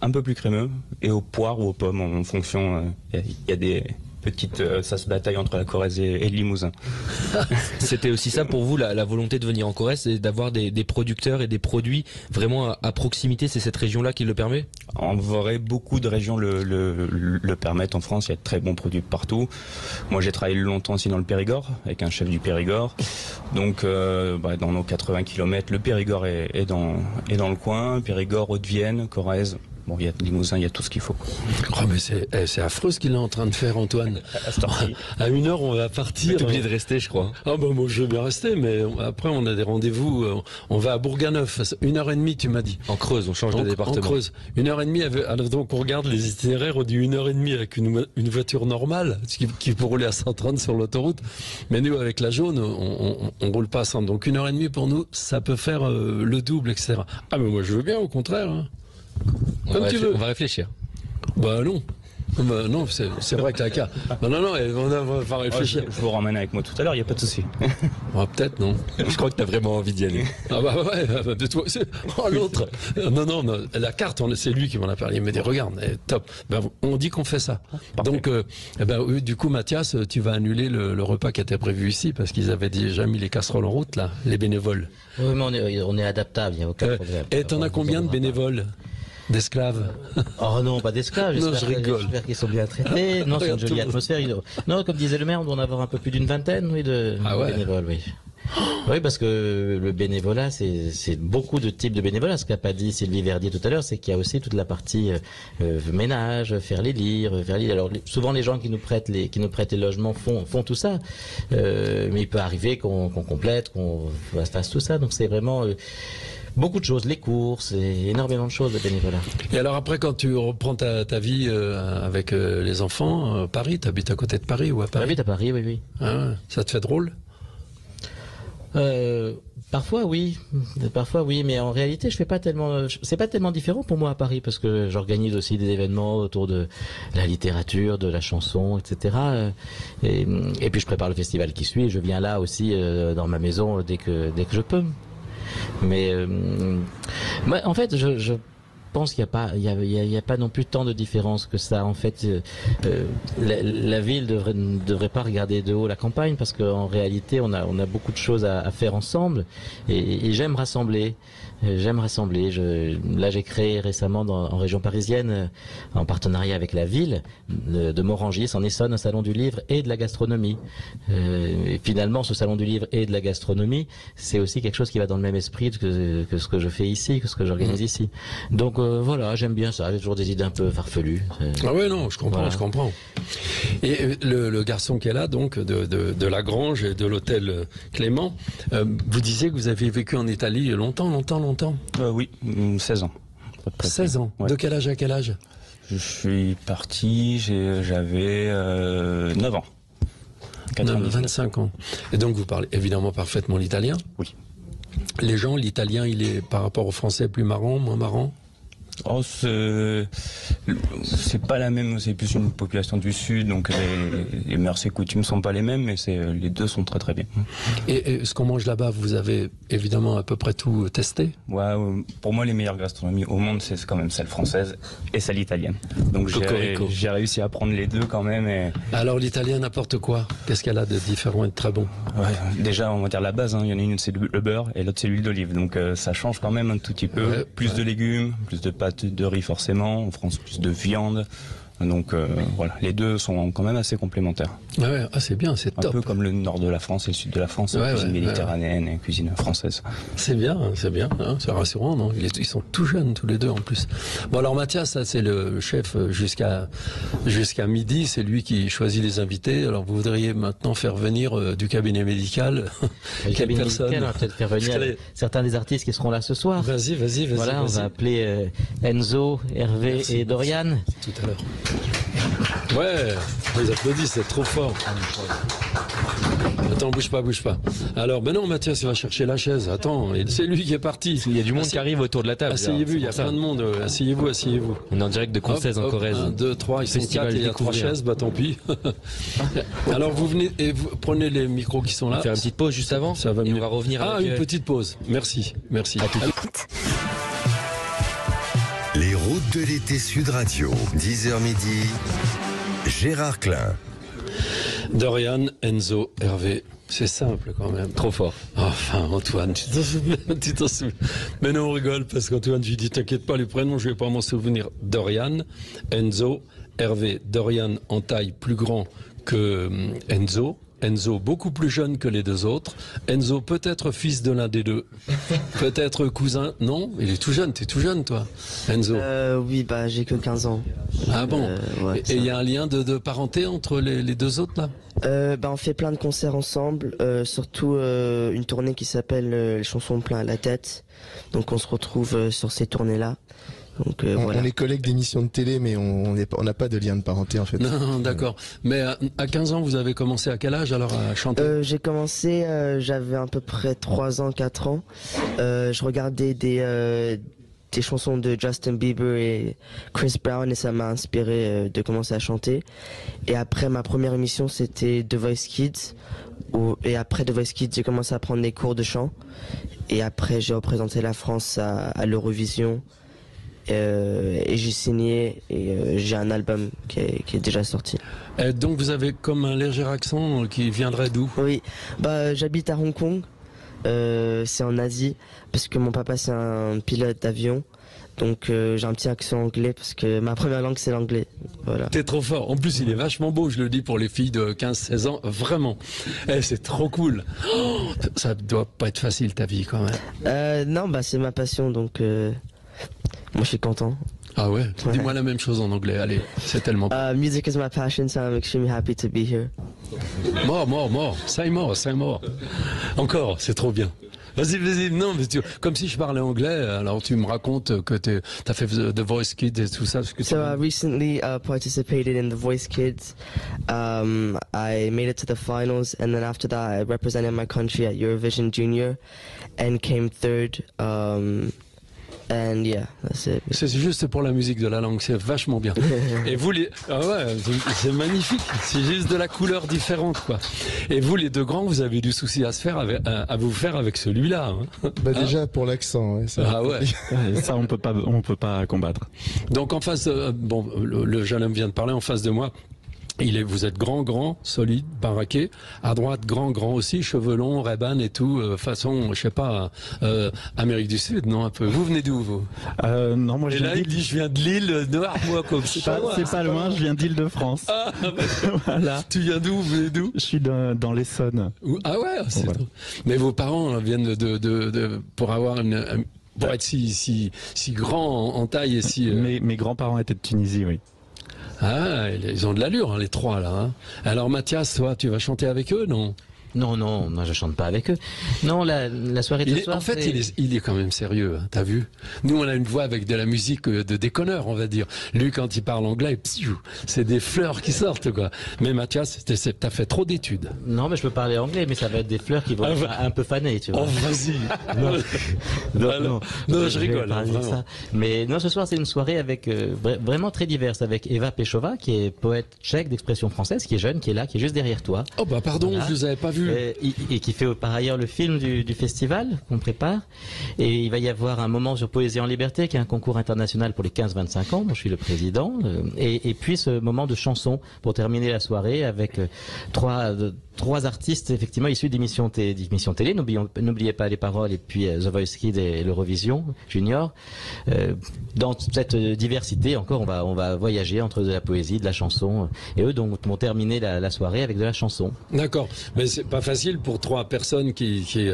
un peu plus crémeux, et aux poires ou aux pommes, en fonction. Il y a des petites ça se bataille entre la Corrèze et le Limousin.
C'était aussi ça pour vous, la volonté de venir en Corrèze, c'est d'avoir des producteurs et des produits vraiment à proximité. C'est cette région-là qui le permet?
En vrai, beaucoup de régions le permettent en France. Il y a de très bons produits partout. Moi, j'ai travaillé longtemps aussi dans le Périgord, avec un chef du Périgord. Donc, dans nos 80 km, le Périgord est dans le coin. Périgord, Haute-Vienne, Corrèze. Bon, il y a Limousin, il y a tout ce qu'il faut.
Oh, mais c'est affreux ce qu'il est en train de faire, Antoine. À 1h, on va partir.
T'es obligé de rester, je crois.
Ah bah moi, je veux bien rester, mais après, on a des rendez-vous. On va à Bourganeuf. 1h30, tu m'as dit.
En Creuse, on change de département. En Creuse.
1h30, alors donc on regarde les itinéraires, on dit 1h30 avec une voiture normale, qui peut rouler à 130 sur l'autoroute. Mais nous, avec la jaune, on roule pas à 100. Donc 1h30 pour nous, ça peut faire le double, etc. Ah mais moi, je veux bien, au contraire. Hein. Comme tu veux.
On va réfléchir.
Bah non. Bah non, c'est vrai que la carte. Non, on va réfléchir.
Je vous ramène avec moi tout à l'heure, il n'y a pas de souci.
Peut-être, non.
Je crois que tu as vraiment envie d'y aller.
Ah bah ouais, de toi. Oh, l'autre. Non, la carte, c'est lui qui m'en a parlé. Il m'a dit, regarde, top. Ben, on dit qu'on fait ça. Donc, du coup, Mathias, tu vas annuler le repas qui était prévu ici parce qu'ils avaient déjà mis les casseroles en route, là, les bénévoles.
Oui, mais on est adaptable, il n'y a aucun problème.
Et t'en as combien de bénévoles? D'esclaves?
Oh non, pas d'esclaves.
Non, je rigole.
J'espère qu'ils sont bien traités. Non, c'est une jolie atmosphère. Non, comme disait le maire, on doit en avoir un peu plus d'une vingtaine, de bénévoles, oui. Oui, parce que le bénévolat, c'est beaucoup de types de bénévolat. Ce qu'a pas dit Sylvie Verdier tout à l'heure, c'est qu'il y a aussi toute la partie ménage, faire les lits, Alors souvent les gens qui nous prêtent les logements font tout ça, mais il peut arriver qu'on complète, qu'on fasse tout ça. Donc c'est vraiment beaucoup de choses, les courses, et énormément de choses de bénévolat.
Et alors après, quand tu reprends ta vie avec les enfants, Paris, tu habites à côté de Paris ou à Paris?
J'habite à Paris, oui.
Ah, ça te fait drôle?
Parfois oui, mais en réalité c'est pas tellement différent pour moi à Paris parce que j'organise aussi des événements autour de la littérature, de la chanson, etc. Et puis je prépare le festival qui suit. Je viens là aussi dans ma maison dès que je peux. Mais en fait, je pense qu'il n'y a pas non plus tant de différence que ça. En fait, la ville ne devrait pas regarder de haut la campagne parce qu'en réalité, on a beaucoup de choses à faire ensemble et j'aime rassembler. Là, j'ai créé récemment en région parisienne, en partenariat avec la ville de Morangis, en Essonne, un salon du livre et de la gastronomie. Et finalement, ce salon du livre et de la gastronomie, c'est aussi quelque chose qui va dans le même esprit que ce que je fais ici, que ce que j'organise ici. Donc voilà, j'aime bien ça. J'ai toujours des idées un peu farfelues.
Ah ouais, non, je comprends. Et le garçon qui est là, donc, de la Grange et de l'hôtel Clément, vous disiez que vous avez vécu en Italie longtemps.
Oui, 16 ans.
16 ans. Ouais. De quel âge à quel âge?
Je suis parti, j'avais 9 ans.
25 ans. Et donc vous parlez évidemment parfaitement l'italien?
Oui.
Les gens, l'italien, il est par rapport au français plus marrant, moins marrant?
Oh, c'est pas la même, c'est plus une population du sud, donc les mœurs et coutumes sont pas les mêmes, mais les deux sont très très bien.
Et ce qu'on mange là-bas, vous avez évidemment à peu près tout testé?
Ouais, pour moi les meilleures gastronomies au monde, c'est quand même celle française et celle italienne. Donc j'ai réussi à prendre les deux quand même.
Alors l'italien n'importe quoi, qu'est-ce qu'elle a de différent et de très bon?
Ouais, déjà on va dire la base, il y en a une c'est le beurre et l'autre c'est l'huile d'olive, donc ça change quand même un tout petit peu. Plus de légumes, plus de pâtes de riz forcément, en France plus de viande, Donc voilà, les deux sont quand même assez complémentaires.
Ah ouais, c'est bien, c'est top.
Un peu comme le nord de la France et le sud de la France, cuisine méditerranéenne et cuisine française.
C'est bien, hein, c'est rassurant, non? Ils sont tout jeunes tous les deux en plus. Bon alors Mathias, ça c'est le chef jusqu'à midi, c'est lui qui choisit les invités. Alors vous voudriez maintenant faire venir du cabinet médical
quelques personnes. On va peut-être faire venir certains des artistes qui seront là ce soir.
Vas-y.
Voilà, on va appeler Enzo, Hervé et Dorian.
Tout à l'heure. Ouais, les applaudissent, c'est trop fort. Attends, bouge pas. Alors, ben non, Mathias, il va chercher la chaise. Attends, c'est lui qui est parti.
Il y a du monde qui arrive autour de la table.
Asseyez-vous, il y a plein de monde. Asseyez-vous.
On est en direct de Concèze en Corrèze.
1, 2, 3, ils sont 4 et il y a 3 chaises, bah tant pis. Alors, vous venez et vous prenez les micros qui sont là.
On va faire une petite pause juste avant.
Ça va mieux.
On va revenir
avec... une petite pause. Merci.
À tout de suite.
Les routes de l'été Sud Radio, 10h midi, Gérard Klein.
Dorian, Enzo, Hervé, c'est simple quand même.
Trop fort.
Enfin, Antoine, tu t'en souviens. Mais non, on rigole parce qu'Antoine, je lui dis, t'inquiète pas, les prénoms, je vais pas m'en souvenir. Dorian, Enzo, Hervé. Dorian en taille plus grand que Enzo. Enzo beaucoup plus jeune que les deux autres. Enzo peut-être fils de l'un des deux. Peut-être cousin. Non, il est tout jeune. T'es tout jeune, toi, Enzo.
Oui, j'ai que 15 ans.
Ah bon. Ouais, et il y a un lien de parenté entre les deux autres là?
On fait plein de concerts ensemble, surtout une tournée qui s'appelle Les chansons plein à la tête. Donc on se retrouve sur ces tournées-là. Donc, voilà.
On est collègues d'émissions de télé, mais on n'a pas de lien de parenté en fait.
Non, d'accord. Mais à 15 ans, vous avez commencé à quel âge alors à chanter?
J'ai commencé, j'avais à peu près 3 ans, 4 ans. Je regardais des chansons de Justin Bieber et Chris Brown et ça m'a inspiré de commencer à chanter. Et après, ma première émission, c'était The Voice Kids. Et après The Voice Kids, j'ai commencé à prendre des cours de chant. Et après, j'ai représenté la France à l'Eurovision. Et j'ai signé et j'ai un album qui est déjà sorti.
Et donc vous avez comme un léger accent qui viendrait d'où?
Oui, j'habite à Hong Kong, c'est en Asie, parce que mon papa c'est un pilote d'avion. Donc j'ai un petit accent anglais parce que ma première langue c'est l'anglais. Voilà.
T'es trop fort. En plus il est vachement beau, je le dis pour les filles de 15-16 ans, vraiment. C'est trop cool. Oh, ça doit pas être facile ta vie quand même.
Non, c'est ma passion donc moi je suis content.
Ah ouais? Dis-moi la même chose en anglais, allez, c'est tellement...
Music is my passion, so I'm extremely happy to be here.
More. Say more. Encore, c'est trop bien. Vas-y, non, mais comme si je parlais anglais, alors tu me racontes que t'as fait The Voice Kids et tout ça.
So I recently participated in The Voice Kids. I made it to the finals and then after that I represented my country at Eurovision Junior and came third. And yeah, that's it.
C'est juste pour la musique de la langue, c'est vachement bien. Et vous c'est magnifique, c'est juste de la couleur différente quoi. Et vous les deux grands, vous avez du souci à vous faire avec celui-là. Hein.
Déjà pour l'accent. Ouais,
ça
ça on peut pas combattre.
Donc en face, le jeune homme vient de parler en face de moi. Vous êtes grand, solide, baraqué. À droite, grand aussi, cheveux longs, Ray-Ban et tout, façon, je sais pas, Amérique du Sud, non, un peu. Vous venez d'où, vous?
Non, moi,
il dit, je viens de l'île Noire, moi, comme
c'est pas loin, je viens d'Île-de-France.
Ah,
voilà.
Tu viens d'où? Vous venez d'où?
Je suis dans l'Essonne.
Ah ouais, c'est trop. Mais vos parents viennent pour avoir pour être si grand en taille et si...
Mes grands-parents étaient de Tunisie, oui.
Ah, ils ont de l'allure, les trois, là. Hein. Alors, Mathias, toi, tu vas chanter avec eux, non?
Non, moi je chante pas avec eux. Non, la soirée de ce soir...
En fait, il est quand même sérieux, hein, t'as vu? Nous, on a une voix avec de la musique de déconneur, on va dire. Lui, quand il parle anglais, c'est des fleurs qui sortent, quoi. Mais Mathias, t'as fait trop d'études.
Non, mais je peux parler anglais, mais ça va être des fleurs qui vont être un peu fanées, tu vois.
Oh, vas-y. non, je rigole.
Ça. Mais non, ce soir, c'est une soirée avec vraiment très diverse, avec Eva Pešová, qui est poète tchèque d'expression française, qui est jeune, qui est là, qui est juste derrière toi.
Oh, pardon, voilà. Je vous avais pas vu
et qui fait par ailleurs le film du festival qu'on prépare. Et il va y avoir un moment sur Poésie en Liberté, qui est un concours international pour les 15-25 ans, dont je suis le président. Et puis ce moment de chansons pour terminer la soirée avec trois artistes effectivement issus d'émissions télé. N'oubliez pas les paroles, et puis The Voice Kids et l'Eurovision Junior. Dans cette diversité, encore, on va voyager entre de la poésie, de la chanson, et eux donc vont terminer la soirée avec de la chanson.
D'accord, mais c'est pas facile pour trois personnes qui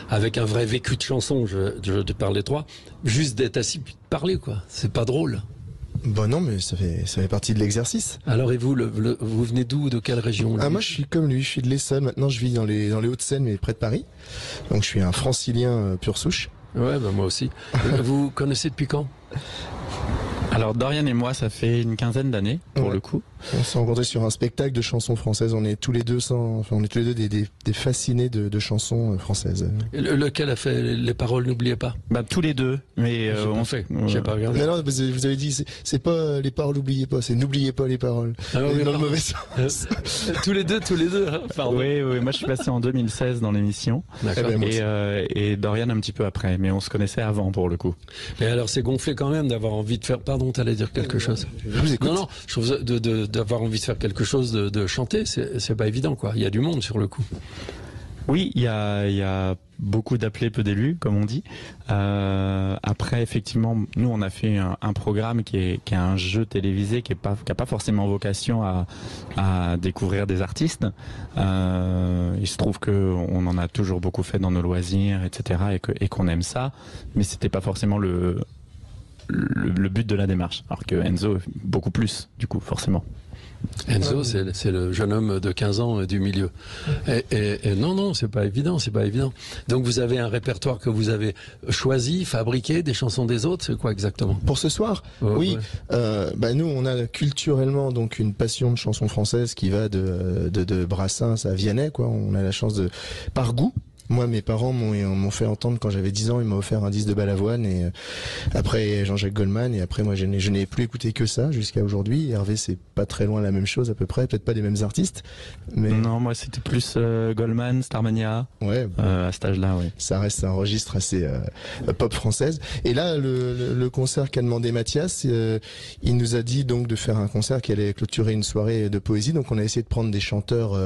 avec un vrai vécu de chanson, je te parle des trois, juste d'être assis puis de parler, quoi. C'est pas drôle.
Bon non, mais ça fait partie de l'exercice.
Alors et vous, vous venez d'où, de quelle région?
Moi je suis comme lui, je suis de l'Essonne. Maintenant je vis dans les Hauts-de-Seine, mais près de Paris. Donc je suis un francilien pure souche.
Ouais, moi aussi. Vous connaissez depuis quand?
Alors Dorian et moi, ça fait une quinzaine d'années pour le coup.
On s'est rencontrés sur un spectacle de chansons françaises. On est tous les deux des fascinés de chansons françaises.
Et lequel a fait les paroles, n'oubliez pas?
Tous les deux, mais
j'ai pas regardé.
Mais non, vous avez dit c'est pas les paroles, n'oubliez pas, c'est n'oubliez pas les paroles.
Ah, oui,
dans le mauvais sens.
tous les deux. Hein, pardon.
Oui, moi je suis passé en 2016 dans l'émission.
D'accord.
Et Dorian un petit peu après, mais on se connaissait avant pour le coup.
Mais alors c'est gonflé quand même d'avoir envie de faire. Pardon, t'allais dire quelque chose.
Je vous écoute.
Non, je trouve d'avoir envie de faire quelque chose, de chanter, c'est pas évident, quoi. Il y a du monde sur le coup.
Oui, il y a beaucoup d'appelés, peu d'élus, comme on dit. Après, effectivement, nous, on a fait un programme qui est un jeu télévisé qui a pas forcément vocation à découvrir des artistes. Il se trouve qu'on en a toujours beaucoup fait dans nos loisirs, etc., et qu'on aime ça, mais c'était pas forcément le but de la démarche. Alors que Enzo, beaucoup plus, du coup, forcément.
Enzo, c'est le jeune homme de 15 ans du milieu. Et non, c'est pas évident. Donc vous avez un répertoire que vous avez choisi, fabriqué, des chansons des autres, c'est quoi exactement?
Pour ce soir? Oui. Nous, on a culturellement donc une passion de chansons françaises qui va de Brassens à Vianney, quoi. On a la chance par goût. Moi, mes parents m'ont fait entendre quand j'avais 10 ans, ils m'ont offert un disque de Balavoine et après Jean-Jacques Goldman, et après moi je n'ai plus écouté que ça jusqu'à aujourd'hui. Hervé, c'est pas très loin la même chose à peu près, peut-être pas les mêmes artistes. Mais...
Non, moi c'était plus Goldman, Starmania.
Ouais.
À cet âge-là, oui.
Ça reste un registre assez pop française. Et là, le concert qu'a demandé Mathias, il nous a dit donc de faire un concert qui allait clôturer une soirée de poésie. Donc on a essayé de prendre des chanteurs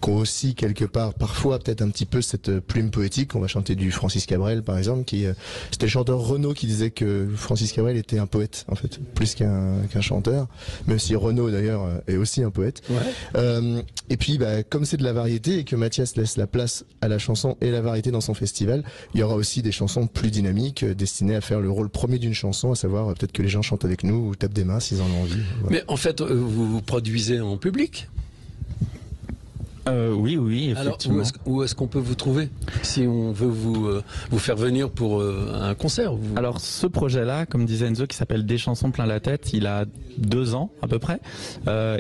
qui ont aussi quelque part, parfois peut-être un petit peu cette plume poétique. On va chanter du Francis Cabrel par exemple, c'était le chanteur Renaud qui disait que Francis Cabrel était un poète en fait, plus qu'un chanteur, même si Renaud d'ailleurs est aussi un poète. Ouais. Et puis comme c'est de la variété et que Mathias laisse la place à la chanson et la variété dans son festival, il y aura aussi des chansons plus dynamiques destinées à faire le rôle premier d'une chanson, à savoir peut-être que les gens chantent avec nous ou tapent des mains s'ils en ont envie. Voilà.
Mais en fait, vous produisez en public?
Oui, effectivement.
Alors, où est-ce qu'on peut vous trouver si on veut vous faire venir pour un concert?
Alors, ce projet-là, comme disait Enzo, qui s'appelle Des chansons plein la tête, il a 2 ans à peu près.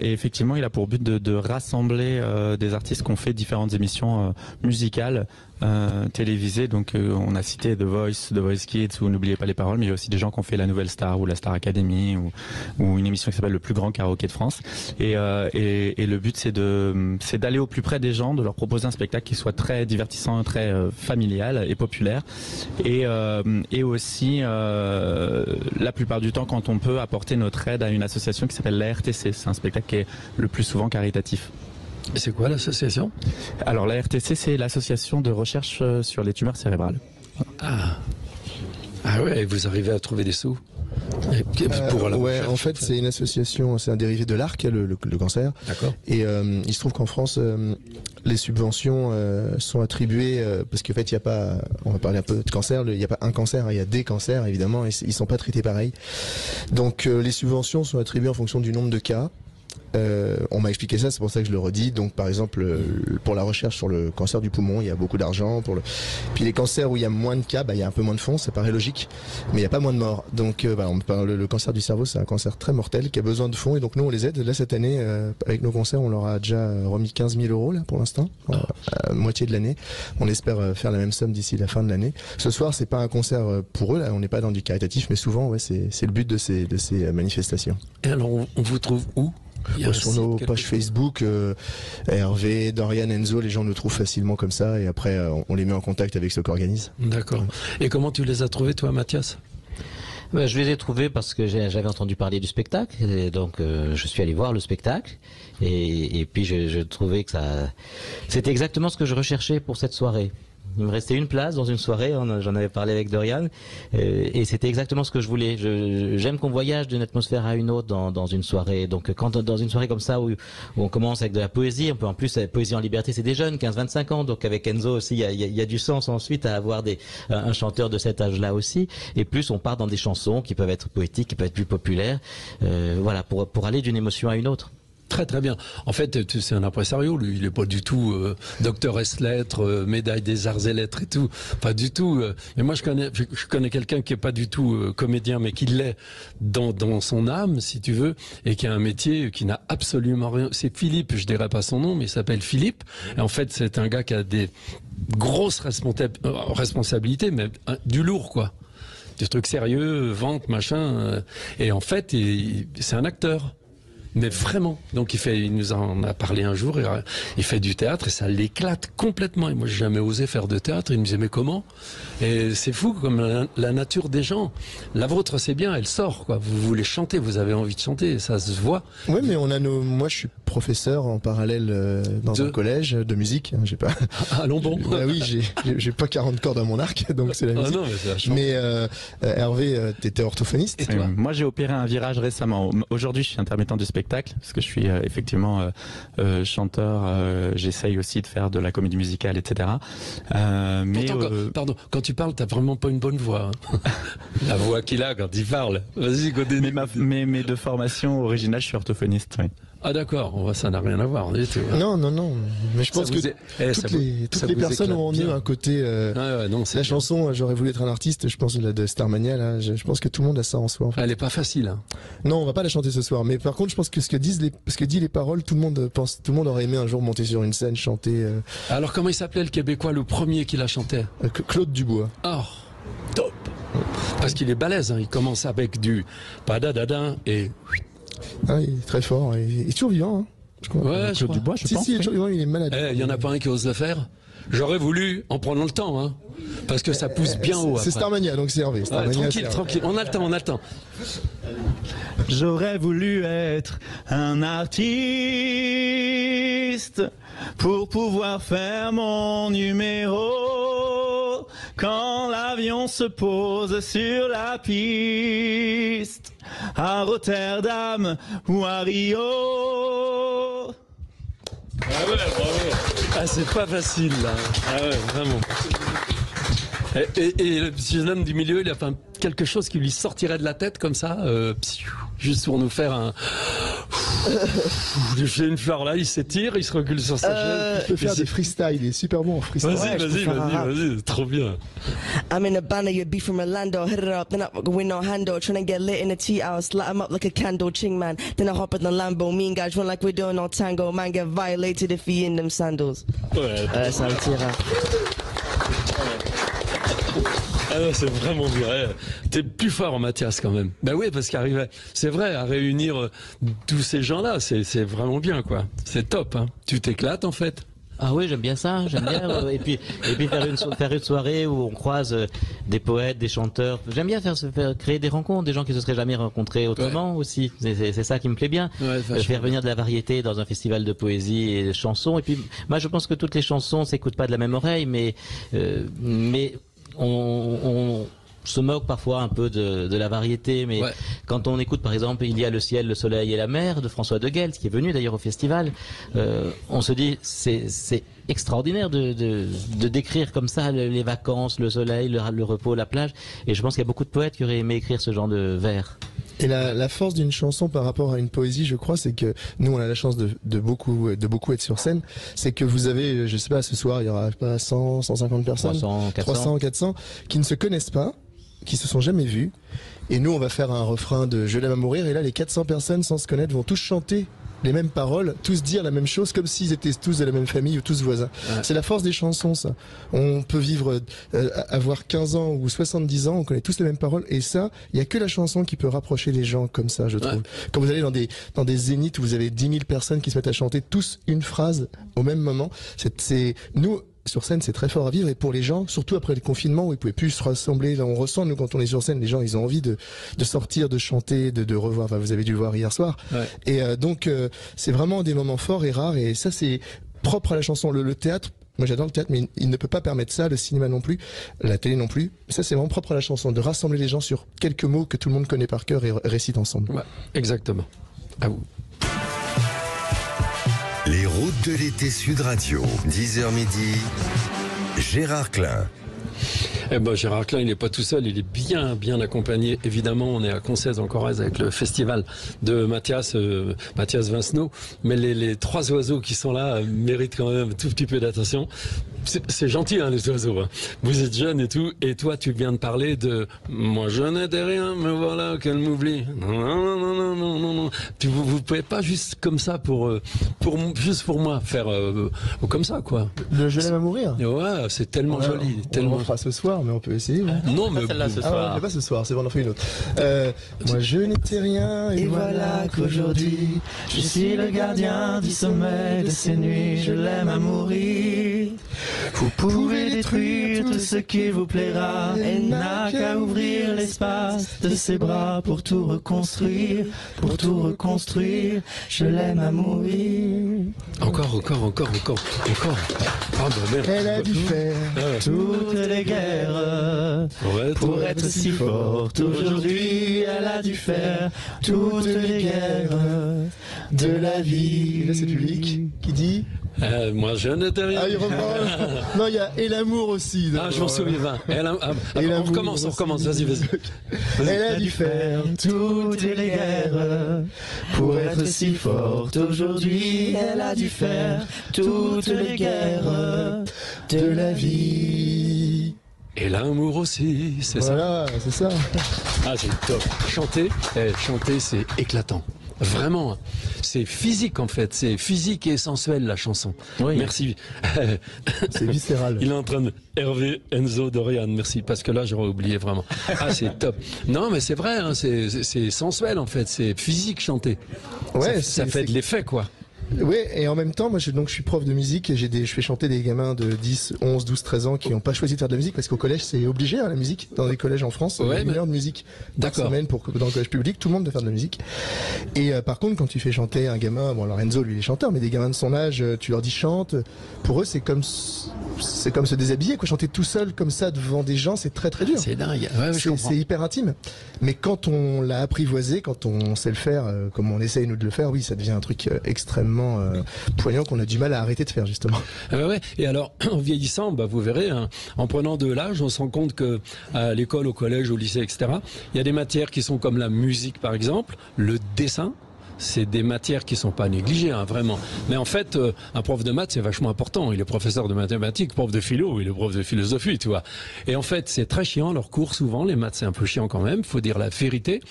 Et effectivement, il a pour but de rassembler des artistes qui ont fait différentes émissions musicales télévisées. Donc, on a cité The Voice Kids, ou N'oubliez pas les paroles, mais il y a aussi des gens qui ont fait La Nouvelle Star ou la Star Academy ou une émission qui s'appelle Le plus grand karaoké de France. Et le but, c'est d'aller au plus près des gens, de leur proposer un spectacle qui soit très divertissant, très familial et populaire, et aussi la plupart du temps, quand on peut, apporter notre aide à une association qui s'appelle la RTC. C'est un spectacle qui est le plus souvent caritatif.
Et c'est quoi l'association?
Alors la RTC, c'est l'association de recherche sur les tumeurs cérébrales.
Ah ouais, vous arrivez à trouver des sous?
Ouais, en fait, c'est une association, c'est un dérivé de l'ARC, le cancer.
D'accord.
Et il se trouve qu'en France, les subventions sont attribuées parce qu'en fait, il y a pas, on va parler un peu de cancer, il n'y a pas un cancer, il y a des cancers évidemment, et ils sont pas traités pareil. Donc les subventions sont attribuées en fonction du nombre de cas. On m'a expliqué ça, c'est pour ça que je le redis. Donc par exemple pour la recherche sur le cancer du poumon, il y a beaucoup d'argent. Puis les cancers où il y a moins de cas, il y a un peu moins de fonds, ça paraît logique, mais il n'y a pas moins de morts. Donc on parle, le cancer du cerveau, c'est un cancer très mortel qui a besoin de fonds, et donc nous on les aide. Là cette année, avec nos concerts, on leur a déjà remis 15 000 euros là pour l'instant, à moitié de l'année. On espère faire la même somme d'ici la fin de l'année. Ce soir, c'est pas un concert pour eux, là, on n'est pas dans du caritatif, mais souvent c'est le but de ces manifestations.
Et alors on vous trouve où?
Sur nos pages Facebook, Hervé, Dorian, Enzo, les gens nous trouvent facilement comme ça et après on les met en contact avec ceux qui organisent.
D'accord. Et comment tu les as trouvés toi, Mathias?
Je les ai trouvés parce que j'avais entendu parler du spectacle, et donc je suis allé voir le spectacle et puis je trouvais que c'était exactement ce que je recherchais pour cette soirée. Il me restait une place dans une soirée, j'en avais parlé avec Dorian, et c'était exactement ce que je voulais. J'aime qu'on voyage d'une atmosphère à une autre dans une soirée. Donc quand dans une soirée comme ça où on commence avec de la poésie, on peut en plus, la poésie en liberté, c'est des jeunes, 15-25 ans, donc avec Enzo aussi, il y a du sens ensuite à avoir un chanteur de cet âge-là aussi. Et plus on part dans des chansons qui peuvent être poétiques, qui peuvent être plus populaires, voilà, pour aller d'une émotion à une autre.
Très très bien. En fait, c'est un impresario, lui. Il est pas du tout docteur ès-lettres, médaille des arts et lettres et tout. Pas du tout. Mais moi, je connais quelqu'un qui est pas du tout comédien, mais qui l'est dans son âme, si tu veux, et qui a un métier qui n'a absolument rien. C'est Philippe, je dirais pas son nom, mais il s'appelle Philippe. Et en fait, c'est un gars qui a des grosses responsabilités, mais du lourd, quoi. Des trucs sérieux, vente, machin. Et en fait, c'est un acteur. Mais vraiment, donc il nous en a parlé un jour, il fait du théâtre et ça l'éclate complètement. Et moi, j'ai jamais osé faire de théâtre. Il me disait mais comment? Et c'est fou comme la nature des gens. La vôtre, c'est bien, elle sort quoi. Vous voulez chanter, vous avez envie de chanter, et ça se voit.
Oui, mais moi, je suis professeur en parallèle dans un collège de musique. J'ai pas.
Ah Lombon.
Oui, j'ai pas 40 cordes à mon arc, donc c'est la musique.
Non, mais
Hervé, t'étais orthophoniste.
Et toi? Moi, j'ai opéré un virage récemment. Aujourd'hui, je suis intermittent du spectacle parce que je suis effectivement chanteur, j'essaye aussi de faire de la comédie musicale, etc.
Pardon, quand tu parles, t'as vraiment pas une bonne voix. Hein. La voix qu'il a quand il parle. Vas-y,
mais de formation originale, je suis orthophoniste. Oui.
Ah d'accord, ça n'a rien à voir du tout.
Non, mais je pense que toutes les personnes ont en eux un côté. La chanson, j'aurais voulu être un artiste, je pense de Starmania, là, je pense que tout le monde a ça en soi. En fait.
Elle est pas facile. Hein.
Non, on va pas la chanter ce soir, mais par contre, je pense que ce que disent les paroles, tout le monde aurait aimé un jour monter sur une scène, chanter.
Alors comment il s'appelait le Québécois, le premier qui la chantait?
Claude Dubois.
Oh, top. Parce qu'il est balèze, hein. Il commence avec du padadada et.
Ah, il est très fort, il est toujours vivant. Hein,
je crois. Ouais,
Claude Dubois, je pense. Si, il est toujours vivant, il est malade.
Il y en a pas un qui ose le faire. J'aurais voulu en prendre le temps, hein, parce que ça pousse bien haut.
C'est Starmania, donc c'est Hervé.
Tranquille, on a le temps.
J'aurais voulu être un artiste pour pouvoir faire mon numéro quand l'avion se pose sur la piste à Rotterdam ou à Rio.
Ah ouais, bravo. Ah, c'est pas facile là. Ah ouais, vraiment. Et le jeune homme du milieu, il a fait quelque chose qui lui sortirait de la tête comme ça, juste pour nous faire un. J'ai une fleur là, il s'étire, il se recule sur sa chaise.
Il peut faire des freestyles, il est super bon en freestyle.
Vas-y, trop bien.
I'm in a banner, you'd be from Orlando. Hit it up, then I win no handle. Trying to get lit in the tea house, light 'em up like a candle, ching man. Then I hop in the Lambo, mean guys run like we're doing on tango. Man get violated if he in them sandals.
Ouais,
ça me tire.
Ah non, c'est vraiment bien. T'es plus fort, Mathias, quand même. Ben oui, parce qu'arriver, c'est vrai, à réunir tous ces gens-là, c'est vraiment bien, quoi. C'est top, hein. Tu t'éclates, en fait.
Ah oui, j'aime bien ça, j'aime bien. Et puis faire une soirée où on croise des poètes, des chanteurs. J'aime bien faire créer des rencontres, des gens qui se seraient jamais rencontrés autrement aussi. C'est ça qui me plaît bien. Faire venir de la variété dans un festival de poésie et de chansons. Et puis, moi, je pense que toutes les chansons s'écoutent pas de la même oreille, mais on se moque parfois un peu de la variété, mais quand on écoute par exemple Il y a le ciel, le soleil et la mer de François de Guelt, qui est venu d'ailleurs au festival, on se dit c'est extraordinaire de décrire comme ça les vacances, le soleil, le repos, la plage, et je pense qu'il y a beaucoup de poètes qui auraient aimé écrire ce genre de vers.
Et la force d'une chanson par rapport à une poésie, je crois, c'est que nous, on a la chance de beaucoup être sur scène. C'est que vous avez, je sais pas, ce soir, il y aura pas 100, 150 personnes, 300, 400, qui ne se connaissent pas, qui se sont jamais vus. Et nous, on va faire un refrain de Je l'aime à mourir. Et là, les 400 personnes, sans se connaître, vont tous chanter les mêmes paroles, tous dire la même chose, comme s'ils étaient tous de la même famille ou tous voisins. Ouais. C'est la force des chansons, ça. On peut vivre, avoir 15 ans ou 70 ans, on connaît tous les mêmes paroles, et ça, il y a que la chanson qui peut rapprocher les gens comme ça, je trouve. Ouais. Quand vous allez dans des zéniths où vous avez 10 000 personnes qui se mettent à chanter tous une phrase au même moment, nous, sur scène, c'est très fort à vivre, et pour les gens, surtout après le confinement où ils pouvaient plus se rassembler, là on ressent, nous, quand on est sur scène, les gens, ils ont envie de sortir, de chanter, de revoir, enfin, vous avez dû le voir hier soir. Ouais. Et donc, c'est vraiment des moments forts et rares, et ça, c'est propre à la chanson. Le théâtre, moi j'adore le théâtre, mais il ne peut pas permettre ça, le cinéma non plus, la télé non plus. Ça, c'est vraiment propre à la chanson, de rassembler les gens sur quelques mots que tout le monde connaît par cœur et récite ensemble.
Ouais, exactement. À vous.
Les routes de l'été Sud Radio, 10h midi, Gérard Klein.
Eh ben, Gérard Klein, il n'est pas tout seul, il est bien accompagné. Évidemment, on est à Concèze en Corrèze avec le festival de Mathias Vincenot. Mais les trois oiseaux qui sont là méritent quand même un tout petit peu d'attention. C'est gentil, hein, les oiseaux. Hein. Vous êtes jeunes et tout. Et toi, tu viens de parler de « Moi, je n'étais rien, mais voilà qu'elle m'oublie. » Non. Vous pouvez pas juste comme ça, juste pour moi, faire comme ça, quoi.
Le « Je l'aime à mourir ».
Ouais, c'est tellement joli.
On le fera ce soir, mais on peut essayer. Ouais.
Non, mais
celle-là ce soir. On pas ce soir, c'est bon, on en fait une autre. Moi, je n'étais rien, et voilà qu'aujourd'hui, je suis le gardien du sommeil de ces nuits. Je l'aime à mourir. Vous pouvez détruire tout ce qui vous plaira. Elle n'a qu'à ouvrir l'espace de ses bras pour tout reconstruire, Je l'aime à mourir.
Encore. Ah, bah, merde.
Elle a dû faire toutes les guerres pour être si forte. Aujourd'hui, elle a dû faire toutes les guerres de la vie. Là, c'est le public qui dit.
Moi, je n'étais rien.
Ah, il reprend. Non, il y a et l'amour aussi.
Ah, je m'en souviens. On recommence. Vas-y.
Elle a dû faire toutes les guerres pour être si forte. Aujourd'hui, elle a dû faire toutes les guerres de la vie.
Et l'amour aussi, c'est ça.
Voilà, c'est ça.
Ah, c'est top. Chanter, c'est éclatant. Vraiment, c'est physique en fait, c'est physique et sensuel la chanson. Oui. Merci.
C'est viscéral.
Il est en train de Hervé, Enzo, Dorian, merci, parce que là j'aurais oublié vraiment. Ah, c'est top. Non mais c'est vrai, hein, c'est sensuel en fait, c'est physique chanter. Ouais, ça fait de l'effet quoi.
Oui, et en même temps, moi je suis prof de musique et je fais chanter des gamins de 10, 11, 12, 13 ans qui n'ont pas choisi de faire de la musique parce qu'au collège c'est obligé, hein, la musique. Dans les collèges en France, il y a une heure de musique par semaine dans le collège public, tout le monde doit faire de la musique. Et par contre, quand tu fais chanter un gamin, bon alors Enzo lui il est chanteur, mais des gamins de son âge, tu leur dis chante, pour eux c'est comme se déshabiller, quoi. Chanter tout seul comme ça devant des gens, c'est très très dur.
C'est dingue, ouais,
c'est hyper intime. Mais quand on l'a apprivoisé, quand on sait le faire, comme on essaye nous de le faire, oui, ça devient un truc extrêmement poignant qu'on a du mal à arrêter de faire justement.
Ouais. Et alors en vieillissant, vous verrez, hein, en prenant de l'âge, on se rend compte que à l'école, au collège, au lycée, etc., il y a des matières qui sont comme la musique par exemple, le dessin. C'est des matières qui sont pas négligées, hein, vraiment. Mais en fait, un prof de maths, c'est vachement important. Il est professeur de mathématiques, prof de philo, il est prof de philosophie, tu vois. Et en fait, c'est très chiant, leurs cours, souvent. Les maths, c'est un peu chiant quand même, faut dire la vérité.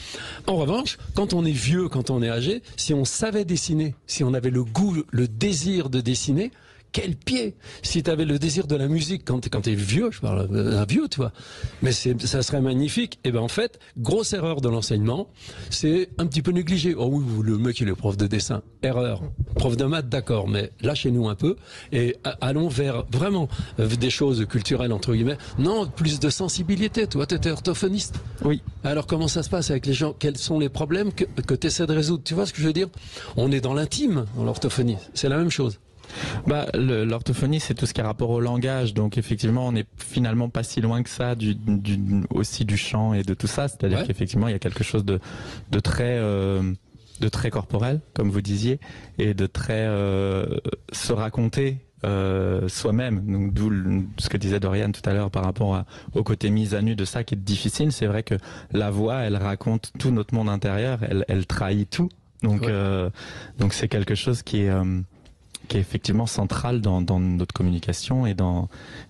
En revanche, quand on est vieux, quand on est âgé, si on savait dessiner, si on avait le goût, le désir de dessiner, quel pied! Si tu avais le désir de la musique quand t'es vieux, je parle d'un vieux, tu vois. Mais ça serait magnifique. Et ben en fait, grosse erreur de l'enseignement, c'est un petit peu négligé. Oh oui, le mec il est prof de dessin. Erreur. Prof de maths, d'accord, mais lâchez-nous un peu et allons vers vraiment des choses culturelles entre guillemets. Non, plus de sensibilité. Toi, t'étais orthophoniste.
Oui.
Alors comment ça se passe avec les gens? Quels sont les problèmes que tu essaies de résoudre? Tu vois ce que je veux dire? On est dans l'intime dans l'orthophonie. C'est la même chose.
L'orthophonie, c'est tout ce qui a rapport au langage, donc effectivement on n'est finalement pas si loin que ça aussi du chant et de tout ça, c'est-à-dire qu'effectivement il y a quelque chose de très corporel, comme vous disiez, et de très se raconter soi-même. Donc d'où ce que disait Dorian tout à l'heure par rapport au côté mise à nu de ça qui est difficile. C'est vrai que la voix, elle raconte tout notre monde intérieur, elle trahit tout, donc c'est quelque chose qui est effectivement central dans notre communication et dans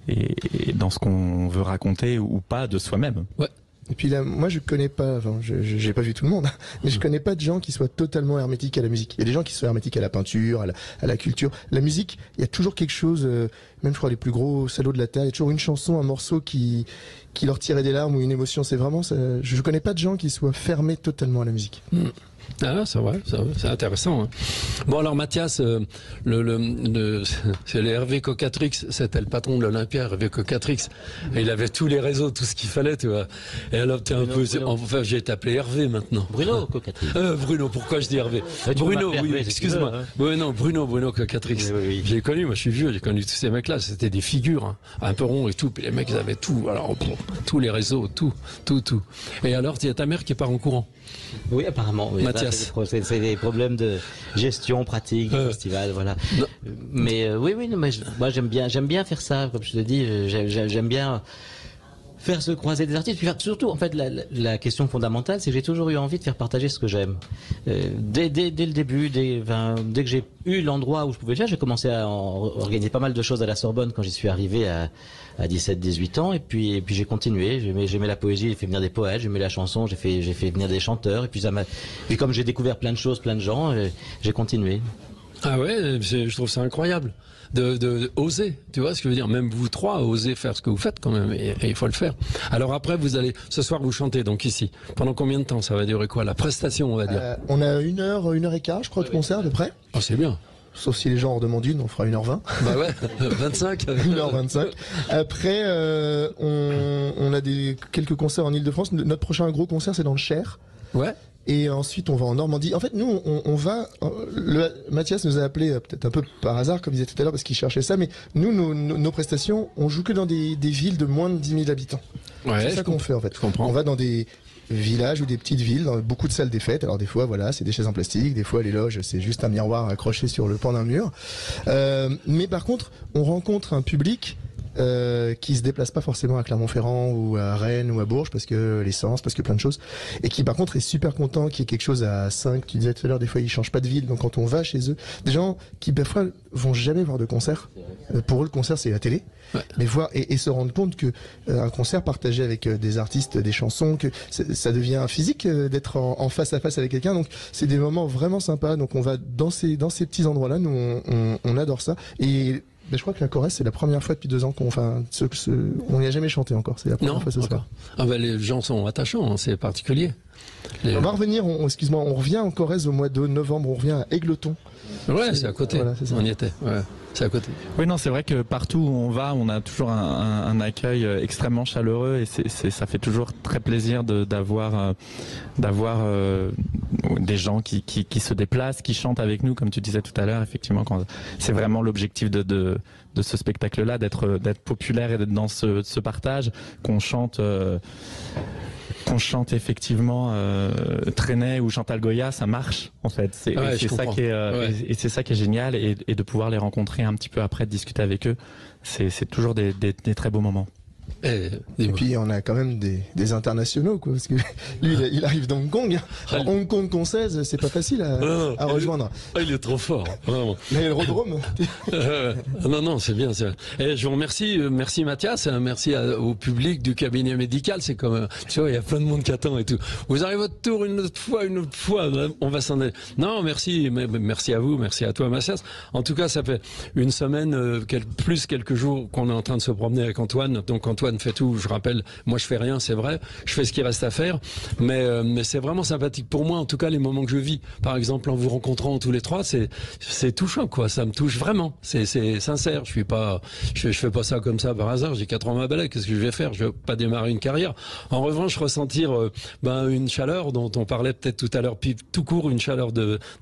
ce qu'on veut raconter ou pas de soi-même.
Ouais.
Et puis là, moi je connais pas, enfin j'ai pas vu tout le monde, mais je connais pas de gens qui soient totalement hermétiques à la musique. Il y a des gens qui sont hermétiques à la peinture, à la culture. La musique, il y a toujours quelque chose, même je crois les plus gros salauds de la terre, il y a toujours une chanson, un morceau qui leur tirait des larmes ou une émotion. C'est vraiment ça. Je connais pas de gens qui soient fermés totalement à la musique.
Ah, c'est vrai, c'est intéressant. Hein. Bon, alors Mathias, c'est le Hervé Cocatrix, c'était le patron de l'Olympia, Hervé Cocatrix. Et il avait tous les réseaux, tout ce qu'il fallait, tu vois. Et alors, t'es un peu. Enfin, j'ai été appelé Hervé maintenant.
Bruno Cocatrix.
Bruno, pourquoi je dis Hervé? Bruno, oui, excuse-moi. Hein. Oui, non, Bruno Cocatrix. Oui. J'ai connu, moi je suis vieux, j'ai connu tous ces mecs-là, c'était des figures, hein, un peu ronds et tout. Puis les mecs, ils avaient tout. Alors, tous les réseaux, tout. Et alors, il y a ta mère qui part en courant.
Oui, apparemment. Oui.
Mathias.
C'est des problèmes de gestion, pratique, festival, voilà. Mais oui, moi j'aime bien faire ça, comme je te dis, j'aime bien faire se croiser des artistes. Puis surtout, en fait, la question fondamentale, c'est que j'ai toujours eu envie de faire partager ce que j'aime. Dès le début, dès que j'ai eu l'endroit où je pouvais le faire, j'ai commencé à organiser pas mal de choses à la Sorbonne quand j'y suis arrivé à 17-18 ans, et puis j'ai continué. J'aimais la poésie, j'ai fait venir des poètes, j'aimais la chanson, j'ai fait venir des chanteurs, et puis comme j'ai découvert plein de choses, plein de gens, j'ai continué.
Ah ouais, je trouve ça incroyable de oser, tu vois ce que je veux dire, même vous trois osez faire ce que vous faites quand même, et il faut le faire. Alors après, ce soir vous chantez donc ici. Pendant combien de temps ça va durer, quoi, la prestation, on va dire?
On a 1 heure, 1h15, je crois, de concert à peu près.
Oh, c'est bien.
Sauf si les gens en demandent une, on fera 1h20.
Bah ouais, 25.
1h25. Après, on a quelques concerts en Ile-de-France. Notre prochain gros concert, c'est dans le Cher.
Ouais.
Et ensuite, on va en Normandie. En fait, nous, on va... Mathias nous a appelé, peut-être un peu par hasard, comme il disait tout à l'heure, parce qu'il cherchait ça. Mais nous, nos prestations, on joue que dans des villes de moins de 10 000 habitants.
Ouais,
c'est ça qu'on fait, en fait.
On
va dans des villages ou des petites villes, dans beaucoup de salles des fêtes. Alors des fois, voilà, c'est des chaises en plastique, des fois les loges, c'est juste un miroir accroché sur le pan d'un mur. Mais par contre, on rencontre un public qui se déplace pas forcément à Clermont-Ferrand ou à Rennes ou à Bourges parce que l'essence, parce que plein de choses, et qui par contre est super content qu'il y ait quelque chose à 5, tu disais tout à l'heure, des fois ils changent pas de ville, donc quand on va chez eux, des gens qui parfois vont jamais voir de concert, pour eux le concert c'est la télé, mais voir et se rendre compte que un concert partagé avec des artistes, des chansons, que ça devient physique d'être en face à face avec quelqu'un, donc c'est des moments vraiment sympas, donc on va dans ces petits endroits là, nous on adore ça. Et je crois que la Corrèze, c'est la première fois depuis 2 ans on n'y a jamais chanté encore. C'est la première fois ce soir.
Ah ben les gens sont attachants, hein, c'est particulier.
On va revenir, on revient en Corrèze au mois de novembre, on revient à Égletons.
Ouais, c'est à côté. Voilà, on y était. Ouais. C'est à côté.
Oui, non, c'est vrai que partout où on va, on a toujours un accueil extrêmement chaleureux et ça fait toujours très plaisir d'avoir des gens qui se déplacent, qui chantent avec nous, comme tu disais tout à l'heure. Effectivement, c'est vraiment l'objectif de ce spectacle-là, d'être populaire et d'être dans ce partage, qu'on chante effectivement Trenet ou Chantal Goya, ça marche en fait. C'est ça qui est et c'est ça qui est génial, et de pouvoir les rencontrer un petit peu après, de discuter avec eux, c'est toujours des très beaux moments.
Et puis on a quand même des internationaux, quoi, parce que lui il arrive d'Hong Kong. Hong Kong Concèze, c'est pas facile à rejoindre.
Il est trop fort, vraiment.
L'aérodrome.
Non, c'est bien. Et je vous remercie, merci Mathias, merci au public du cabinet médical. C'est comme, tu vois, il y a plein de monde qui attend et tout. Vous arrivez votre tour une autre fois, on va s'en aller. Non, merci à vous, merci à toi Mathias. En tout cas, ça fait une semaine, plus quelques jours qu'on est en train de se promener avec Antoine. Donc Antoine fait tout, je rappelle, moi je fais rien, c'est vrai, je fais ce qui reste à faire, mais c'est vraiment sympathique pour moi, en tout cas les moments que je vis, par exemple en vous rencontrant tous les trois, c'est touchant, quoi, ça me touche vraiment, c'est sincère, je fais pas ça comme ça par hasard, j'ai 4 ans à ma balai, qu'est-ce que je vais faire, je vais pas démarrer une carrière. En revanche, ressentir une chaleur dont on parlait peut-être tout à l'heure, puis tout court, une chaleur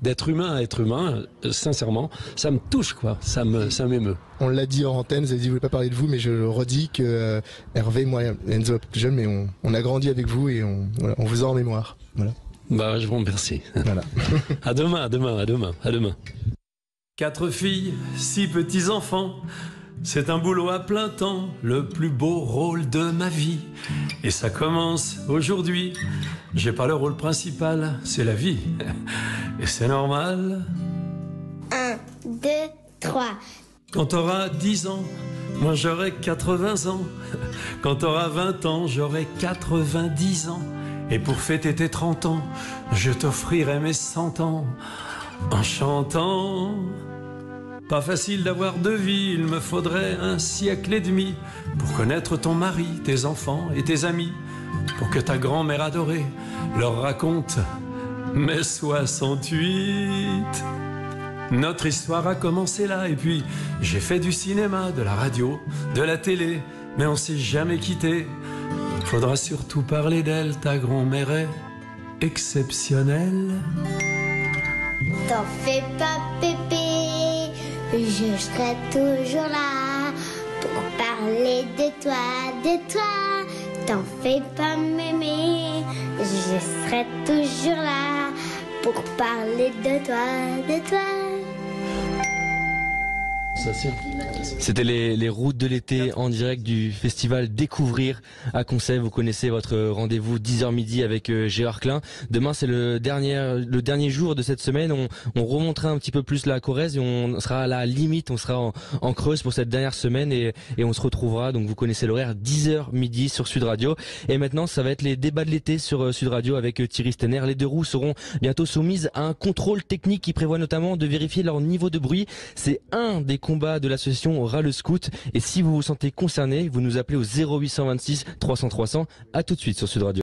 d'être humain à être humain, sincèrement, ça me touche, quoi, ça m'émeut.
On l'a dit en antenne, vous avez dit, vous voulez pas parler de vous, mais je le redis que Hervé, moi, Enzo, plus jeune, mais on a grandi avec vous et on vous a en mémoire. Voilà.
Bah, je vous remercie.
Voilà.
À demain. 4 filles, 6 petits enfants. C'est un boulot à plein temps, le plus beau rôle de ma vie. Et ça commence aujourd'hui. J'ai pas le rôle principal, c'est la vie. Et c'est normal.
1, 2, 3.
Quand t'auras 10 ans, Moi j'aurai 80 ans. Quand t'auras 20 ans, j'aurai 90 ans. Et pour fêter tes 30 ans, je t'offrirai mes 100 ans en chantant. Pas facile d'avoir deux vies, il me faudrait 1 siècle et demi pour connaître ton mari, tes enfants et tes amis, pour que ta grand-mère adorée leur raconte mes 68. Notre histoire a commencé là, et puis j'ai fait du cinéma, de la radio, de la télé, mais on s'est jamais quitté. Faudra surtout parler d'elle, ta grand-mère est exceptionnelle.
T'en fais pas, pépé, je serai toujours là pour parler de toi. T'en fais pas, mémé, je serai toujours là pour parler de toi.
C'était les routes de l'été en direct du festival Découvrir à Concey. Vous connaissez votre rendez-vous 10h midi avec Gérard Klein. Demain c'est le dernier jour de cette semaine. On remontera un petit peu plus la Corrèze et on sera à la limite, on sera en Creuse pour cette dernière semaine et on se retrouvera. Donc vous connaissez l'horaire 10h midi sur Sud Radio. Et maintenant ça va être les débats de l'été sur Sud Radio avec Thierry Stenner. Les deux roues seront bientôt soumises à un contrôle technique qui prévoit notamment de vérifier leur niveau de bruit. C'est un des combats de l'association Ras le Scout, et si vous vous sentez concerné, vous nous appelez au 0826 300 300. À tout de suite sur Sud Radio.